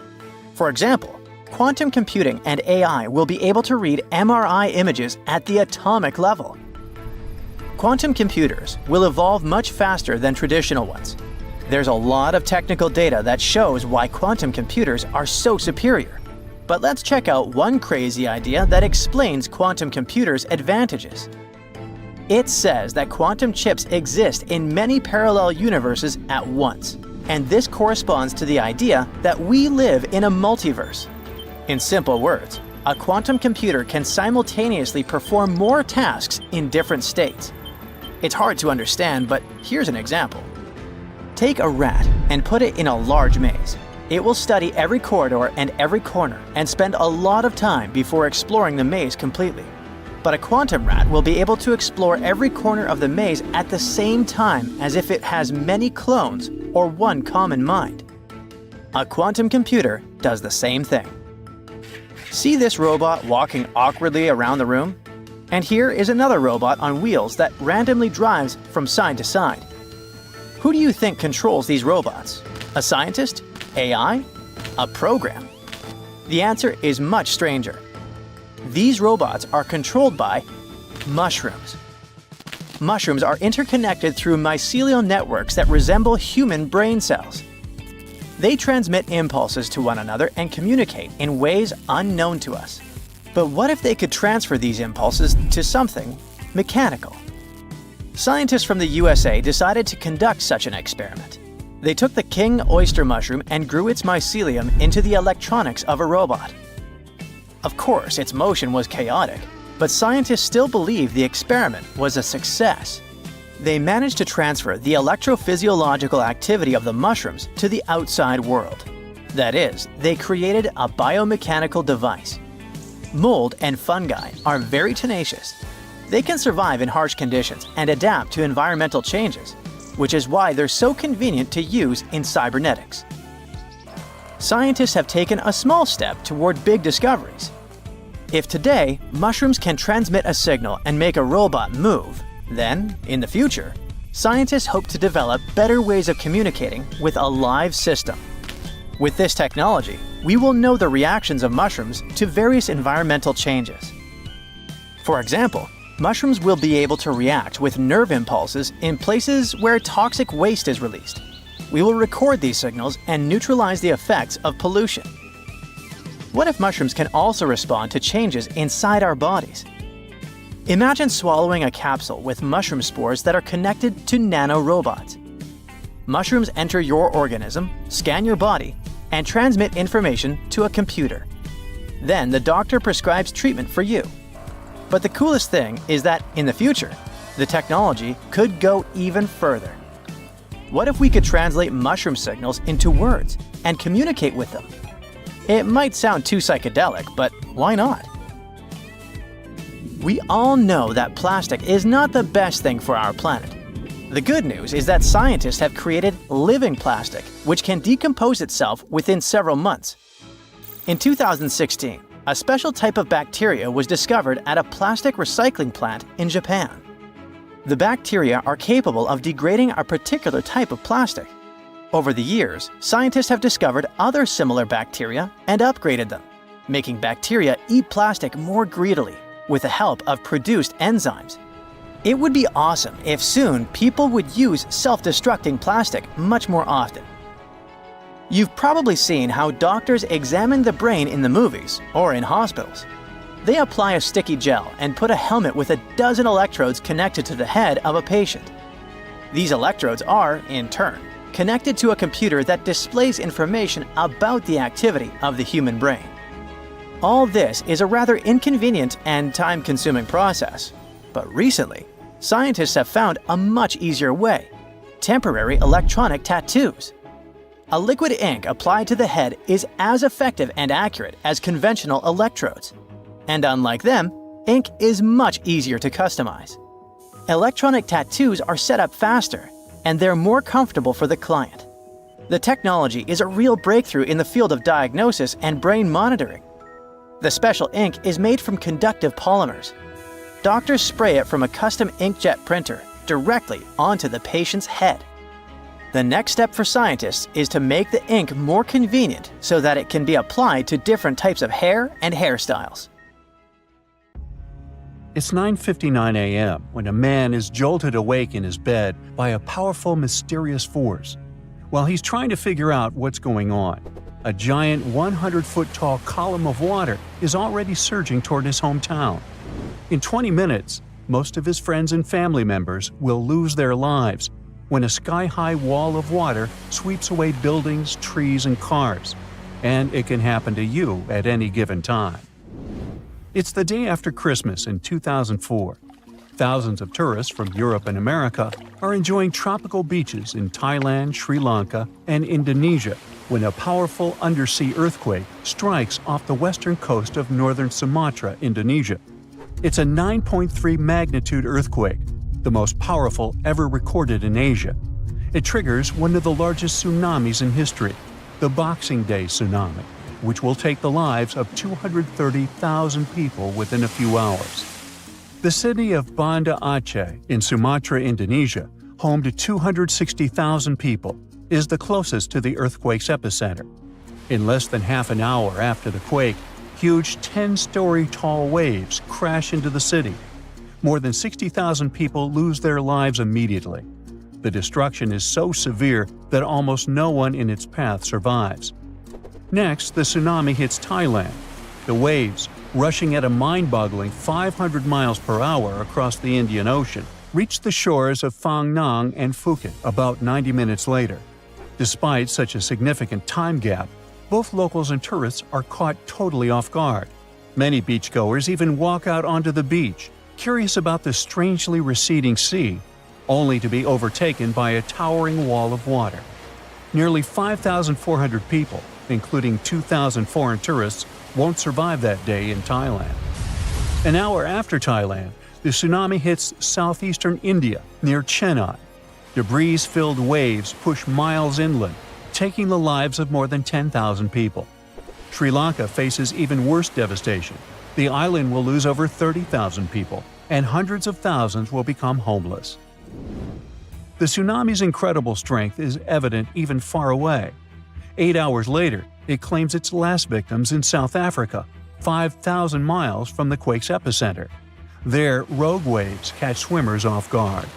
For example, quantum computing and AI will be able to read MRI images at the atomic level. Quantum computers will evolve much faster than traditional ones. There's a lot of technical data that shows why quantum computers are so superior. But let's check out one crazy idea that explains quantum computers' advantages. It says that quantum chips exist in many parallel universes at once, and this corresponds to the idea that we live in a multiverse. In simple words, a quantum computer can simultaneously perform more tasks in different states. It's hard to understand, but here's an example. Take a rat and put it in a large maze. It will study every corridor and every corner and spend a lot of time before exploring the maze completely. But a quantum rat will be able to explore every corner of the maze at the same time as if it has many clones or one common mind. A quantum computer does the same thing. See this robot walking awkwardly around the room? And here is another robot on wheels that randomly drives from side to side. Who do you think controls these robots? A scientist? AI? A program? The answer is much stranger. These robots are controlled by mushrooms. Mushrooms are interconnected through mycelial networks that resemble human brain cells. They transmit impulses to one another and communicate in ways unknown to us. But what if they could transfer these impulses to something mechanical? Scientists from the USA decided to conduct such an experiment. They took the king oyster mushroom and grew its mycelium into the electronics of a robot. Of course, its motion was chaotic, but scientists still believe the experiment was a success. They managed to transfer the electrophysiological activity of the mushrooms to the outside world. That is, they created a biomechanical device. Mold and fungi are very tenacious. They can survive in harsh conditions and adapt to environmental changes, which is why they're so convenient to use in cybernetics. Scientists have taken a small step toward big discoveries. If today, mushrooms can transmit a signal and make a robot move, then, in the future, scientists hope to develop better ways of communicating with a live system. With this technology, we will know the reactions of mushrooms to various environmental changes. For example, mushrooms will be able to react with nerve impulses in places where toxic waste is released. We will record these signals and neutralize the effects of pollution. What if mushrooms can also respond to changes inside our bodies? Imagine swallowing a capsule with mushroom spores that are connected to nanorobots. Mushrooms enter your organism, scan your body, and transmit information to a computer. Then the doctor prescribes treatment for you. But the coolest thing is that in the future, the technology could go even further. What if we could translate mushroom signals into words and communicate with them? It might sound too psychedelic, but why not? We all know that plastic is not the best thing for our planet. The good news is that scientists have created living plastic, which can decompose itself within several months. In 2016, a special type of bacteria was discovered at a plastic recycling plant in Japan. The bacteria are capable of degrading a particular type of plastic. Over the years, scientists have discovered other similar bacteria and upgraded them, making bacteria eat plastic more greedily with the help of produced enzymes. It would be awesome if soon people would use self-destructing plastic much more often. You've probably seen how doctors examine the brain in the movies or in hospitals. They apply a sticky gel and put a helmet with a dozen electrodes connected to the head of a patient. These electrodes are, in turn, connected to a computer that displays information about the activity of the human brain. All this is a rather inconvenient and time-consuming process, but recently, scientists have found a much easier way: temporary electronic tattoos. A liquid ink applied to the head is as effective and accurate as conventional electrodes. And unlike them, ink is much easier to customize. Electronic tattoos are set up faster, and they're more comfortable for the client. The technology is a real breakthrough in the field of diagnosis and brain monitoring. The special ink is made from conductive polymers. Doctors spray it from a custom inkjet printer directly onto the patient's head. The next step for scientists is to make the ink more convenient so that it can be applied to different types of hair and hairstyles.
It's 9:59 a.m. when a man is jolted awake in his bed by a powerful, mysterious force. While he's trying to figure out what's going on, a giant 100-foot-tall column of water is already surging toward his hometown. In 20 minutes, most of his friends and family members will lose their lives when a sky-high wall of water sweeps away buildings, trees, and cars. And it can happen to you at any given time. It's the day after Christmas in 2004. Thousands of tourists from Europe and America are enjoying tropical beaches in Thailand, Sri Lanka, and Indonesia when a powerful undersea earthquake strikes off the western coast of northern Sumatra, Indonesia. It's a 9.3 magnitude earthquake, the most powerful ever recorded in Asia. It triggers one of the largest tsunamis in history, the Boxing Day tsunami, which will take the lives of 230,000 people within a few hours. The city of Banda Aceh in Sumatra, Indonesia, home to 260,000 people, is the closest to the earthquake's epicenter. In less than half an hour after the quake, huge 10-story tall waves crash into the city. More than 60,000 people lose their lives immediately. The destruction is so severe that almost no one in its path survives. Next, the tsunami hits Thailand. The waves, rushing at a mind-boggling 500 miles per hour across the Indian Ocean, reach the shores of Phang Nang and Phuket about 90 minutes later. Despite such a significant time gap, both locals and tourists are caught totally off guard. Many beachgoers even walk out onto the beach, curious about the strangely receding sea, only to be overtaken by a towering wall of water. Nearly 5,400 people, including 2,000 foreign tourists, won't survive that day in Thailand. An hour after Thailand, the tsunami hits southeastern India near Chennai. Debris-filled waves push miles inland, taking the lives of more than 10,000 people. Sri Lanka faces even worse devastation. The island will lose over 30,000 people, and hundreds of thousands will become homeless. The tsunami's incredible strength is evident even far away. 8 hours later, it claims its last victims in South Africa, 5,000 miles from the quake's epicenter. There, rogue waves catch swimmers off guard.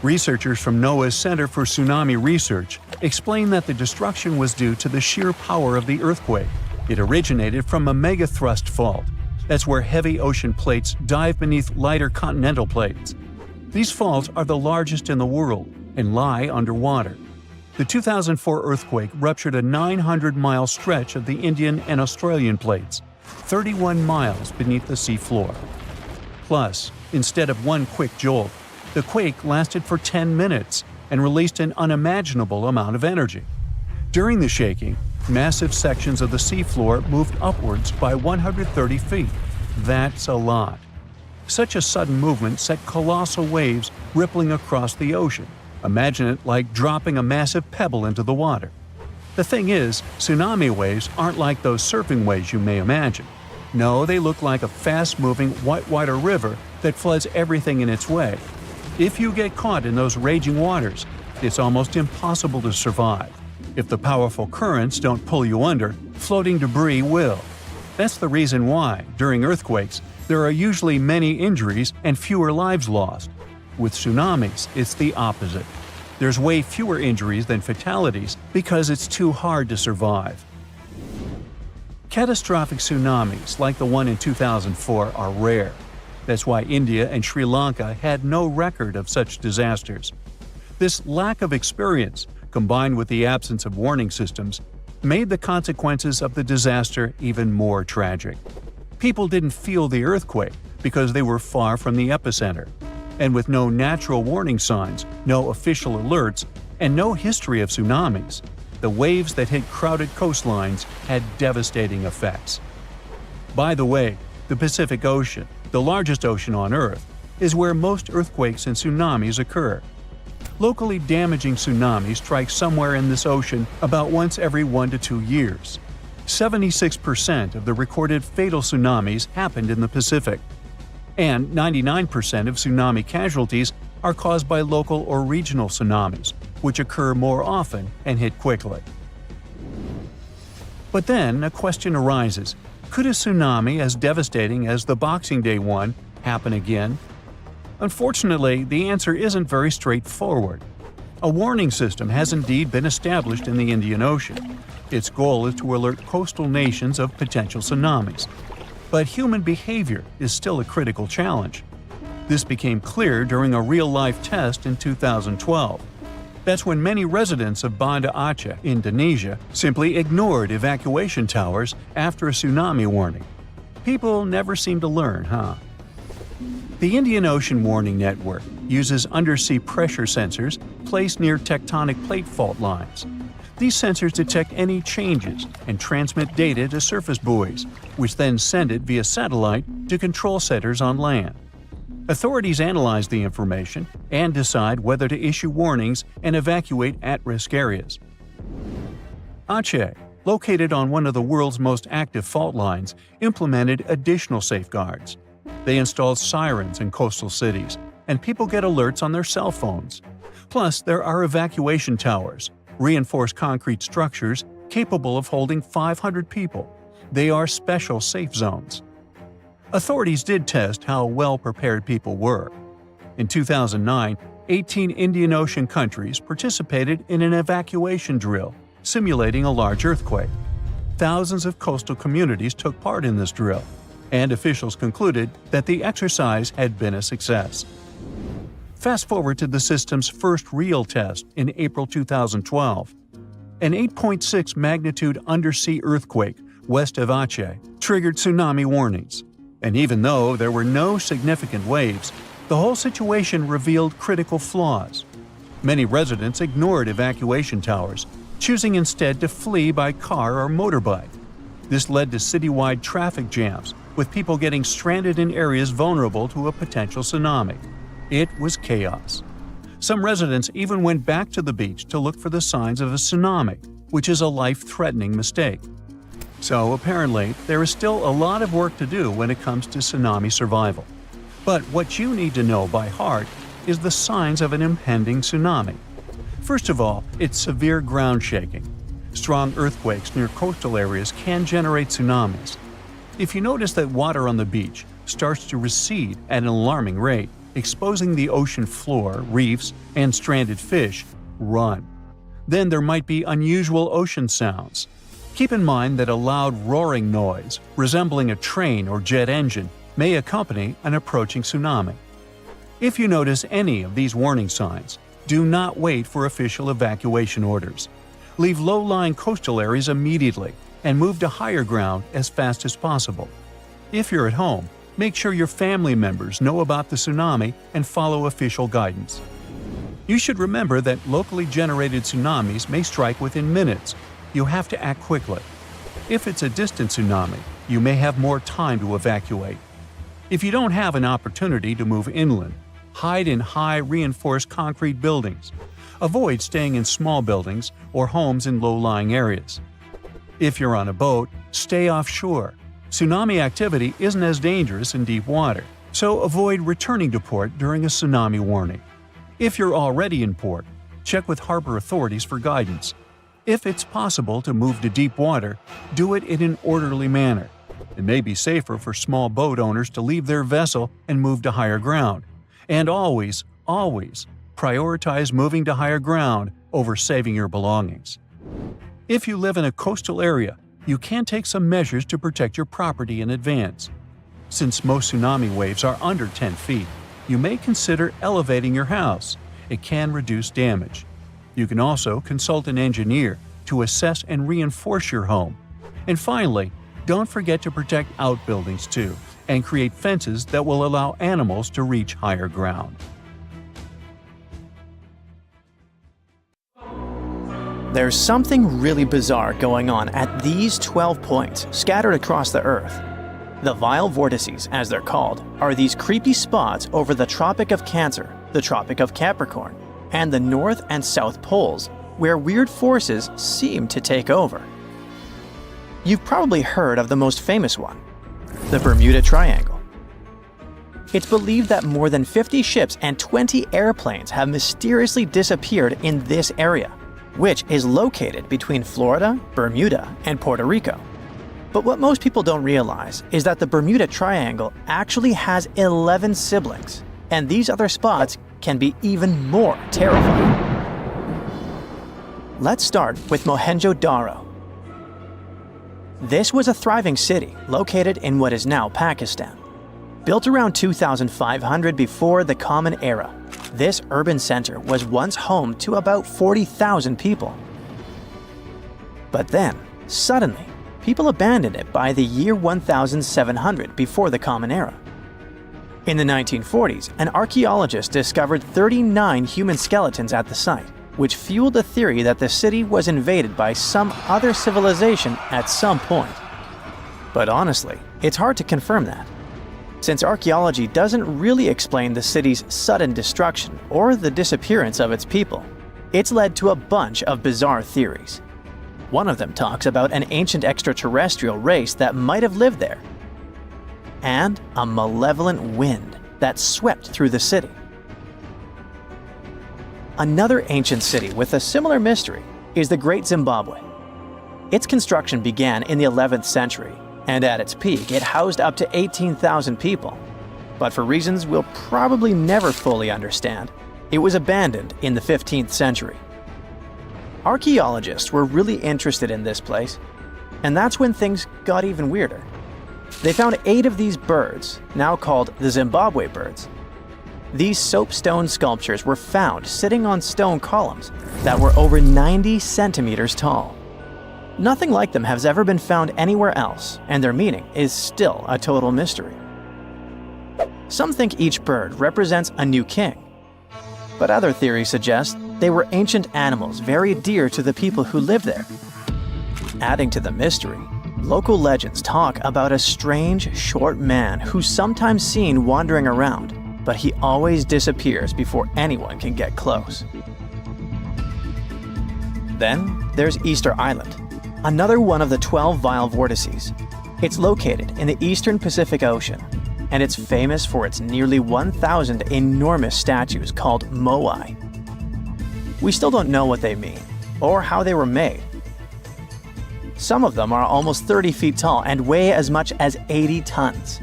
Researchers from NOAA's Center for Tsunami Research explain that the destruction was due to the sheer power of the earthquake. It originated from a megathrust fault. That's where heavy ocean plates dive beneath lighter continental plates. These faults are the largest in the world and lie underwater. The 2004 earthquake ruptured a 900-mile stretch of the Indian and Australian plates, 31 miles beneath the seafloor. Plus, instead of one quick jolt, the quake lasted for 10 minutes and released an unimaginable amount of energy. During the shaking, massive sections of the seafloor moved upwards by 130 feet. That's a lot. Such a sudden movement set colossal waves rippling across the ocean. Imagine it like dropping a massive pebble into the water. The thing is, tsunami waves aren't like those surfing waves you may imagine. No, they look like a fast-moving whitewater river that floods everything in its way. If you get caught in those raging waters, it's almost impossible to survive. If the powerful currents don't pull you under, floating debris will. That's the reason why, during earthquakes, there are usually many injuries and fewer lives lost. With tsunamis, it's the opposite. There's way fewer injuries than fatalities because it's too hard to survive. Catastrophic tsunamis like the one in 2004 are rare. That's why India and Sri Lanka had no record of such disasters. This lack of experience, combined with the absence of warning systems, made the consequences of the disaster even more tragic. People didn't feel the earthquake because they were far from the epicenter. And with no natural warning signs, no official alerts, and no history of tsunamis, the waves that hit crowded coastlines had devastating effects. By the way, the Pacific Ocean, the largest ocean on Earth, is where most earthquakes and tsunamis occur. Locally damaging tsunamis strike somewhere in this ocean about once every 1 to 2 years. 76% of the recorded fatal tsunamis happened in the Pacific. And 99% of tsunami casualties are caused by local or regional tsunamis, which occur more often and hit quickly. But then a question arises. Could a tsunami as devastating as the Boxing Day one happen again? Unfortunately, the answer isn't very straightforward. A warning system has indeed been established in the Indian Ocean. Its goal is to alert coastal nations of potential tsunamis. But human behavior is still a critical challenge. This became clear during a real-life test in 2012. That's when many residents of Banda Aceh, Indonesia, simply ignored evacuation towers after a tsunami warning. People never seem to learn, huh? The Indian Ocean Warning Network uses undersea pressure sensors placed near tectonic plate fault lines. These sensors detect any changes and transmit data to surface buoys, which then send it via satellite to control centers on land. Authorities analyze the information and decide whether to issue warnings and evacuate at-risk areas. Aceh, located on one of the world's most active fault lines, implemented additional safeguards. They installed sirens in coastal cities, and people get alerts on their cell phones. Plus, there are evacuation towers, reinforced concrete structures capable of holding 500 people. They are special safe zones. Authorities did test how well-prepared people were. In 2009, 18 Indian Ocean countries participated in an evacuation drill, simulating a large earthquake. Thousands of coastal communities took part in this drill, and officials concluded that the exercise had been a success. Fast forward to the system's first real test in April 2012. An 8.6 magnitude undersea earthquake west of Aceh triggered tsunami warnings. And even though there were no significant waves, the whole situation revealed critical flaws. Many residents ignored evacuation towers, choosing instead to flee by car or motorbike. This led to citywide traffic jams, with people getting stranded in areas vulnerable to a potential tsunami. It was chaos. Some residents even went back to the beach to look for the signs of a tsunami, which is a life-threatening mistake. So apparently, there is still a lot of work to do when it comes to tsunami survival. But what you need to know by heart is the signs of an impending tsunami. First of all, it's severe ground shaking. Strong earthquakes near coastal areas can generate tsunamis. If you notice that water on the beach starts to recede at an alarming rate, exposing the ocean floor, reefs, and stranded fish, run. Then there might be unusual ocean sounds. Keep in mind that a loud roaring noise, resembling a train or jet engine, may accompany an approaching tsunami. If you notice any of these warning signs, do not wait for official evacuation orders. Leave low-lying coastal areas immediately and move to higher ground as fast as possible. If you're at home, make sure your family members know about the tsunami and follow official guidance. You should remember that locally generated tsunamis may strike within minutes. You have to act quickly. If it's a distant tsunami, you may have more time to evacuate. If you don't have an opportunity to move inland, hide in high reinforced concrete buildings. Avoid staying in small buildings or homes in low-lying areas. If you're on a boat, stay offshore. Tsunami activity isn't as dangerous in deep water, so avoid returning to port during a tsunami warning. If you're already in port, check with harbor authorities for guidance. If it's possible to move to deep water, do it in an orderly manner. It may be safer for small boat owners to leave their vessel and move to higher ground. And always, prioritize moving to higher ground over saving your belongings. If you live in a coastal area, you can take some measures to protect your property in advance. Since most tsunami waves are under 10 feet, you may consider elevating your house. It can reduce damage. You can also consult an engineer to assess and reinforce your home. And finally, don't forget to protect outbuildings too, and create fences that will allow animals to reach higher ground.
There's something really bizarre going on at these 12 points scattered across the Earth. The vile vortices, as they're called, are these creepy spots over the Tropic of Cancer, the Tropic of Capricorn, and the North and South Poles, where weird forces seem to take over. You've probably heard of the most famous one, the Bermuda Triangle. It's believed that more than 50 ships and 20 airplanes have mysteriously disappeared in this area, which is located between Florida, Bermuda, and Puerto Rico. But what most people don't realize is that the Bermuda Triangle actually has 11 siblings, and these other spots can be even more terrifying. Let's start with Mohenjo-Daro. This was a thriving city located in what is now Pakistan. Built around 2500 before the Common Era, this urban center was once home to about 40,000 people. But then, suddenly, people abandoned it by the year 1700 before the Common Era. In the 1940s, an archaeologist discovered 39 human skeletons at the site, which fueled the theory that the city was invaded by some other civilization at some point. But honestly, it's hard to confirm that, since archaeology doesn't really explain the city's sudden destruction or the disappearance of its people. It's led to a bunch of bizarre theories. One of them talks about an ancient extraterrestrial race that might have lived there, and a malevolent wind that swept through the city. Another ancient city with a similar mystery is the Great Zimbabwe. Its construction began in the 11th century, and at its peak it housed up to 18,000 people. But for reasons we'll probably never fully understand, it was abandoned in the 15th century. Archaeologists were really interested in this place, and that's when things got even weirder. They found 8 of these birds, now called the Zimbabwe birds. These soapstone sculptures were found sitting on stone columns that were over 90 centimeters tall. Nothing like them has ever been found anywhere else, and their meaning is still a total mystery. Some think each bird represents a new king, but other theories suggest they were ancient animals very dear to the people who lived there. Adding to the mystery, local legends talk about a strange, short man who's sometimes seen wandering around, but he always disappears before anyone can get close. Then there's Easter Island. another one of the 12 vile vortices. It's located in the eastern Pacific Ocean, and it's famous for its nearly 1,000 enormous statues called moai. We still don't know what they mean, or how they were made. Some of them are almost 30 feet tall and weigh as much as 80 tons.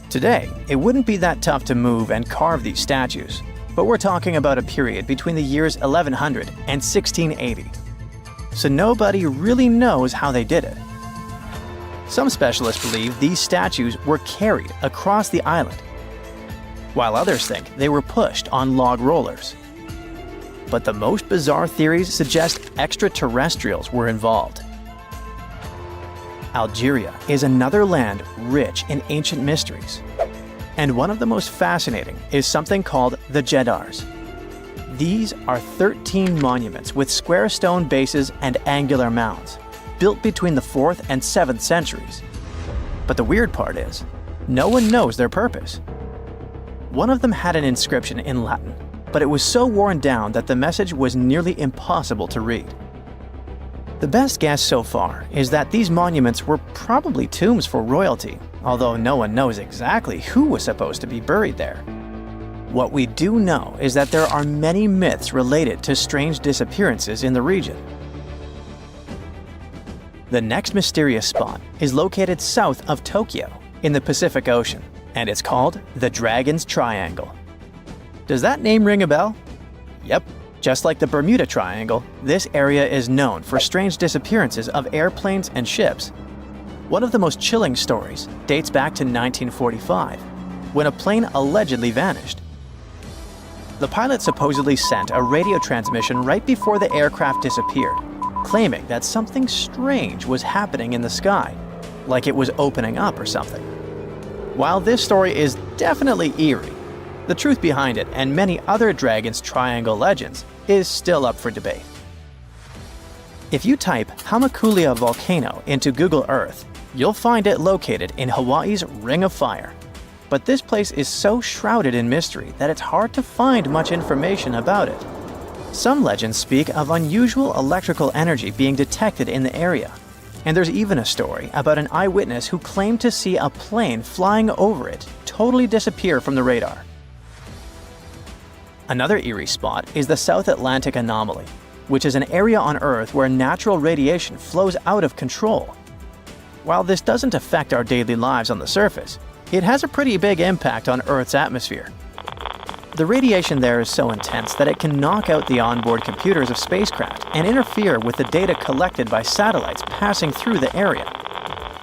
Today, it wouldn't be that tough to move and carve these statues, but we're talking about a period between the years 1100 and 1680. So nobody really knows how they did it. Some specialists believe these statues were carried across the island, while others think they were pushed on log rollers. But the most bizarre theories suggest extraterrestrials were involved. Algeria is another land rich in ancient mysteries. And one of the most fascinating is something called the Jeddars. These are 13 monuments with square stone bases and angular mounds, built between the 4th and 7th centuries. But the weird part is, no one knows their purpose. One of them had an inscription in Latin, but it was so worn down that the message was nearly impossible to read. The best guess so far is that these monuments were probably tombs for royalty, although no one knows exactly who was supposed to be buried there. What we do know is that there are many myths related to strange disappearances in the region. The next mysterious spot is located south of Tokyo in the Pacific Ocean, and it's called the Dragon's Triangle. Does that name ring a bell? Yep. Just like the Bermuda Triangle, this area is known for strange disappearances of airplanes and ships. One of the most chilling stories dates back to 1945, when a plane allegedly vanished. The pilot supposedly sent a radio transmission right before the aircraft disappeared, claiming that something strange was happening in the sky, like it was opening up or something. While this story is definitely eerie, the truth behind it and many other Dragon's Triangle legends is still up for debate. If you type Hamakulia volcano into Google Earth, you'll find it located in Hawaii's Ring of Fire. But this place is so shrouded in mystery that it's hard to find much information about it. Some legends speak of unusual electrical energy being detected in the area, and there's even a story about an eyewitness who claimed to see a plane flying over it totally disappear from the radar. Another eerie spot is the South Atlantic anomaly, which is an area on Earth where natural radiation flows out of control. While this doesn't affect our daily lives on the surface, it has a pretty big impact on Earth's atmosphere. The radiation there is so intense that it can knock out the onboard computers of spacecraft and interfere with the data collected by satellites passing through the area.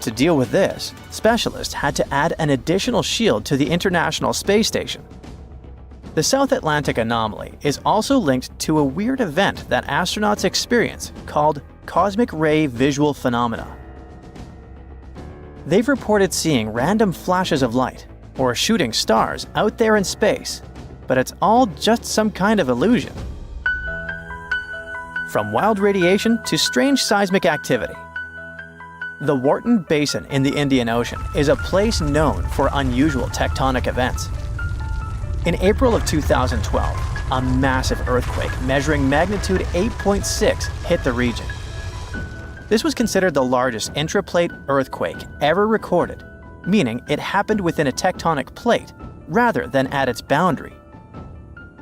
To deal with this, specialists had to add an additional shield to the International Space Station. The South Atlantic anomaly is also linked to a weird event that astronauts experience called cosmic ray visual phenomena. They've reported seeing random flashes of light or shooting stars out there in space, but it's all just some kind of illusion. From wild radiation to strange seismic activity. The Wharton Basin in the Indian Ocean is a place known for unusual tectonic events. In April of 2012, a massive earthquake measuring magnitude 8.6 hit the region. This was considered the largest intraplate earthquake ever recorded, meaning it happened within a tectonic plate rather than at its boundary.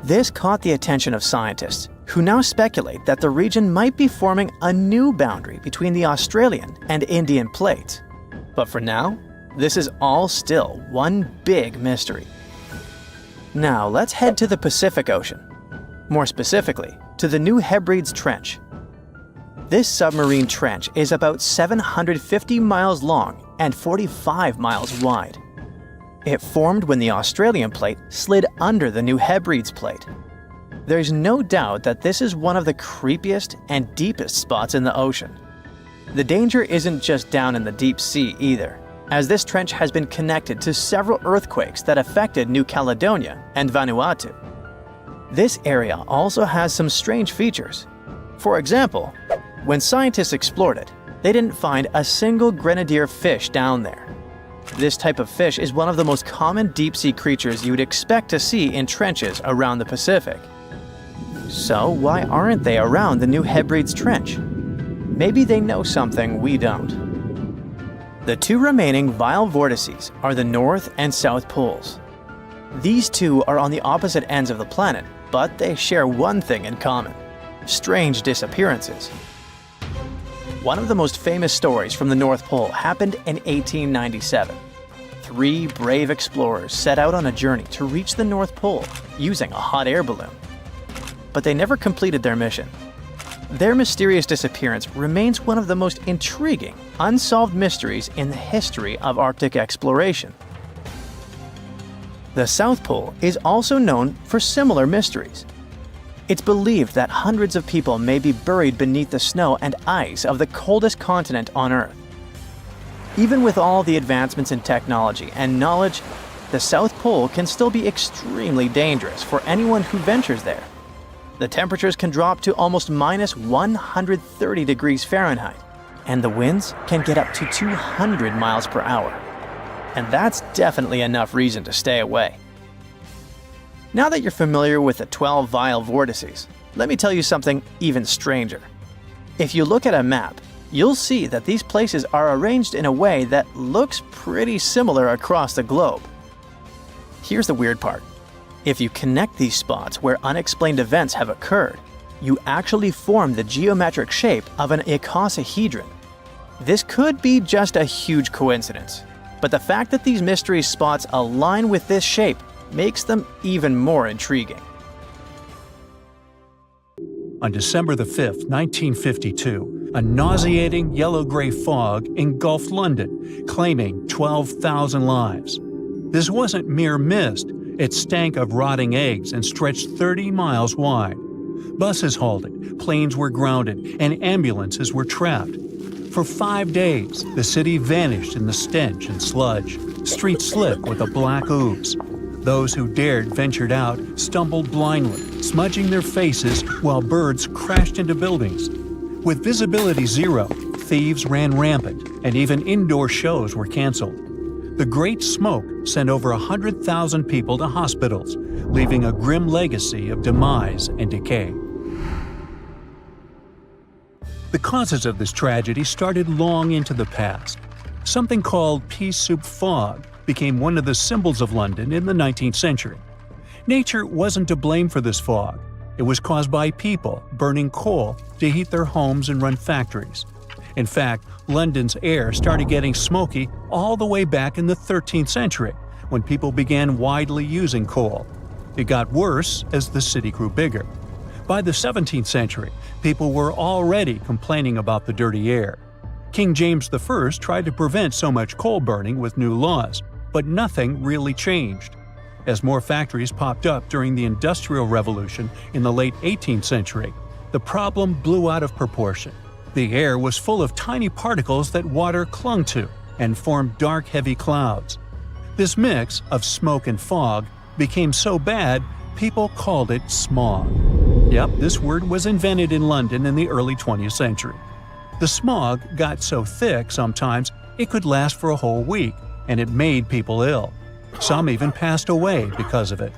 This caught the attention of scientists, who now speculate that the region might be forming a new boundary between the Australian and Indian plates. But for now, this is all still one big mystery. Now let's head to the Pacific Ocean. More specifically, to the New Hebrides Trench. This submarine trench is about 750 miles long and 45 miles wide. It formed when the Australian plate slid under the New Hebrides plate. There's no doubt that this is one of the creepiest and deepest spots in the ocean. The danger isn't just down in the deep sea either, as this trench has been connected to several earthquakes that affected New Caledonia and Vanuatu. This area also has some strange features. For example, when scientists explored it, they didn't find a single grenadier fish down there. This type of fish is one of the most common deep-sea creatures you would expect to see in trenches around the Pacific. So why aren't they around the New Hebrides Trench? maybe they know something we don't. The two remaining vile vortices are the North and South Poles. These two are on the opposite ends of the planet, but they share one thing in common: strange disappearances. One of the most famous stories from the North Pole happened in 1897. 3 brave explorers set out on a journey to reach the North Pole using a hot air balloon. But they never completed their mission. Their mysterious disappearance remains one of the most intriguing, unsolved mysteries in the history of Arctic exploration. The South Pole is also known for similar mysteries. It's believed that hundreds of people may be buried beneath the snow and ice of the coldest continent on Earth. Even with all the advancements in technology and knowledge, the South Pole can still be extremely dangerous for anyone who ventures there. The temperatures can drop to almost minus 130 degrees Fahrenheit, and the winds can get up to 200 miles per hour. And that's definitely enough reason to stay away. Now that you're familiar with the 12 vile vortices, let me tell you something even stranger. If you look at a map, you'll see that these places are arranged in a way that looks pretty similar across the globe. Here's the weird part. If you connect these spots where unexplained events have occurred, you actually form the geometric shape of an icosahedron. This could be just a huge coincidence, but the fact that these mystery spots align with this shape makes them even more intriguing.
On December the 5th, 1952, a nauseating yellow-gray fog engulfed London, claiming 12,000 lives. This wasn't mere mist. It stank of rotting eggs and stretched 30 miles wide. Buses halted, planes were grounded, and ambulances were trapped. For 5 days, the city vanished in the stench and sludge, streets slick with a black ooze. Those who dared ventured out stumbled blindly, smudging their faces while birds crashed into buildings. With visibility zero, thieves ran rampant, and even indoor shows were canceled. The Great Smoke sent over 100,000 people to hospitals, leaving a grim legacy of demise and decay. The causes of this tragedy started long into the past. Something called pea soup fog became one of the symbols of London in the 19th century. Nature wasn't to blame for this fog. It was caused by people burning coal to heat their homes and run factories. In fact, London's air started getting smoky all the way back in the 13th century, when people began widely using coal. It got worse as the city grew bigger. By the 17th century, people were already complaining about the dirty air. King James I tried to prevent so much coal burning with new laws, but nothing really changed. As more factories popped up during the Industrial Revolution in the late 18th century, the problem blew out of proportion. The air was full of tiny particles that water clung to and formed dark, heavy clouds. This mix of smoke and fog became so bad, people called it smog. Yep, this word was invented in London in the early 20th century. The smog got so thick sometimes it could last for a whole week, and it made people ill. Some even passed away because of it.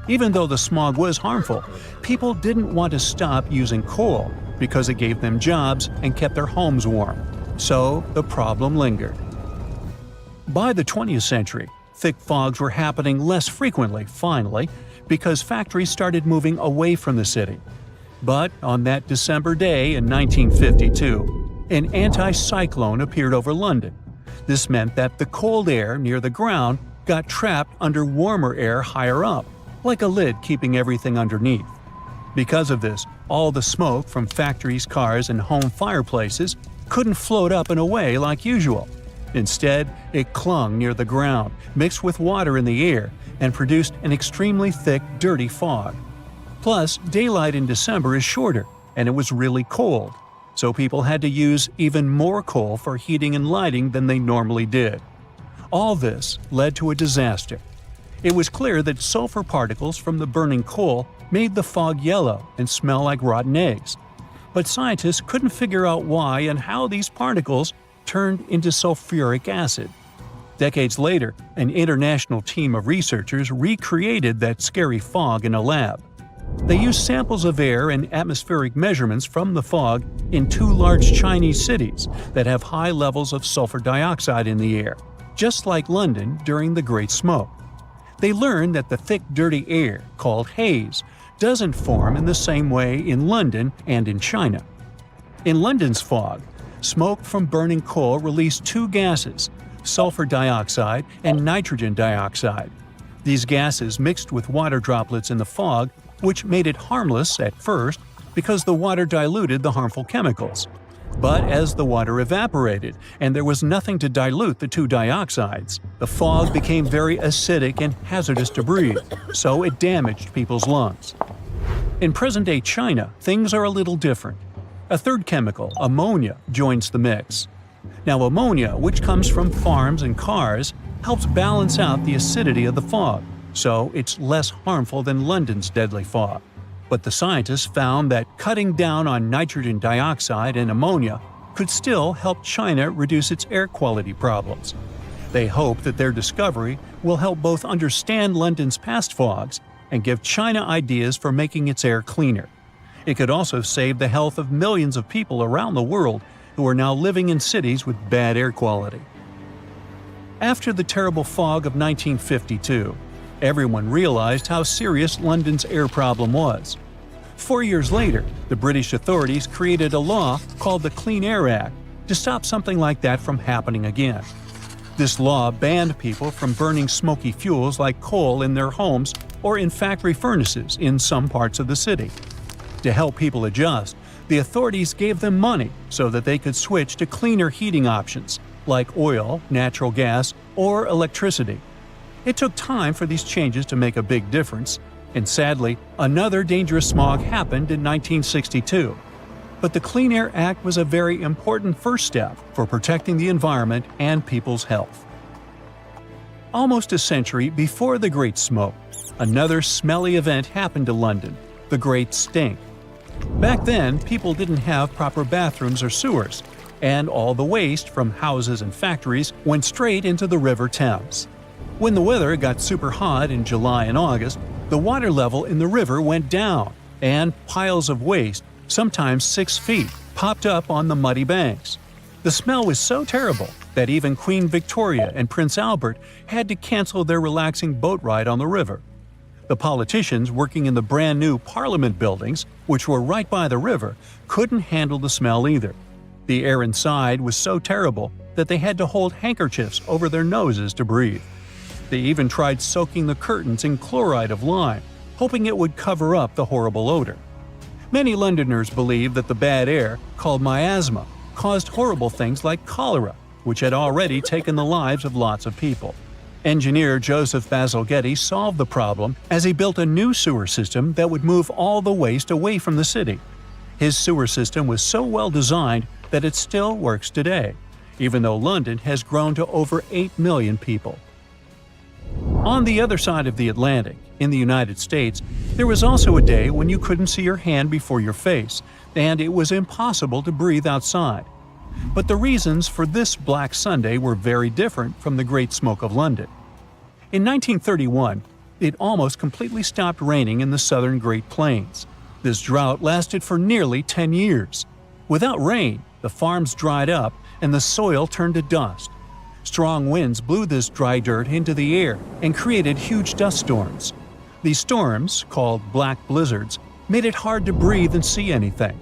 Even though the smog was harmful, people didn't want to stop using coal because it gave them jobs and kept their homes warm. So the problem lingered. By the 20th century, thick fogs were happening less frequently, finally, because factories started moving away from the city. But on that December day in 1952, an anticyclone appeared over London. This meant that the cold air near the ground got trapped under warmer air higher up, like a lid keeping everything underneath. Because of this, all the smoke from factories, cars, and home fireplaces couldn't float up and away like usual. Instead, it clung near the ground, mixed with water in the air, and produced an extremely thick, dirty fog. Plus, daylight in December is shorter, and it was really cold, so people had to use even more coal for heating and lighting than they normally did. All this led to a disaster. It was clear that sulfur particles from the burning coal made the fog yellow and smell like rotten eggs. But scientists couldn't figure out why and how these particles turned into sulfuric acid. Decades later, an international team of researchers recreated that scary fog in a lab. They used samples of air and atmospheric measurements from the fog in two large Chinese cities that have high levels of sulfur dioxide in the air, just like London during the Great Smoke. They learned that the thick, dirty air, called haze, doesn't form in the same way in London and in China. In London's fog, smoke from burning coal released two gases, sulfur dioxide and nitrogen dioxide. These gases mixed with water droplets in the fog, which made it harmless at first because the water diluted the harmful chemicals. But as the water evaporated and there was nothing to dilute the two dioxides, the fog became very acidic and hazardous to breathe, so it damaged people's lungs. In present-day China, things are a little different. A third chemical, ammonia, joins the mix. Now ammonia, which comes from farms and cars, helps balance out the acidity of the fog, so it's less harmful than London's deadly fog. But the scientists found that cutting down on nitrogen dioxide and ammonia could still help China reduce its air quality problems. They hope that their discovery will help both understand London's past fogs and give China ideas for making its air cleaner. It could also save the health of millions of people around the world who are now living in cities with bad air quality. After the terrible fog of 1952, everyone realized how serious London's air problem was. 4 years later, the British authorities created a law called the Clean Air Act to stop something like that from happening again. This law banned people from burning smoky fuels like coal in their homes or in factory furnaces in some parts of the city. To help people adjust, the authorities gave them money so that they could switch to cleaner heating options like oil, natural gas, or electricity. It took time for these changes to make a big difference, and sadly, another dangerous smog happened in 1962. But the Clean Air Act was a very important first step for protecting the environment and people's health. Almost a century before the Great Smoke, another smelly event happened to London, the Great Stink. Back then, people didn't have proper bathrooms or sewers, and all the waste from houses and factories went straight into the River Thames. When the weather got super hot in July and August, the water level in the river went down, and piles of waste, sometimes 6 feet, popped up on the muddy banks. The smell was so terrible that even Queen Victoria and Prince Albert had to cancel their relaxing boat ride on the river. The politicians working in the brand new Parliament buildings, which were right by the river, couldn't handle the smell either. The air inside was so terrible that they had to hold handkerchiefs over their noses to breathe. They even tried soaking the curtains in chloride of lime, hoping it would cover up the horrible odor. Many Londoners believe that the bad air, called miasma, caused horrible things like cholera, which had already taken the lives of lots of people. Engineer Joseph Bazalgette solved the problem as he built a new sewer system that would move all the waste away from the city. His sewer system was so well designed that it still works today, even though London has grown to over 8 million people. On the other side of the Atlantic, in the United States, there was also a day when you couldn't see your hand before your face, and it was impossible to breathe outside. But the reasons for this Black Sunday were very different from the Great Smoke of London. In 1931, it almost completely stopped raining in the southern Great Plains. This drought lasted for nearly 10 years. Without rain, the farms dried up and the soil turned to dust. Strong winds blew this dry dirt into the air and created huge dust storms. These storms, called black blizzards, made it hard to breathe and see anything.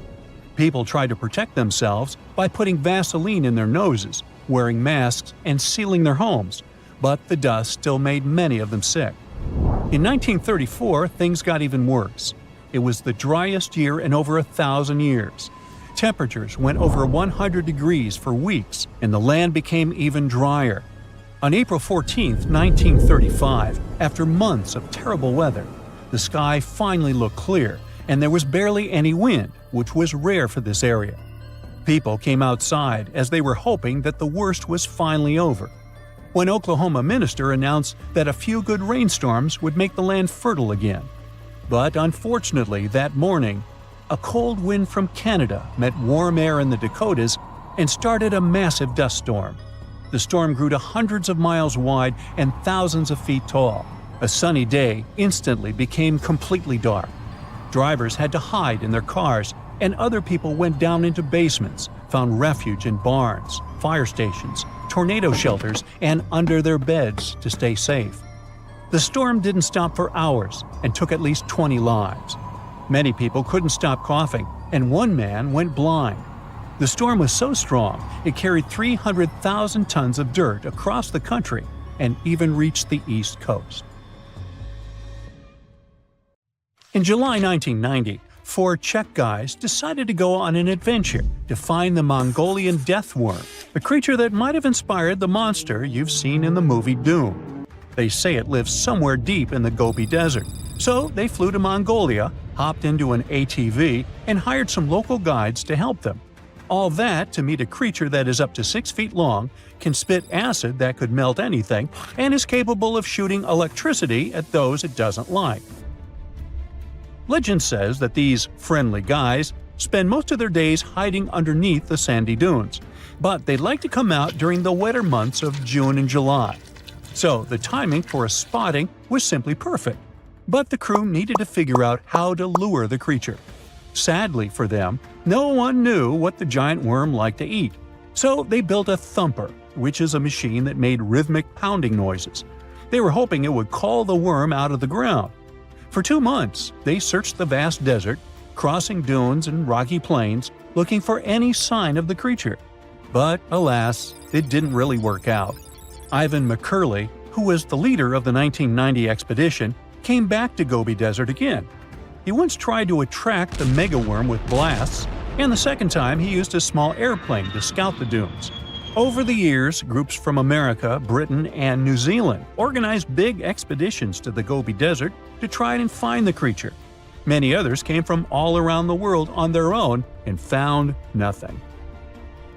People tried to protect themselves by putting Vaseline in their noses, wearing masks, and sealing their homes, but the dust still made many of them sick. In 1934, things got even worse. It was the driest year in over 1,000 years. Temperatures went over 100 degrees for weeks, and the land became even drier. On April 14, 1935, after months of terrible weather, the sky finally looked clear, and there was barely any wind, which was rare for this area. People came outside as they were hoping that the worst was finally over. When Oklahoma minister announced that a few good rainstorms would make the land fertile again. But unfortunately, that morning, a cold wind from Canada met warm air in the Dakotas and started a massive dust storm. The storm grew to hundreds of miles wide and thousands of feet tall. A sunny day instantly became completely dark. Drivers had to hide in their cars, and other people went down into basements, found refuge in barns, fire stations, tornado shelters, and under their beds to stay safe. The storm didn't stop for hours and took at least 20 lives. Many people couldn't stop coughing, and one man went blind. The storm was so strong, it carried 300,000 tons of dirt across the country and even reached the East Coast. In July 1990, 4 Czech guys decided to go on an adventure to find the Mongolian death worm, a creature that might have inspired the monster you've seen in the movie Doom. They say it lives somewhere deep in the Gobi Desert, so they flew to Mongolia, hopped into an ATV, and hired some local guides to help them. All that to meet a creature that is up to 6 feet long, can spit acid that could melt anything, and is capable of shooting electricity at those it doesn't like. Legend says that these friendly guys spend most of their days hiding underneath the sandy dunes, but they'd like to come out during the wetter months of June and July. So the timing for a spotting was simply perfect. But the crew needed to figure out how to lure the creature. Sadly for them, no one knew what the giant worm liked to eat. So they built a thumper, which is a machine that made rhythmic pounding noises. They were hoping it would call the worm out of the ground. For 2 months, they searched the vast desert, crossing dunes and rocky plains, looking for any sign of the creature. But alas, it didn't really work out. Ivan McCurley, who was the leader of the 1990 expedition, came back to Gobi Desert again. He once tried to attract the megaworm with blasts, and the second time he used a small airplane to scout the dunes. Over the years, groups from America, Britain, and New Zealand organized big expeditions to the Gobi Desert to try and find the creature. Many others came from all around the world on their own and found nothing.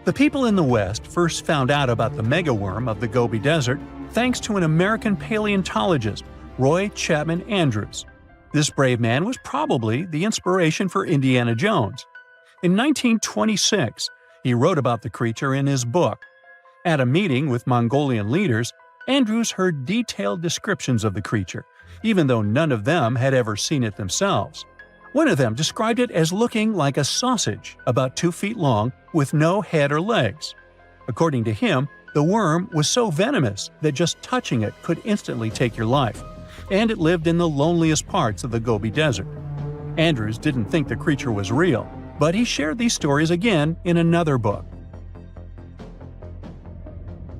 The people in the West first found out about the megaworm of the Gobi Desert thanks to an American paleontologist, Roy Chapman Andrews. This brave man was probably the inspiration for Indiana Jones. In 1926, he wrote about the creature in his book. At a meeting with Mongolian leaders, Andrews heard detailed descriptions of the creature, even though none of them had ever seen it themselves. One of them described it as looking like a sausage, about 2 feet long, with no head or legs. According to him, the worm was so venomous that just touching it could instantly take your life, and it lived in the loneliest parts of the Gobi Desert. Andrews didn't think the creature was real, but he shared these stories again in another book.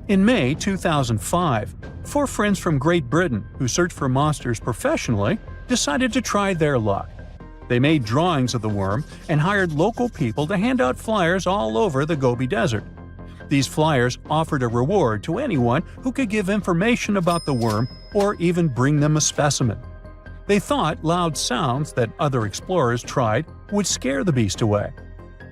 In May 2005, 4 friends from Great Britain who search for monsters professionally decided to try their luck. They made drawings of the worm and hired local people to hand out flyers all over the Gobi Desert. These flyers offered a reward to anyone who could give information about the worm or even bring them a specimen. They thought loud sounds that other explorers tried would scare the beast away.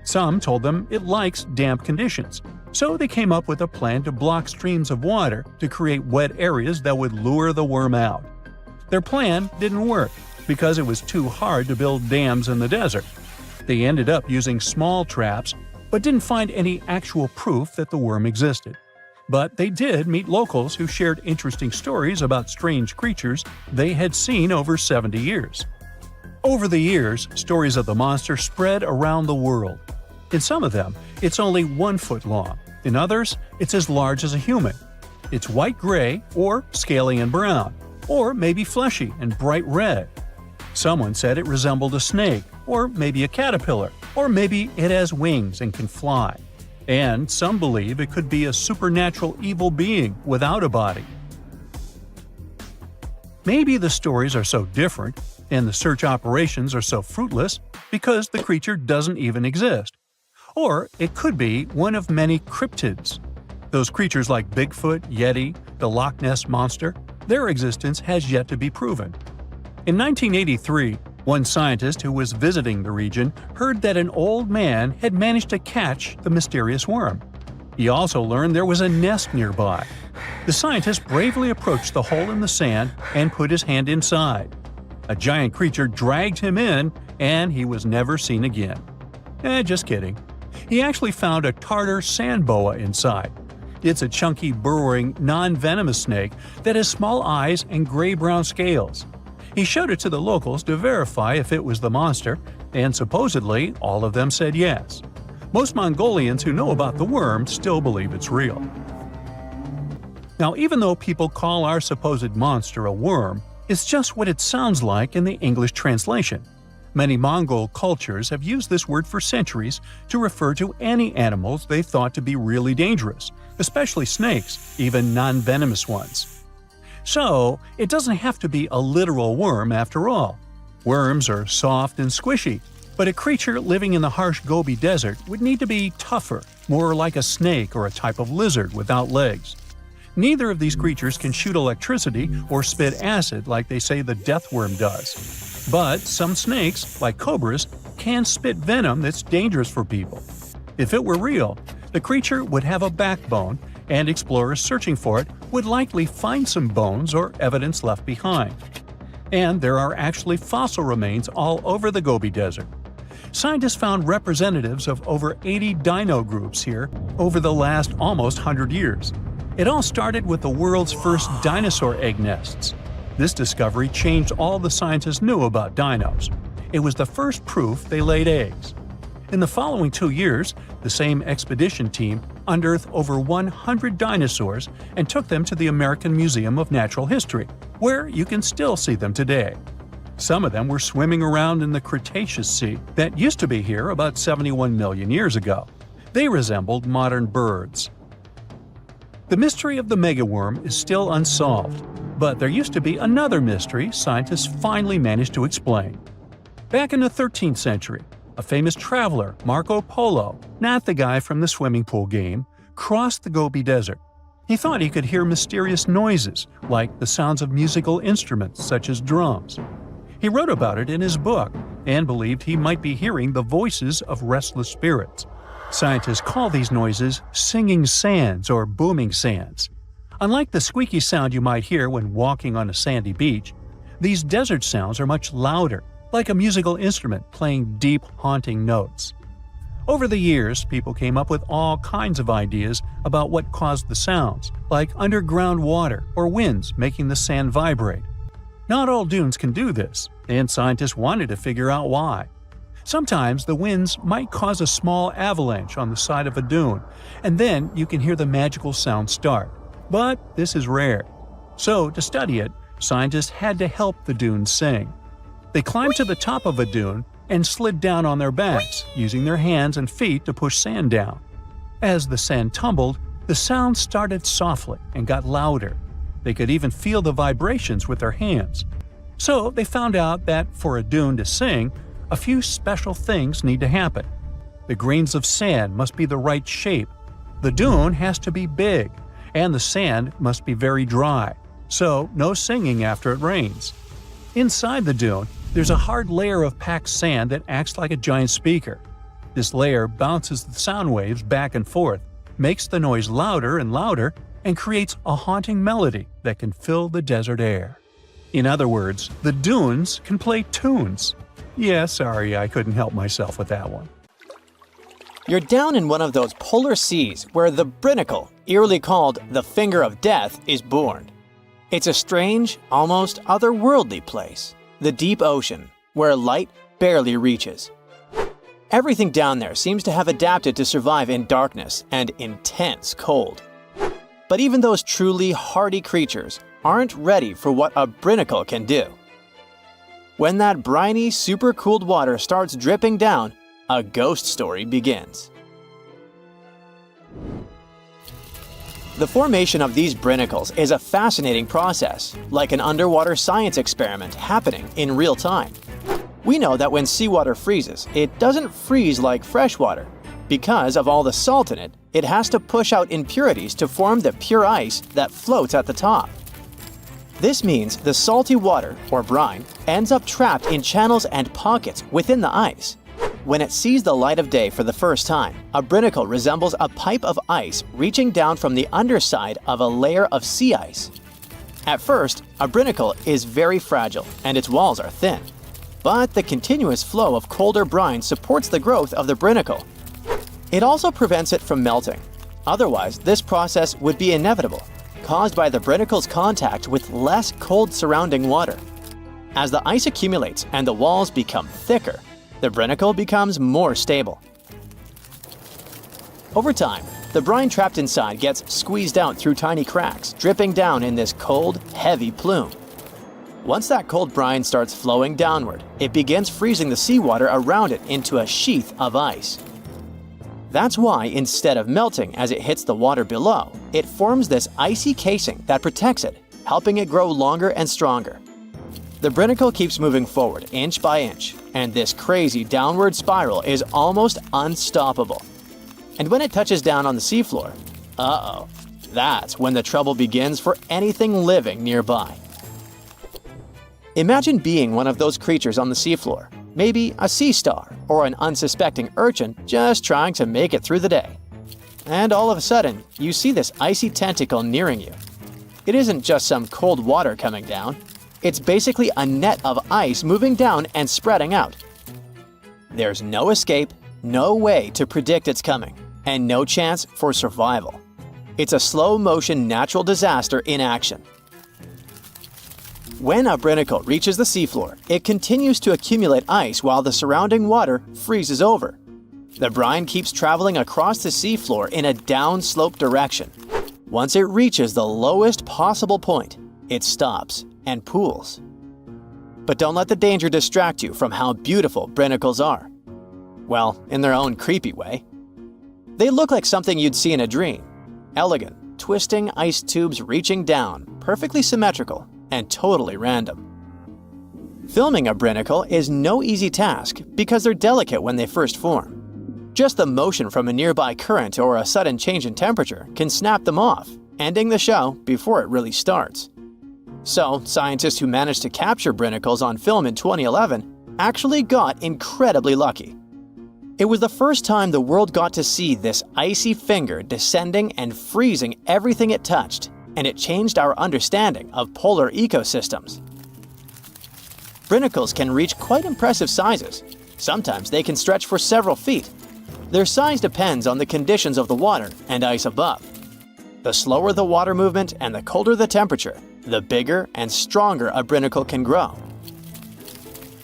Some told them it likes damp conditions, so they came up with a plan to block streams of water to create wet areas that would lure the worm out. Their plan didn't work because it was too hard to build dams in the desert. They ended up using small traps, but didn't find any actual proof that the worm existed. But they did meet locals who shared interesting stories about strange creatures they had seen over 70 years. Over the years, stories of the monster spread around the world. In some of them, it's only 1 foot long. In others, it's as large as a human. It's white-gray or scaly and brown, or maybe fleshy and bright red. Someone said it resembled a snake, or maybe a caterpillar, or maybe it has wings and can fly. And some believe it could be a supernatural evil being without a body. Maybe the stories are so different, and the search operations are so fruitless, because the creature doesn't even exist. Or it could be one of many cryptids. Those creatures like Bigfoot, Yeti, the Loch Ness Monster, their existence has yet to be proven. In 1983, one scientist who was visiting the region heard that an old man had managed to catch the mysterious worm. He also learned there was a nest nearby. The scientist bravely approached the hole in the sand and put his hand inside. A giant creature dragged him in, and he was never seen again. Just kidding. He actually found a Tartar sand boa inside. It's a chunky, burrowing, non-venomous snake that has small eyes and gray-brown scales. He showed it to the locals to verify if it was the monster, and supposedly all of them said yes. Most Mongolians who know about the worm still believe it's real. Now, even though people call our supposed monster a worm, it's just what it sounds like in the English translation. Many Mongol cultures have used this word for centuries to refer to any animals they thought to be really dangerous, especially snakes, even non-venomous ones. So, it doesn't have to be a literal worm after all. Worms are soft and squishy, but a creature living in the harsh Gobi Desert would need to be tougher, more like a snake or a type of lizard without legs. Neither of these creatures can shoot electricity or spit acid like they say the death worm does. But some snakes, like cobras, can spit venom that's dangerous for people. If it were real, the creature would have a backbone, and explorers searching for it would likely find some bones or evidence left behind. And there are actually fossil remains all over the Gobi Desert. Scientists found representatives of over 80 dino groups here over the last almost 100 years. It all started with the world's first dinosaur egg nests. This discovery changed all the scientists knew about dinos. It was the first proof they laid eggs. In the following 2 years, the same expedition team unearthed over 100 dinosaurs and took them to the American Museum of Natural History, where you can still see them today. Some of them were swimming around in the Cretaceous Sea that used to be here about 71 million years ago. They resembled modern birds. The mystery of the megaworm is still unsolved, but there used to be another mystery scientists finally managed to explain. Back in the 13th century, a famous traveler, Marco Polo, not the guy from the swimming pool game, crossed the Gobi Desert. He thought he could hear mysterious noises, like the sounds of musical instruments such as drums. He wrote about it in his book and believed he might be hearing the voices of restless spirits. Scientists call these noises singing sands or booming sands. Unlike the squeaky sound you might hear when walking on a sandy beach, these desert sounds are much louder, like a musical instrument playing deep, haunting notes. Over the years, people came up with all kinds of ideas about what caused the sounds, like underground water or winds making the sand vibrate. Not all dunes can do this, and scientists wanted to figure out why. Sometimes the winds might cause a small avalanche on the side of a dune, and then you can hear the magical sound start. But this is rare. So, to study it, scientists had to help the dunes sing. They climbed to the top of a dune and slid down on their backs, using their hands and feet to push sand down. As the sand tumbled, the sound started softly and got louder. They could even feel the vibrations with their hands. So, they found out that for a dune to sing, a few special things need to happen. The grains of sand must be the right shape. The dune has to be big, and the sand must be very dry, so no singing after it rains. Inside the dune, there's a hard layer of packed sand that acts like a giant speaker. This layer bounces the sound waves back and forth, makes the noise louder and louder, and creates a haunting melody that can fill the desert air. In other words, the dunes can play tunes. Yeah, sorry, I couldn't help myself with that one.
You're down in one of those polar seas where the Brinicle, eerily called the Finger of Death, is born. It's a strange, almost otherworldly place, the deep ocean, where light barely reaches. Everything down there seems to have adapted to survive in darkness and intense cold. But even those truly hardy creatures aren't ready for what a Brinicle can do. When that briny, super-cooled water starts dripping down, a ghost story begins. The formation of these Brinicles is a fascinating process, like an underwater science experiment happening in real time. We know that when seawater freezes, it doesn't freeze like fresh water. Because of all the salt in it, it has to push out impurities to form the pure ice that floats at the top. This means the salty water, or brine, ends up trapped in channels and pockets within the ice. When it sees the light of day for the first time, a Brinicle resembles a pipe of ice reaching down from the underside of a layer of sea ice. At first, a Brinicle is very fragile and its walls are thin. But the continuous flow of colder brine supports the growth of the Brinicle. It also prevents it from melting. Otherwise, this process would be inevitable, caused by the Brinicle's contact with less cold surrounding water. As the ice accumulates and the walls become thicker, the Brinicle becomes more stable. Over time, the brine trapped inside gets squeezed out through tiny cracks, dripping down in this cold, heavy plume. Once that cold brine starts flowing downward, it begins freezing the seawater around it into a sheath of ice. That's why, instead of melting as it hits the water below, it forms this icy casing that protects it, helping it grow longer and stronger. The Brinicle keeps moving forward inch by inch, and this crazy downward spiral is almost unstoppable. And when it touches down on the seafloor, that's when the trouble begins for anything living nearby. Imagine being one of those creatures on the seafloor, maybe a sea star or an unsuspecting urchin just trying to make it through the day. And all of a sudden, you see this icy tentacle nearing you. It isn't just some cold water coming down. It's basically a net of ice moving down and spreading out. There's no escape, no way to predict its coming, and no chance for survival. It's a slow-motion natural disaster in action. When a Brinicle reaches the seafloor, it continues to accumulate ice while the surrounding water freezes over. The brine keeps traveling across the seafloor in a downslope direction. Once it reaches the lowest possible point, it stops and pools. But don't let the danger distract you from how beautiful Brinicles are. Well, in their own creepy way. They look like something you'd see in a dream. Elegant, twisting ice tubes reaching down, perfectly symmetrical, and totally random. Filming a Brinicle is no easy task because they're delicate when they first form. Just the motion from a nearby current or a sudden change in temperature can snap them off, ending the show before it really starts. So, scientists who managed to capture Brinicles on film in 2011 actually got incredibly lucky. It was the first time the world got to see this icy finger descending and freezing everything it touched, and it changed our understanding of polar ecosystems. Brinicles can reach quite impressive sizes. Sometimes they can stretch for several feet. Their size depends on the conditions of the water and ice above. The slower the water movement and the colder the temperature, the bigger and stronger a Brinicle can grow.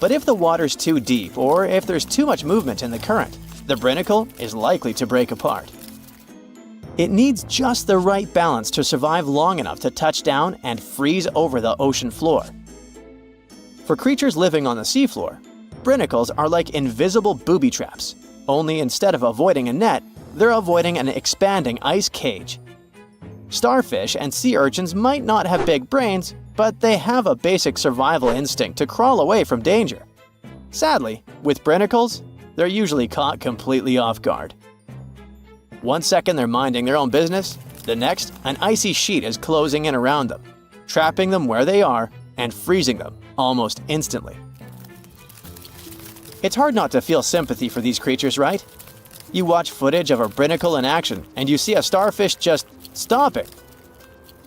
But if the water's too deep or if there's too much movement in the current, the Brinicle is likely to break apart. It needs just the right balance to survive long enough to touch down and freeze over the ocean floor. For creatures living on the seafloor, Brinicles are like invisible booby traps, only instead of avoiding a net, they're avoiding an expanding ice cage. Starfish and sea urchins might not have big brains, but they have a basic survival instinct to crawl away from danger. Sadly, with Brinicles, they're usually caught completely off guard. One second they're minding their own business, the next, an icy sheet is closing in around them, trapping them where they are and freezing them almost instantly. It's hard not to feel sympathy for these creatures, right? You watch footage of a Brinicle in action and you see a starfish just stopping.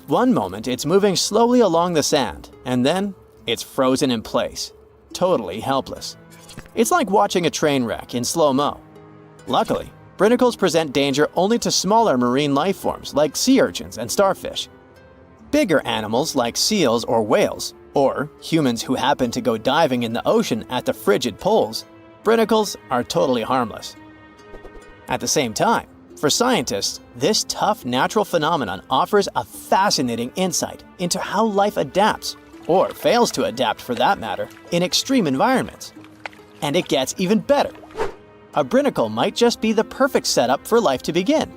One moment it's moving slowly along the sand, and then it's frozen in place, totally helpless. It's like watching a train wreck in slow-mo. Luckily, Brinicles present danger only to smaller marine life forms like sea urchins and starfish. Bigger animals like seals or whales, or humans who happen to go diving in the ocean at the frigid poles, Brinicles are totally harmless. At the same time, for scientists, this tough natural phenomenon offers a fascinating insight into how life adapts, or fails to adapt for that matter, in extreme environments. And it gets even better. A Brinicle might just be the perfect setup for life to begin.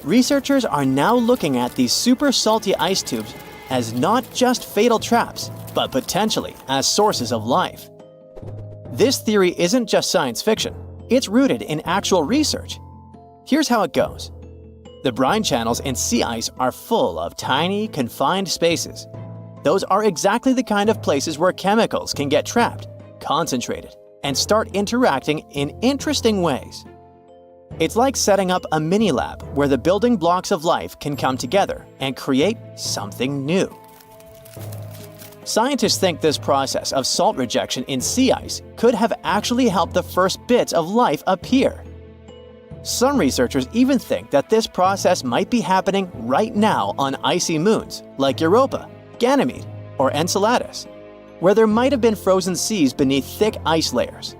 Researchers are now looking at these super salty ice tubes as not just fatal traps, but potentially as sources of life. This theory isn't just science fiction, it's rooted in actual research. Here's how it goes. The brine channels in sea ice are full of tiny, confined spaces. Those are exactly the kind of places where chemicals can get trapped, concentrated, and start interacting in interesting ways. It's like setting up a mini-lab where the building blocks of life can come together and create something new. Scientists think this process of salt rejection in sea ice could have actually helped the first bits of life appear. Some researchers even think that this process might be happening right now on icy moons like Europa, Ganymede, or Enceladus. where there might have been frozen seas beneath thick ice layers.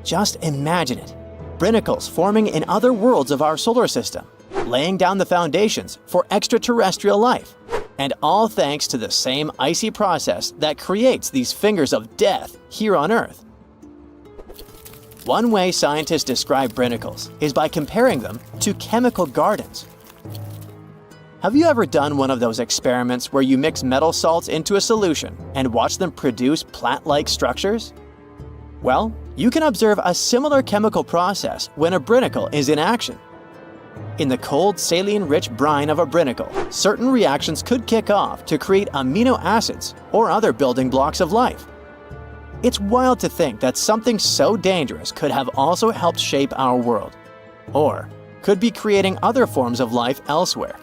Just imagine it. Brinicles forming in other worlds of our solar system, laying down the foundations for extraterrestrial life, and all thanks to the same icy process that creates these fingers of death here on Earth. One way scientists describe brinicles is by comparing them to chemical gardens. Have you ever done one of those experiments where you mix metal salts into a solution and watch them produce plant-like structures? Well, you can observe a similar chemical process when a brinicle is in action. In the cold, saline-rich brine of a brinicle, certain reactions could kick off to create amino acids or other building blocks of life. It's wild to think that something so dangerous could have also helped shape our world, or could be creating other forms of life elsewhere.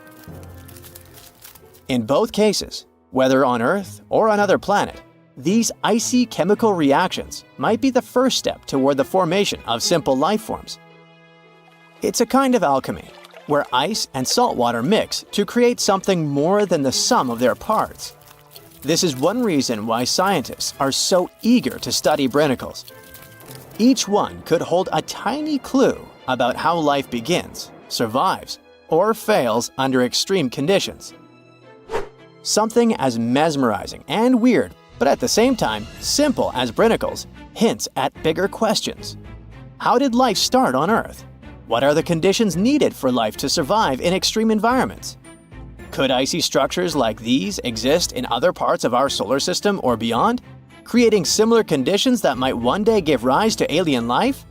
In both cases, whether on Earth or another planet, these icy chemical reactions might be the first step toward the formation of simple life forms. It's a kind of alchemy, where ice and salt water mix to create something more than the sum of their parts. This is one reason why scientists are so eager to study brinicles. Each one could hold a tiny clue about how life begins, survives, or fails under extreme conditions. Something as mesmerizing and weird, but at the same time simple as brinicles, hints at bigger questions. How did life start on Earth? What are the conditions needed for life to survive in extreme environments? Could icy structures like these exist in other parts of our solar system or beyond, creating similar conditions that might one day give rise to alien life?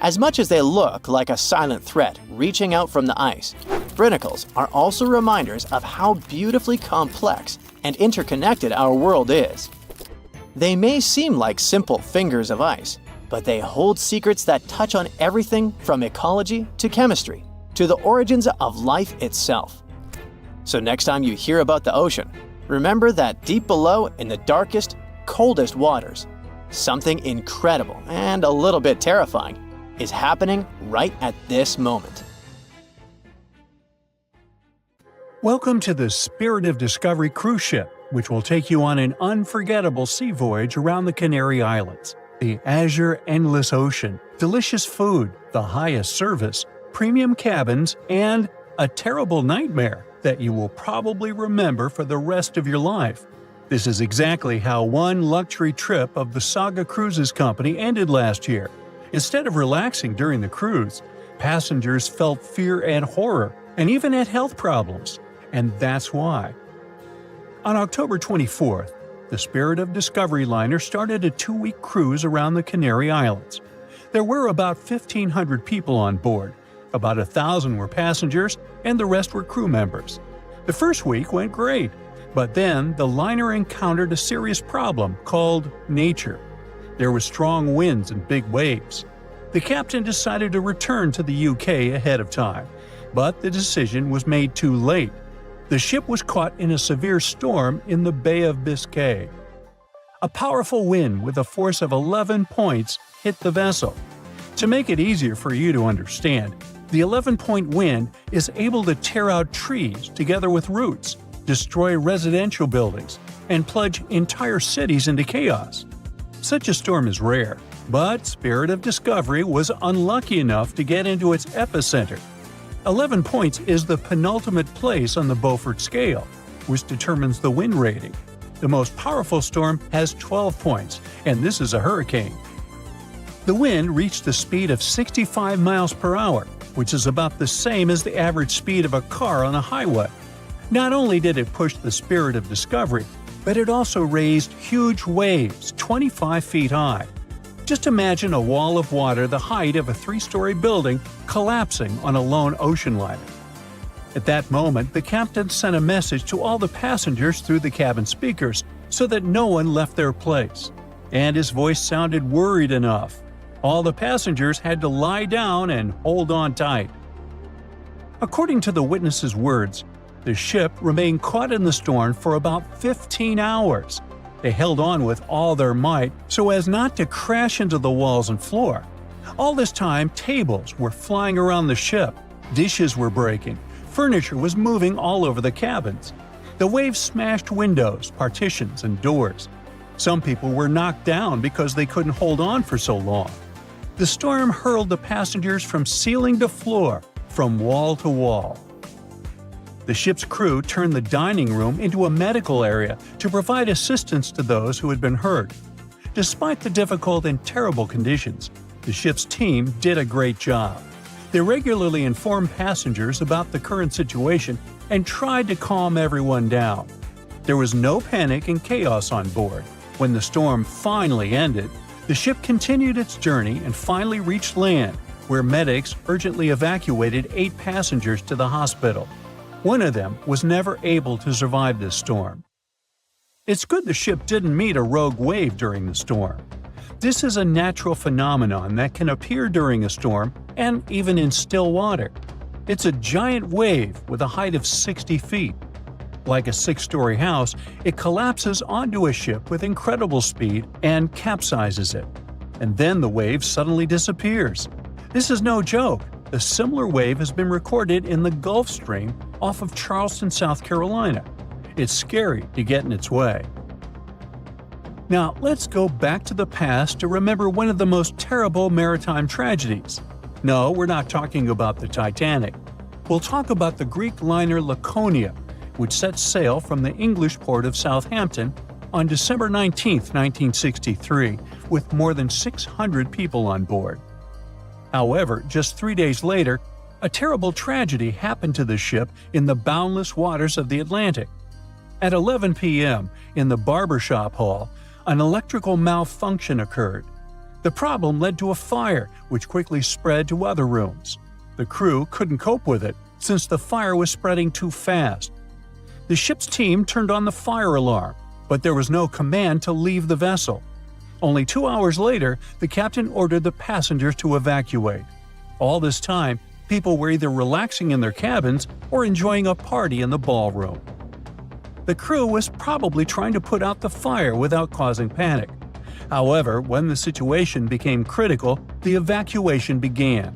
As much as they look like a silent threat reaching out from the ice, brinicles are also reminders of how beautifully complex and interconnected our world is. They may seem like simple fingers of ice, but they hold secrets that touch on everything from ecology to chemistry to the origins of life itself. So next time you hear about the ocean, remember that deep below in the darkest, coldest waters, something incredible and a little bit terrifying is happening right at this moment.
Welcome to the Spirit of Discovery cruise ship, which will take you on an unforgettable sea voyage around the Canary Islands. The azure endless ocean, delicious food, the highest service, premium cabins, and a terrible nightmare that you will probably remember for the rest of your life. This is exactly how one luxury trip of the Saga Cruises Company ended last year. Instead of relaxing during the cruise, passengers felt fear and horror, and even had health problems. And that's why. On October 24th, the Spirit of Discovery liner started a 2-week cruise around the Canary Islands. There were about 1,500 people on board. About 1,000 were passengers, and the rest were crew members. The first week went great, but then the liner encountered a serious problem called nature. There were strong winds and big waves. The captain decided to return to the UK ahead of time, but the decision was made too late. The ship was caught in a severe storm in the Bay of Biscay. A powerful wind with a force of 11 points hit the vessel. To make it easier for you to understand, the 11-point wind is able to tear out trees together with roots, destroy residential buildings, and plunge entire cities into chaos. Such a storm is rare, but Spirit of Discovery was unlucky enough to get into its epicenter. 11 points is the penultimate place on the Beaufort scale, which determines the wind rating. The most powerful storm has 12 points, and this is a hurricane. The wind reached a speed of 65 miles per hour, which is about the same as the average speed of a car on a highway. Not only did it push the Spirit of Discovery, but it also raised huge waves 25 feet high. Just imagine a wall of water the height of a 3-story building collapsing on a lone ocean liner. At that moment, the captain sent a message to all the passengers through the cabin speakers so that no one left their place. And his voice sounded worried enough. All the passengers had to lie down and hold on tight. According to the witnesses' words, the ship remained caught in the storm for about 15 hours. They held on with all their might so as not to crash into the walls and floor. All this time, tables were flying around the ship, dishes were breaking, furniture was moving all over the cabins. The waves smashed windows, partitions, and doors. Some people were knocked down because they couldn't hold on for so long. The storm hurled the passengers from ceiling to floor, from wall to wall. The ship's crew turned the dining room into a medical area to provide assistance to those who had been hurt. Despite the difficult and terrible conditions, the ship's team did a great job. They regularly informed passengers about the current situation and tried to calm everyone down. There was no panic and chaos on board. When the storm finally ended, the ship continued its journey and finally reached land, where medics urgently evacuated 8 passengers to the hospital. One of them was never able to survive this storm. It's good the ship didn't meet a rogue wave during the storm. This is a natural phenomenon that can appear during a storm and even in still water. It's a giant wave with a height of 60 feet. Like a 6-story house, it collapses onto a ship with incredible speed and capsizes it. And then the wave suddenly disappears. This is no joke. A similar wave has been recorded in the Gulf Stream off of Charleston, South Carolina. It's scary to get in its way. Now, let's go back to the past to remember one of the most terrible maritime tragedies. No, we're not talking about the Titanic. We'll talk about the Greek liner Laconia, which set sail from the English port of Southampton on December 19, 1963, with more than 600 people on board. However, just 3 days later, a terrible tragedy happened to the ship in the boundless waters of the Atlantic. At 11 p.m., in the barbershop hall, an electrical malfunction occurred. The problem led to a fire, which quickly spread to other rooms. The crew couldn't cope with it, since the fire was spreading too fast. The ship's team turned on the fire alarm, but there was no command to leave the vessel. Only 2 hours later, the captain ordered the passengers to evacuate. All this time, people were either relaxing in their cabins or enjoying a party in the ballroom. The crew was probably trying to put out the fire without causing panic. However, when the situation became critical, the evacuation began.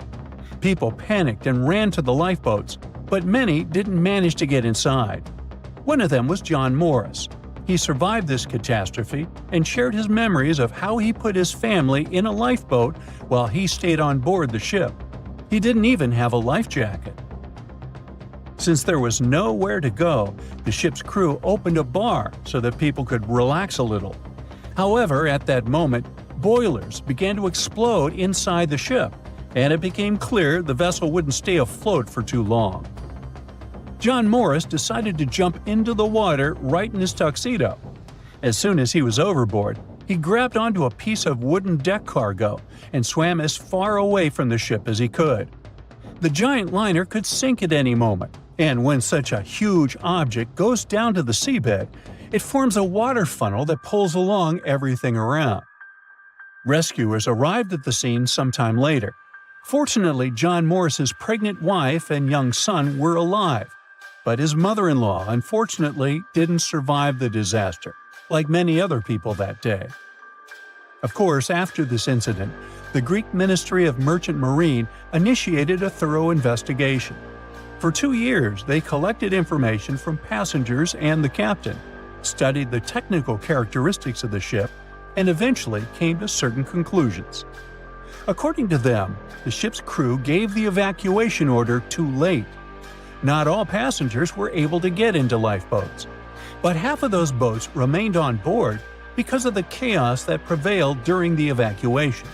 People panicked and ran to the lifeboats, but many didn't manage to get inside. One of them was John Morris. He survived this catastrophe and shared his memories of how he put his family in a lifeboat while he stayed on board the ship. He didn't even have a life jacket. Since there was nowhere to go, the ship's crew opened a bar so that people could relax a little. However, at that moment, boilers began to explode inside the ship, and it became clear the vessel wouldn't stay afloat for too long. John Morris decided to jump into the water right in his tuxedo. As soon as he was overboard, he grabbed onto a piece of wooden deck cargo and swam as far away from the ship as he could. The giant liner could sink at any moment, and when such a huge object goes down to the seabed, it forms a water funnel that pulls along everything around. Rescuers arrived at the scene sometime later. Fortunately, John Morris's pregnant wife and young son were alive, but his mother-in-law unfortunately didn't survive the disaster, like many other people that day. Of course, after this incident, the Greek Ministry of Merchant Marine initiated a thorough investigation. For 2 years, they collected information from passengers and the captain, studied the technical characteristics of the ship, and eventually came to certain conclusions. According to them, the ship's crew gave the evacuation order too late. Not all passengers were able to get into lifeboats, but half of those boats remained on board because of the chaos that prevailed during the evacuation.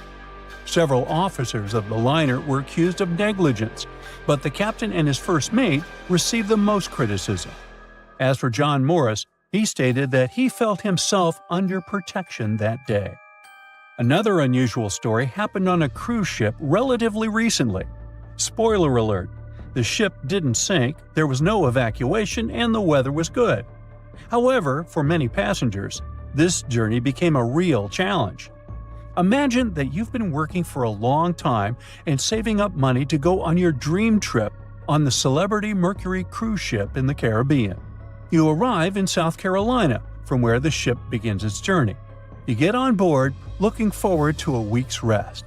Several officers of the liner were accused of negligence, but the captain and his first mate received the most criticism. As for John Morris, he stated that he felt himself under protection that day. Another unusual story happened on a cruise ship relatively recently. Spoiler alert, the ship didn't sink, there was no evacuation, and the weather was good. However, for many passengers, this journey became a real challenge. Imagine that you've been working for a long time and saving up money to go on your dream trip on the Celebrity Mercury cruise ship in the Caribbean. You arrive in South Carolina, from where the ship begins its journey. You get on board, looking forward to a week's rest.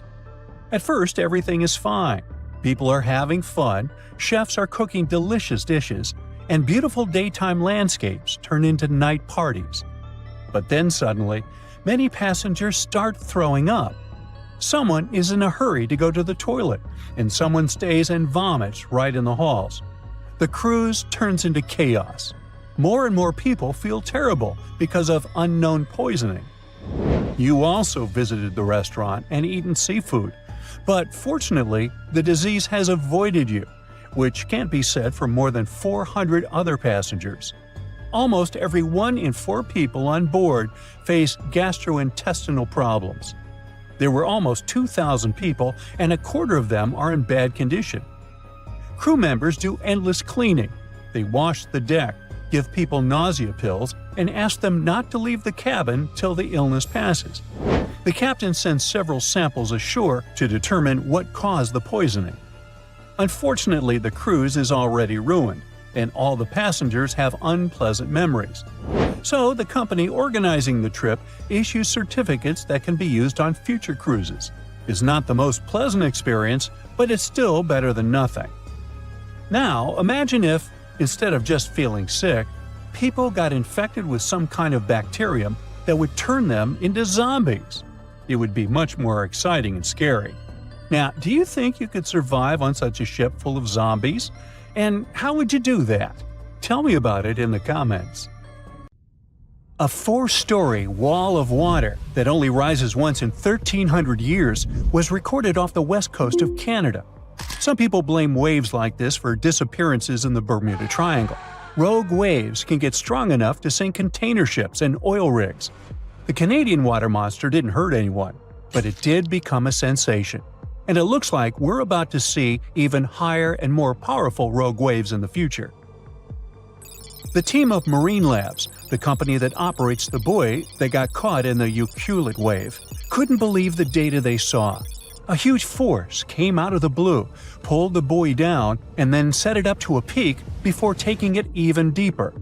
At first, everything is fine. People are having fun, chefs are cooking delicious dishes, and beautiful daytime landscapes turn into night parties. But then suddenly, many passengers start throwing up. Someone is in a hurry to go to the toilet, and someone stays and vomits right in the halls. The cruise turns into chaos. More and more people feel terrible because of unknown poisoning. You also visited the restaurant and eaten seafood, but fortunately, the disease has avoided you, which can't be said for more than 400 other passengers. Almost every 1 in 4 people on board face gastrointestinal problems. There were almost 2,000 people, and a quarter of them are in bad condition. Crew members do endless cleaning. They wash the deck, give people nausea pills, and ask them not to leave the cabin till the illness passes. The captain sends several samples ashore to determine what caused the poisoning. Unfortunately, the cruise is already ruined, and all the passengers have unpleasant memories. So the company organizing the trip issues certificates that can be used on future cruises. It's not the most pleasant experience, but it's still better than nothing. Now, imagine if, instead of just feeling sick, people got infected with some kind of bacterium that would turn them into zombies. It would be much more exciting and scary. Now, do you think you could survive on such a ship full of zombies? And how would you do that? Tell me about it in the comments. A 4-story wall of water that only rises once in 1,300 years was recorded off the west coast of Canada. Some people blame waves like this for disappearances in the Bermuda Triangle. Rogue waves can get strong enough to sink container ships and oil rigs. The Canadian water monster didn't hurt anyone, but it did become a sensation. And it looks like we're about to see even higher and more powerful rogue waves in the future. The team of Marine Labs, the company that operates the buoy that got caught in the Ucluelet wave, couldn't believe the data they saw. A huge force came out of the blue, pulled the buoy down, and then set it up to a peak before taking it even deeper.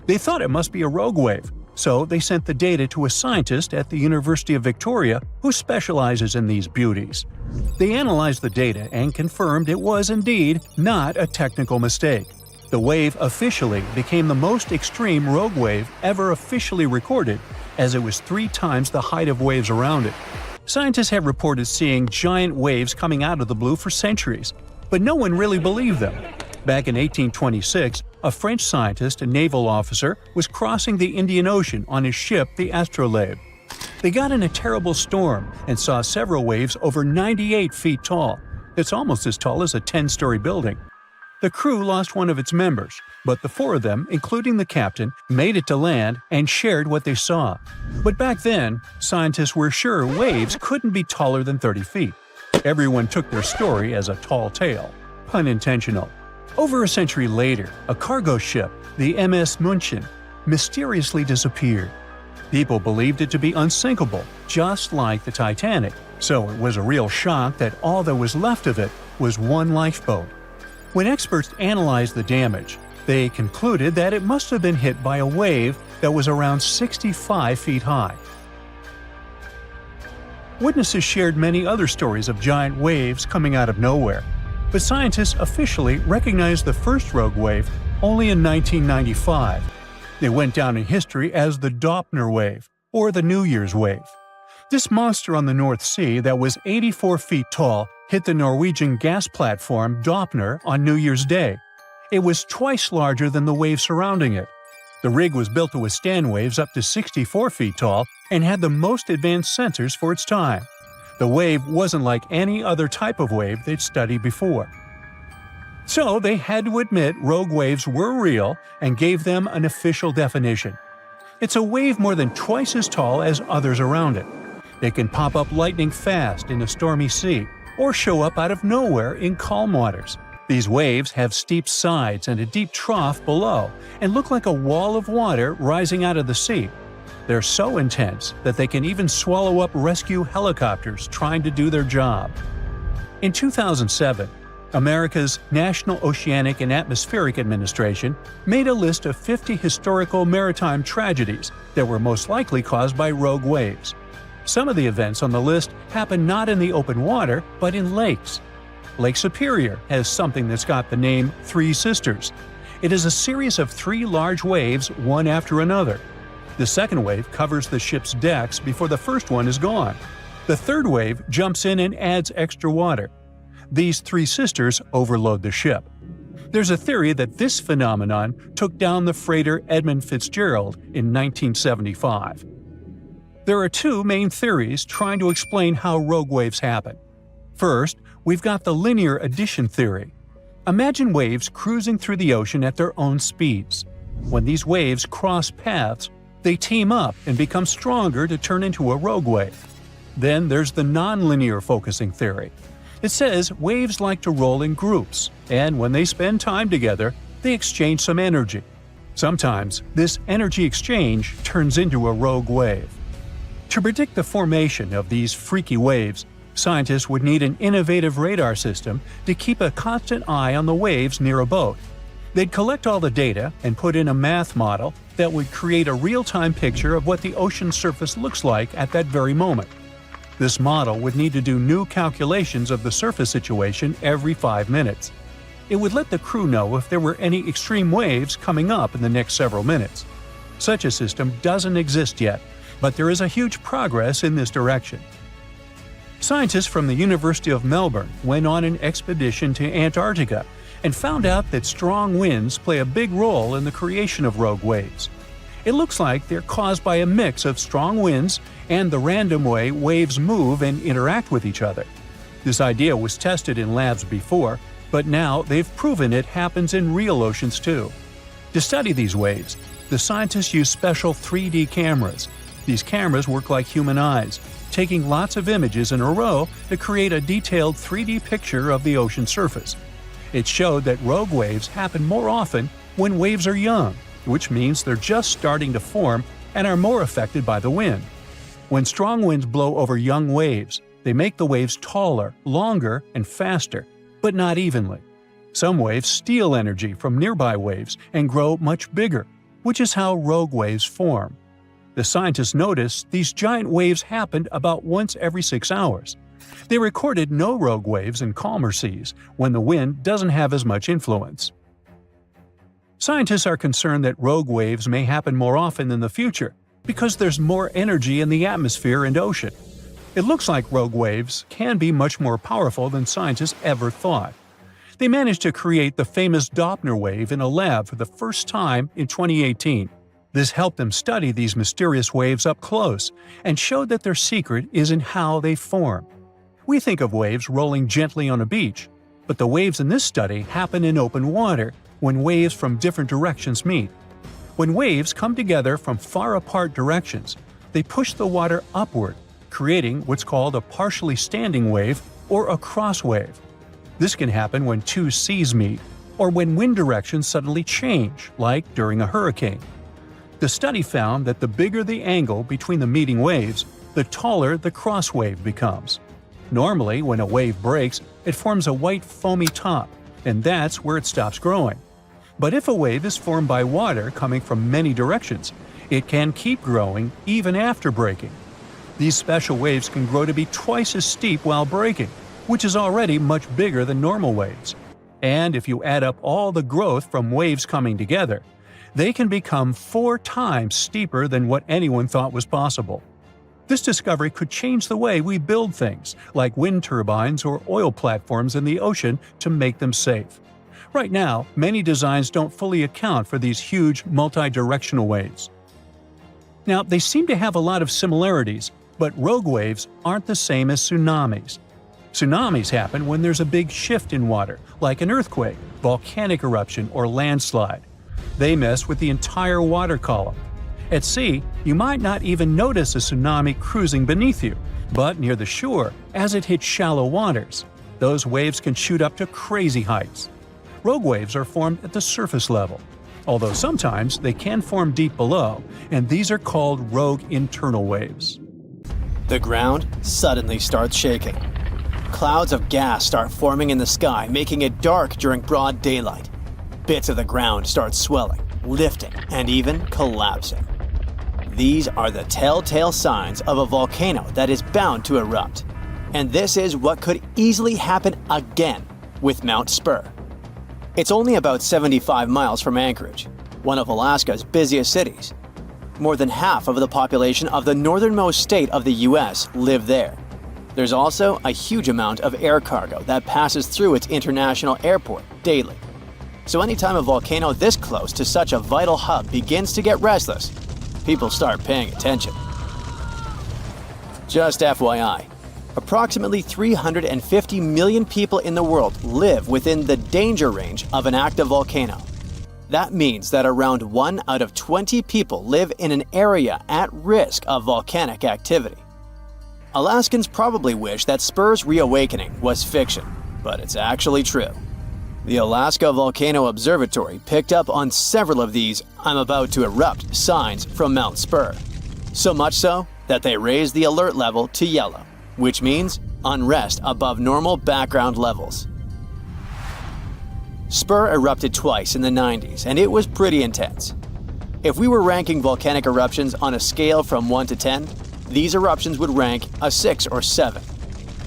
They thought it must be a rogue wave, so they sent the data to a scientist at the University of Victoria who specializes in these beauties. They analyzed the data and confirmed it was indeed not a technical mistake. The wave officially became the most extreme rogue wave ever officially recorded, as it was 3 times the height of waves around it. Scientists have reported seeing giant waves coming out of the blue for centuries, but no one really believed them. Back in 1826, a French scientist and naval officer was crossing the Indian Ocean on his ship, the Asteroid. They got in a terrible storm and saw several waves over 98 feet tall. It's almost as tall as a 10-story building. The crew lost one of its members, but the 4 of them, including the captain, made it to land and shared what they saw. But back then, scientists were sure waves couldn't be taller than 30 feet. Everyone took their story as a tall tale. Pun intentional. Over a century later, a cargo ship, the MS München, mysteriously disappeared. People believed it to be unsinkable, just like the Titanic, so it was a real shock that all that was left of it was one lifeboat. When experts analyzed the damage, they concluded that it must have been hit by a wave that was around 65 feet high. Witnesses shared many other stories of giant waves coming out of nowhere, but scientists officially recognized the first rogue wave only in 1995. It went down in history as the Doppler wave, or the New Year's wave. This monster on the North Sea that was 84 feet tall hit the Norwegian gas platform Doppler on New Year's Day. It was twice larger than the wave surrounding it. The rig was built to withstand waves up to 64 feet tall and had the most advanced sensors for its time. The wave wasn't like any other type of wave they'd studied before. So they had to admit rogue waves were real and gave them an official definition. It's a wave more than twice as tall as others around it. It can pop up lightning fast in a stormy sea, or show up out of nowhere in calm waters. These waves have steep sides and a deep trough below, and look like a wall of water rising out of the sea. They're so intense that they can even swallow up rescue helicopters trying to do their job. In 2007, America's National Oceanic and Atmospheric Administration made a list of 50 historical maritime tragedies that were most likely caused by rogue waves. Some of the events on the list happen not in the open water, but in lakes. Lake Superior has something that's got the name Three Sisters. It is a series of 3 large waves, one after another. The second wave covers the ship's decks before the first one is gone. The third wave jumps in and adds extra water. These 3 sisters overload the ship. There's a theory that this phenomenon took down the freighter Edmund Fitzgerald in 1975. There are 2 main theories trying to explain how rogue waves happen. First, we've got the linear addition theory. Imagine waves cruising through the ocean at their own speeds. When these waves cross paths, they team up and become stronger to turn into a rogue wave. Then there's the nonlinear focusing theory. It says waves like to roll in groups, and when they spend time together, they exchange some energy. Sometimes, this energy exchange turns into a rogue wave. To predict the formation of these freaky waves, scientists would need an innovative radar system to keep a constant eye on the waves near a boat. They'd collect all the data and put in a math model that would create a real-time picture of what the ocean surface looks like at that very moment. This model would need to do new calculations of the surface situation every 5 minutes. It would let the crew know if there were any extreme waves coming up in the next several minutes. Such a system doesn't exist yet, but there is a huge progress in this direction. Scientists from the University of Melbourne went on an expedition to Antarctica and found out that strong winds play a big role in the creation of rogue waves. It looks like they're caused by a mix of strong winds and the random way waves move and interact with each other. This idea was tested in labs before, but now they've proven it happens in real oceans too. To study these waves, the scientists use special 3D cameras. These cameras work like human eyes, taking lots of images in a row to create a detailed 3D picture of the ocean surface. It showed that rogue waves happen more often when waves are young, which means they're just starting to form and are more affected by the wind. When strong winds blow over young waves, they make the waves taller, longer, and faster, but not evenly. Some waves steal energy from nearby waves and grow much bigger, which is how rogue waves form. The scientists noticed these giant waves happened about once every 6 hours. They recorded no rogue waves in calmer seas, when the wind doesn't have as much influence. Scientists are concerned that rogue waves may happen more often in the future because there's more energy in the atmosphere and ocean. It looks like rogue waves can be much more powerful than scientists ever thought. They managed to create the famous Doppler wave in a lab for the first time in 2018. This helped them study these mysterious waves up close and showed that their secret is in how they form. We think of waves rolling gently on a beach, but the waves in this study happen in open water when waves from different directions meet. When waves come together from far apart directions, they push the water upward, creating what's called a partially standing wave or a cross wave. This can happen when 2 seas meet, or when wind directions suddenly change, like during a hurricane. The study found that the bigger the angle between the meeting waves, the taller the cross wave becomes. Normally, when a wave breaks, it forms a white foamy top, and that's where it stops growing. But if a wave is formed by water coming from many directions, it can keep growing even after breaking. These special waves can grow to be twice as steep while breaking, which is already much bigger than normal waves. And if you add up all the growth from waves coming together, they can become 4 times steeper than what anyone thought was possible. This discovery could change the way we build things, like wind turbines or oil platforms in the ocean, to make them safe. Right now, many designs don't fully account for these huge multi-directional waves. Now, they seem to have a lot of similarities, but rogue waves aren't the same as tsunamis. Tsunamis happen when there's a big shift in water, like an earthquake, volcanic eruption, or landslide. They mess with the entire water column. At sea, you might not even notice a tsunami cruising beneath you, but near the shore, as it hits shallow waters, those waves can shoot up to crazy heights. Rogue waves are formed at the surface level, although sometimes they can form deep below, and these are called rogue internal waves.
The ground suddenly starts shaking. Clouds of gas start forming in the sky, making it dark during broad daylight. Bits of the ground start swelling, lifting, and even collapsing. These are the telltale signs of a volcano that is bound to erupt. And this is what could easily happen again with Mount Spur. It's only about 75 miles from Anchorage, one of Alaska's busiest cities. More than half of the population of the northernmost state of the US live there. There's also a huge amount of air cargo that passes through its international airport daily. So anytime a volcano this close to such a vital hub begins to get restless, people start paying attention. Just FYI, approximately 350 million people in the world live within the danger range of an active volcano. That means that around 1 out of 20 people live in an area at risk of volcanic activity. Alaskans probably wish that Spur's reawakening was fiction, but it's actually true. The Alaska Volcano Observatory picked up on several of these "I'm about to erupt" signs from Mount Spur. So much so that they raised the alert level to yellow, which means unrest above normal background levels. Spur erupted twice in the 90s, and it was pretty intense. If we were ranking volcanic eruptions on a scale from 1 to 10, these eruptions would rank a 6 or 7.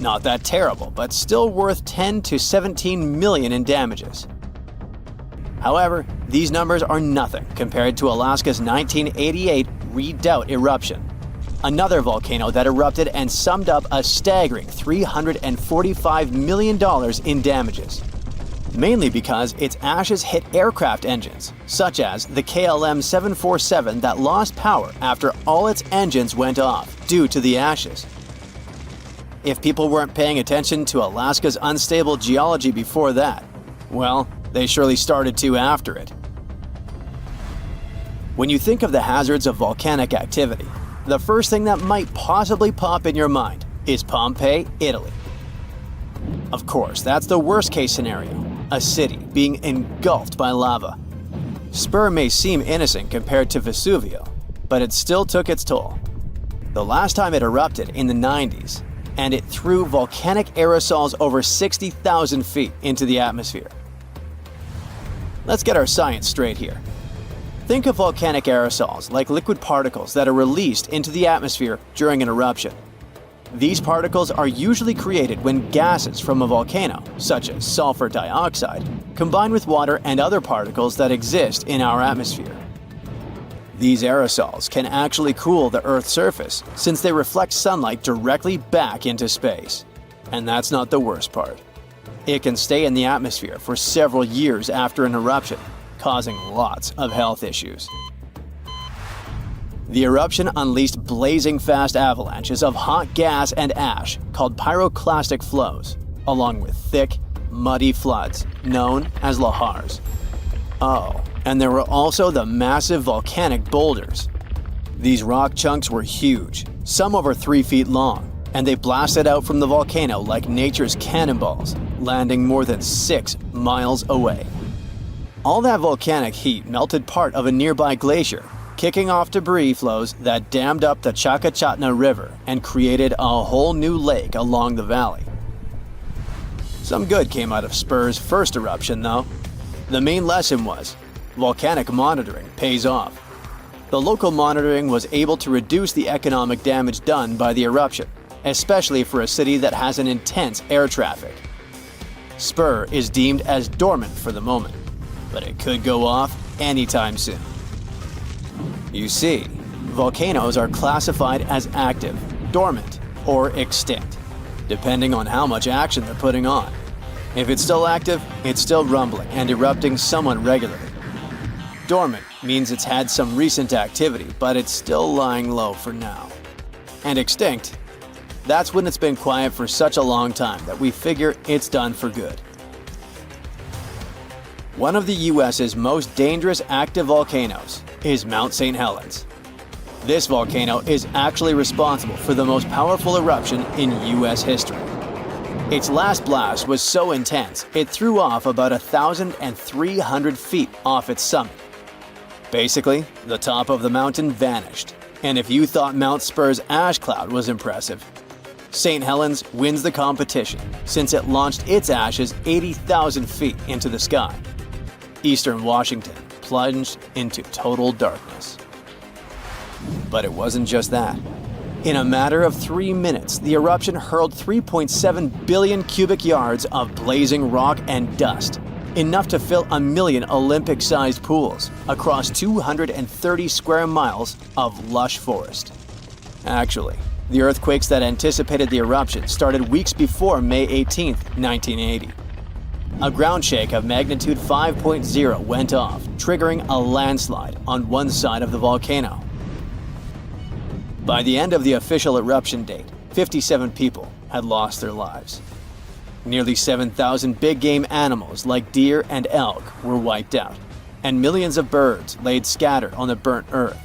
Not that terrible, but still worth 10 to 17 million in damages. However, these numbers are nothing compared to Alaska's 1988 Redoubt eruption, another volcano that erupted and summed up a staggering $345 million in damages. Mainly because its ashes hit aircraft engines, such as the KLM 747 that lost power after all its engines went off due to the ashes. If people weren't paying attention to Alaska's unstable geology before that, well, they surely started to after it. When you think of the hazards of volcanic activity, the first thing that might possibly pop in your mind is Pompeii, Italy. Of course, that's the worst-case scenario, a city being engulfed by lava. Spur may seem innocent compared to Vesuvio, but it still took its toll. The last time it erupted in the 90s, and it threw volcanic aerosols over 60,000 feet into the atmosphere. Let's get our science straight here. Think of volcanic aerosols like liquid particles that are released into the atmosphere during an eruption. These particles are usually created when gases from a volcano, such as sulfur dioxide, combine with water and other particles that exist in our atmosphere. These aerosols can actually cool the Earth's surface since they reflect sunlight directly back into space. And that's not the worst part. It can stay in the atmosphere for several years after an eruption, causing lots of health issues. The eruption unleashed blazing fast avalanches of hot gas and ash called pyroclastic flows, along with thick, muddy floods known as lahars. Oh, and there were also the massive volcanic boulders. These rock chunks were huge, some over 3 feet long, and they blasted out from the volcano like nature's cannonballs, landing more than 6 miles away. All that volcanic heat melted part of a nearby glacier, kicking off debris flows that dammed up the Chakachatna River and created a whole new lake along the valley. Some good came out of Spur's first eruption, though. The main lesson was, volcanic monitoring pays off. The local monitoring was able to reduce the economic damage done by the eruption, especially for a city that has an intense air traffic. Spur is deemed as dormant for the moment, but it could go off anytime soon. You see, volcanoes are classified as active, dormant, or extinct, depending on how much action they're putting on. If it's still active, it's still rumbling and erupting somewhat regularly. Dormant means it's had some recent activity, but it's still lying low for now. And extinct, that's when it's been quiet for such a long time that we figure it's done for good. One of the US's most dangerous active volcanoes is Mount St. Helens. This volcano is actually responsible for the most powerful eruption in US history. Its last blast was so intense, it threw off about 1,300 feet off its summit. Basically, the top of the mountain vanished, and if you thought Mount Spur's ash cloud was impressive, St. Helens wins the competition since it launched its ashes 80,000 feet into the sky. Eastern Washington plunged into total darkness. But it wasn't just that. In a matter of 3 minutes, the eruption hurled 3.7 billion cubic yards of blazing rock and dust, enough to fill 1 million Olympic-sized pools across 230 square miles of lush forest. Actually, the earthquakes that anticipated the eruption started weeks before May 18, 1980. A ground shake of magnitude 5.0 went off, triggering a landslide on one side of the volcano. By the end of the official eruption date, 57 people had lost their lives. Nearly 7,000 big-game animals like deer and elk were wiped out, and millions of birds laid scattered on the burnt earth.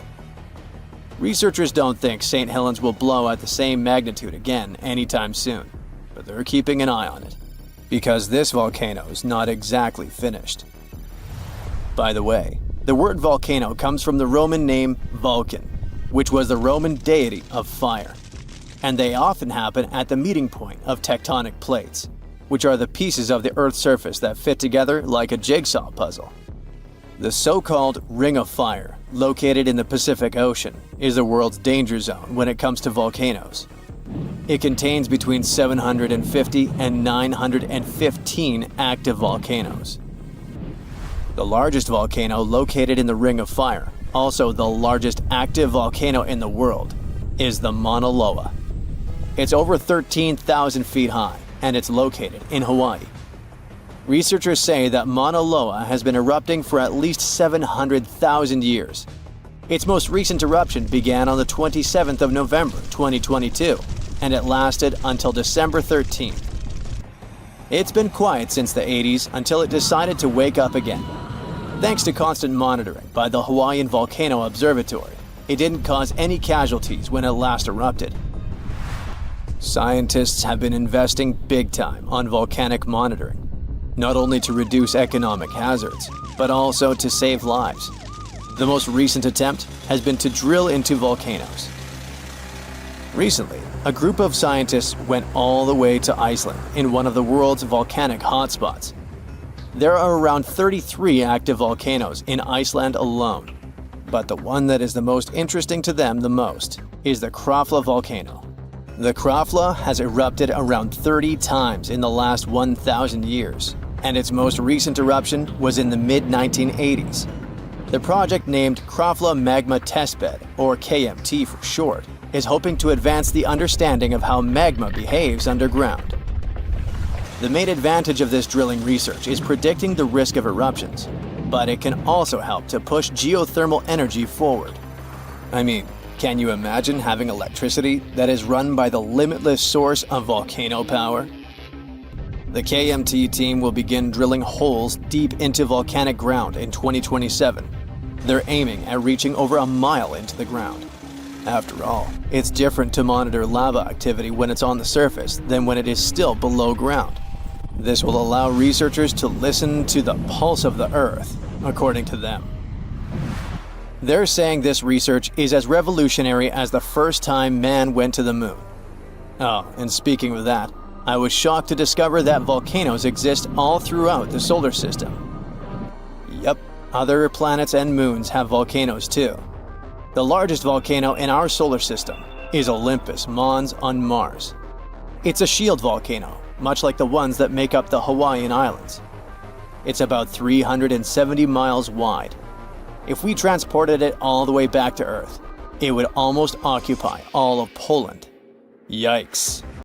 Researchers don't think St. Helens will blow at the same magnitude again anytime soon, but they're keeping an eye on it, because this volcano is not exactly finished. By the way, the word volcano comes from the Roman name Vulcan, which was the Roman deity of fire, and they often happen at the meeting point of tectonic plates, which are the pieces of the Earth's surface that fit together like a jigsaw puzzle. The so-called Ring of Fire, located in the Pacific Ocean, is the world's danger zone when it comes to volcanoes. It contains between 750 and 915 active volcanoes. The largest volcano located in the Ring of Fire, also the largest active volcano in the world, is the Mauna Loa. It's over 13,000 feet high, and it's located in Hawaii. Researchers say that Mauna Loa has been erupting for at least 700,000 years. Its most recent eruption began on the 27th of November 2022, and it lasted until December 13th. It's been quiet since the 80s until it decided to wake up again. Thanks to constant monitoring by the Hawaiian Volcano Observatory, it didn't cause any casualties when it last erupted. Scientists have been investing big time on volcanic monitoring, not only to reduce economic hazards, but also to save lives. The most recent attempt has been to drill into volcanoes. Recently, a group of scientists went all the way to Iceland in one of the world's volcanic hotspots. There are around 33 active volcanoes in Iceland alone, but the one that is the most interesting to them the most is the Krafla volcano. The Krafla has erupted around 30 times in the last 1,000 years, and its most recent eruption was in the mid-1980s. The project named Krafla Magma Testbed, or KMT for short, is hoping to advance the understanding of how magma behaves underground. The main advantage of this drilling research is predicting the risk of eruptions, but it can also help to push geothermal energy forward. I mean, can you imagine having electricity that is run by the limitless source of volcano power? The KMT team will begin drilling holes deep into volcanic ground in 2027. They're aiming at reaching over a mile into the ground. After all, it's different to monitor lava activity when it's on the surface than when it is still below ground. This will allow researchers to listen to the pulse of the Earth, according to them. They're saying this research is as revolutionary as the first time man went to the moon. Oh, and speaking of that, I was shocked to discover that volcanoes exist all throughout the solar system. Yep, other planets and moons have volcanoes too. The largest volcano in our solar system is Olympus Mons on Mars. It's a shield volcano, much like the ones that make up the Hawaiian Islands. It's about 370 miles wide. If we transported it all the way back to Earth, it would almost occupy all of Poland. Yikes.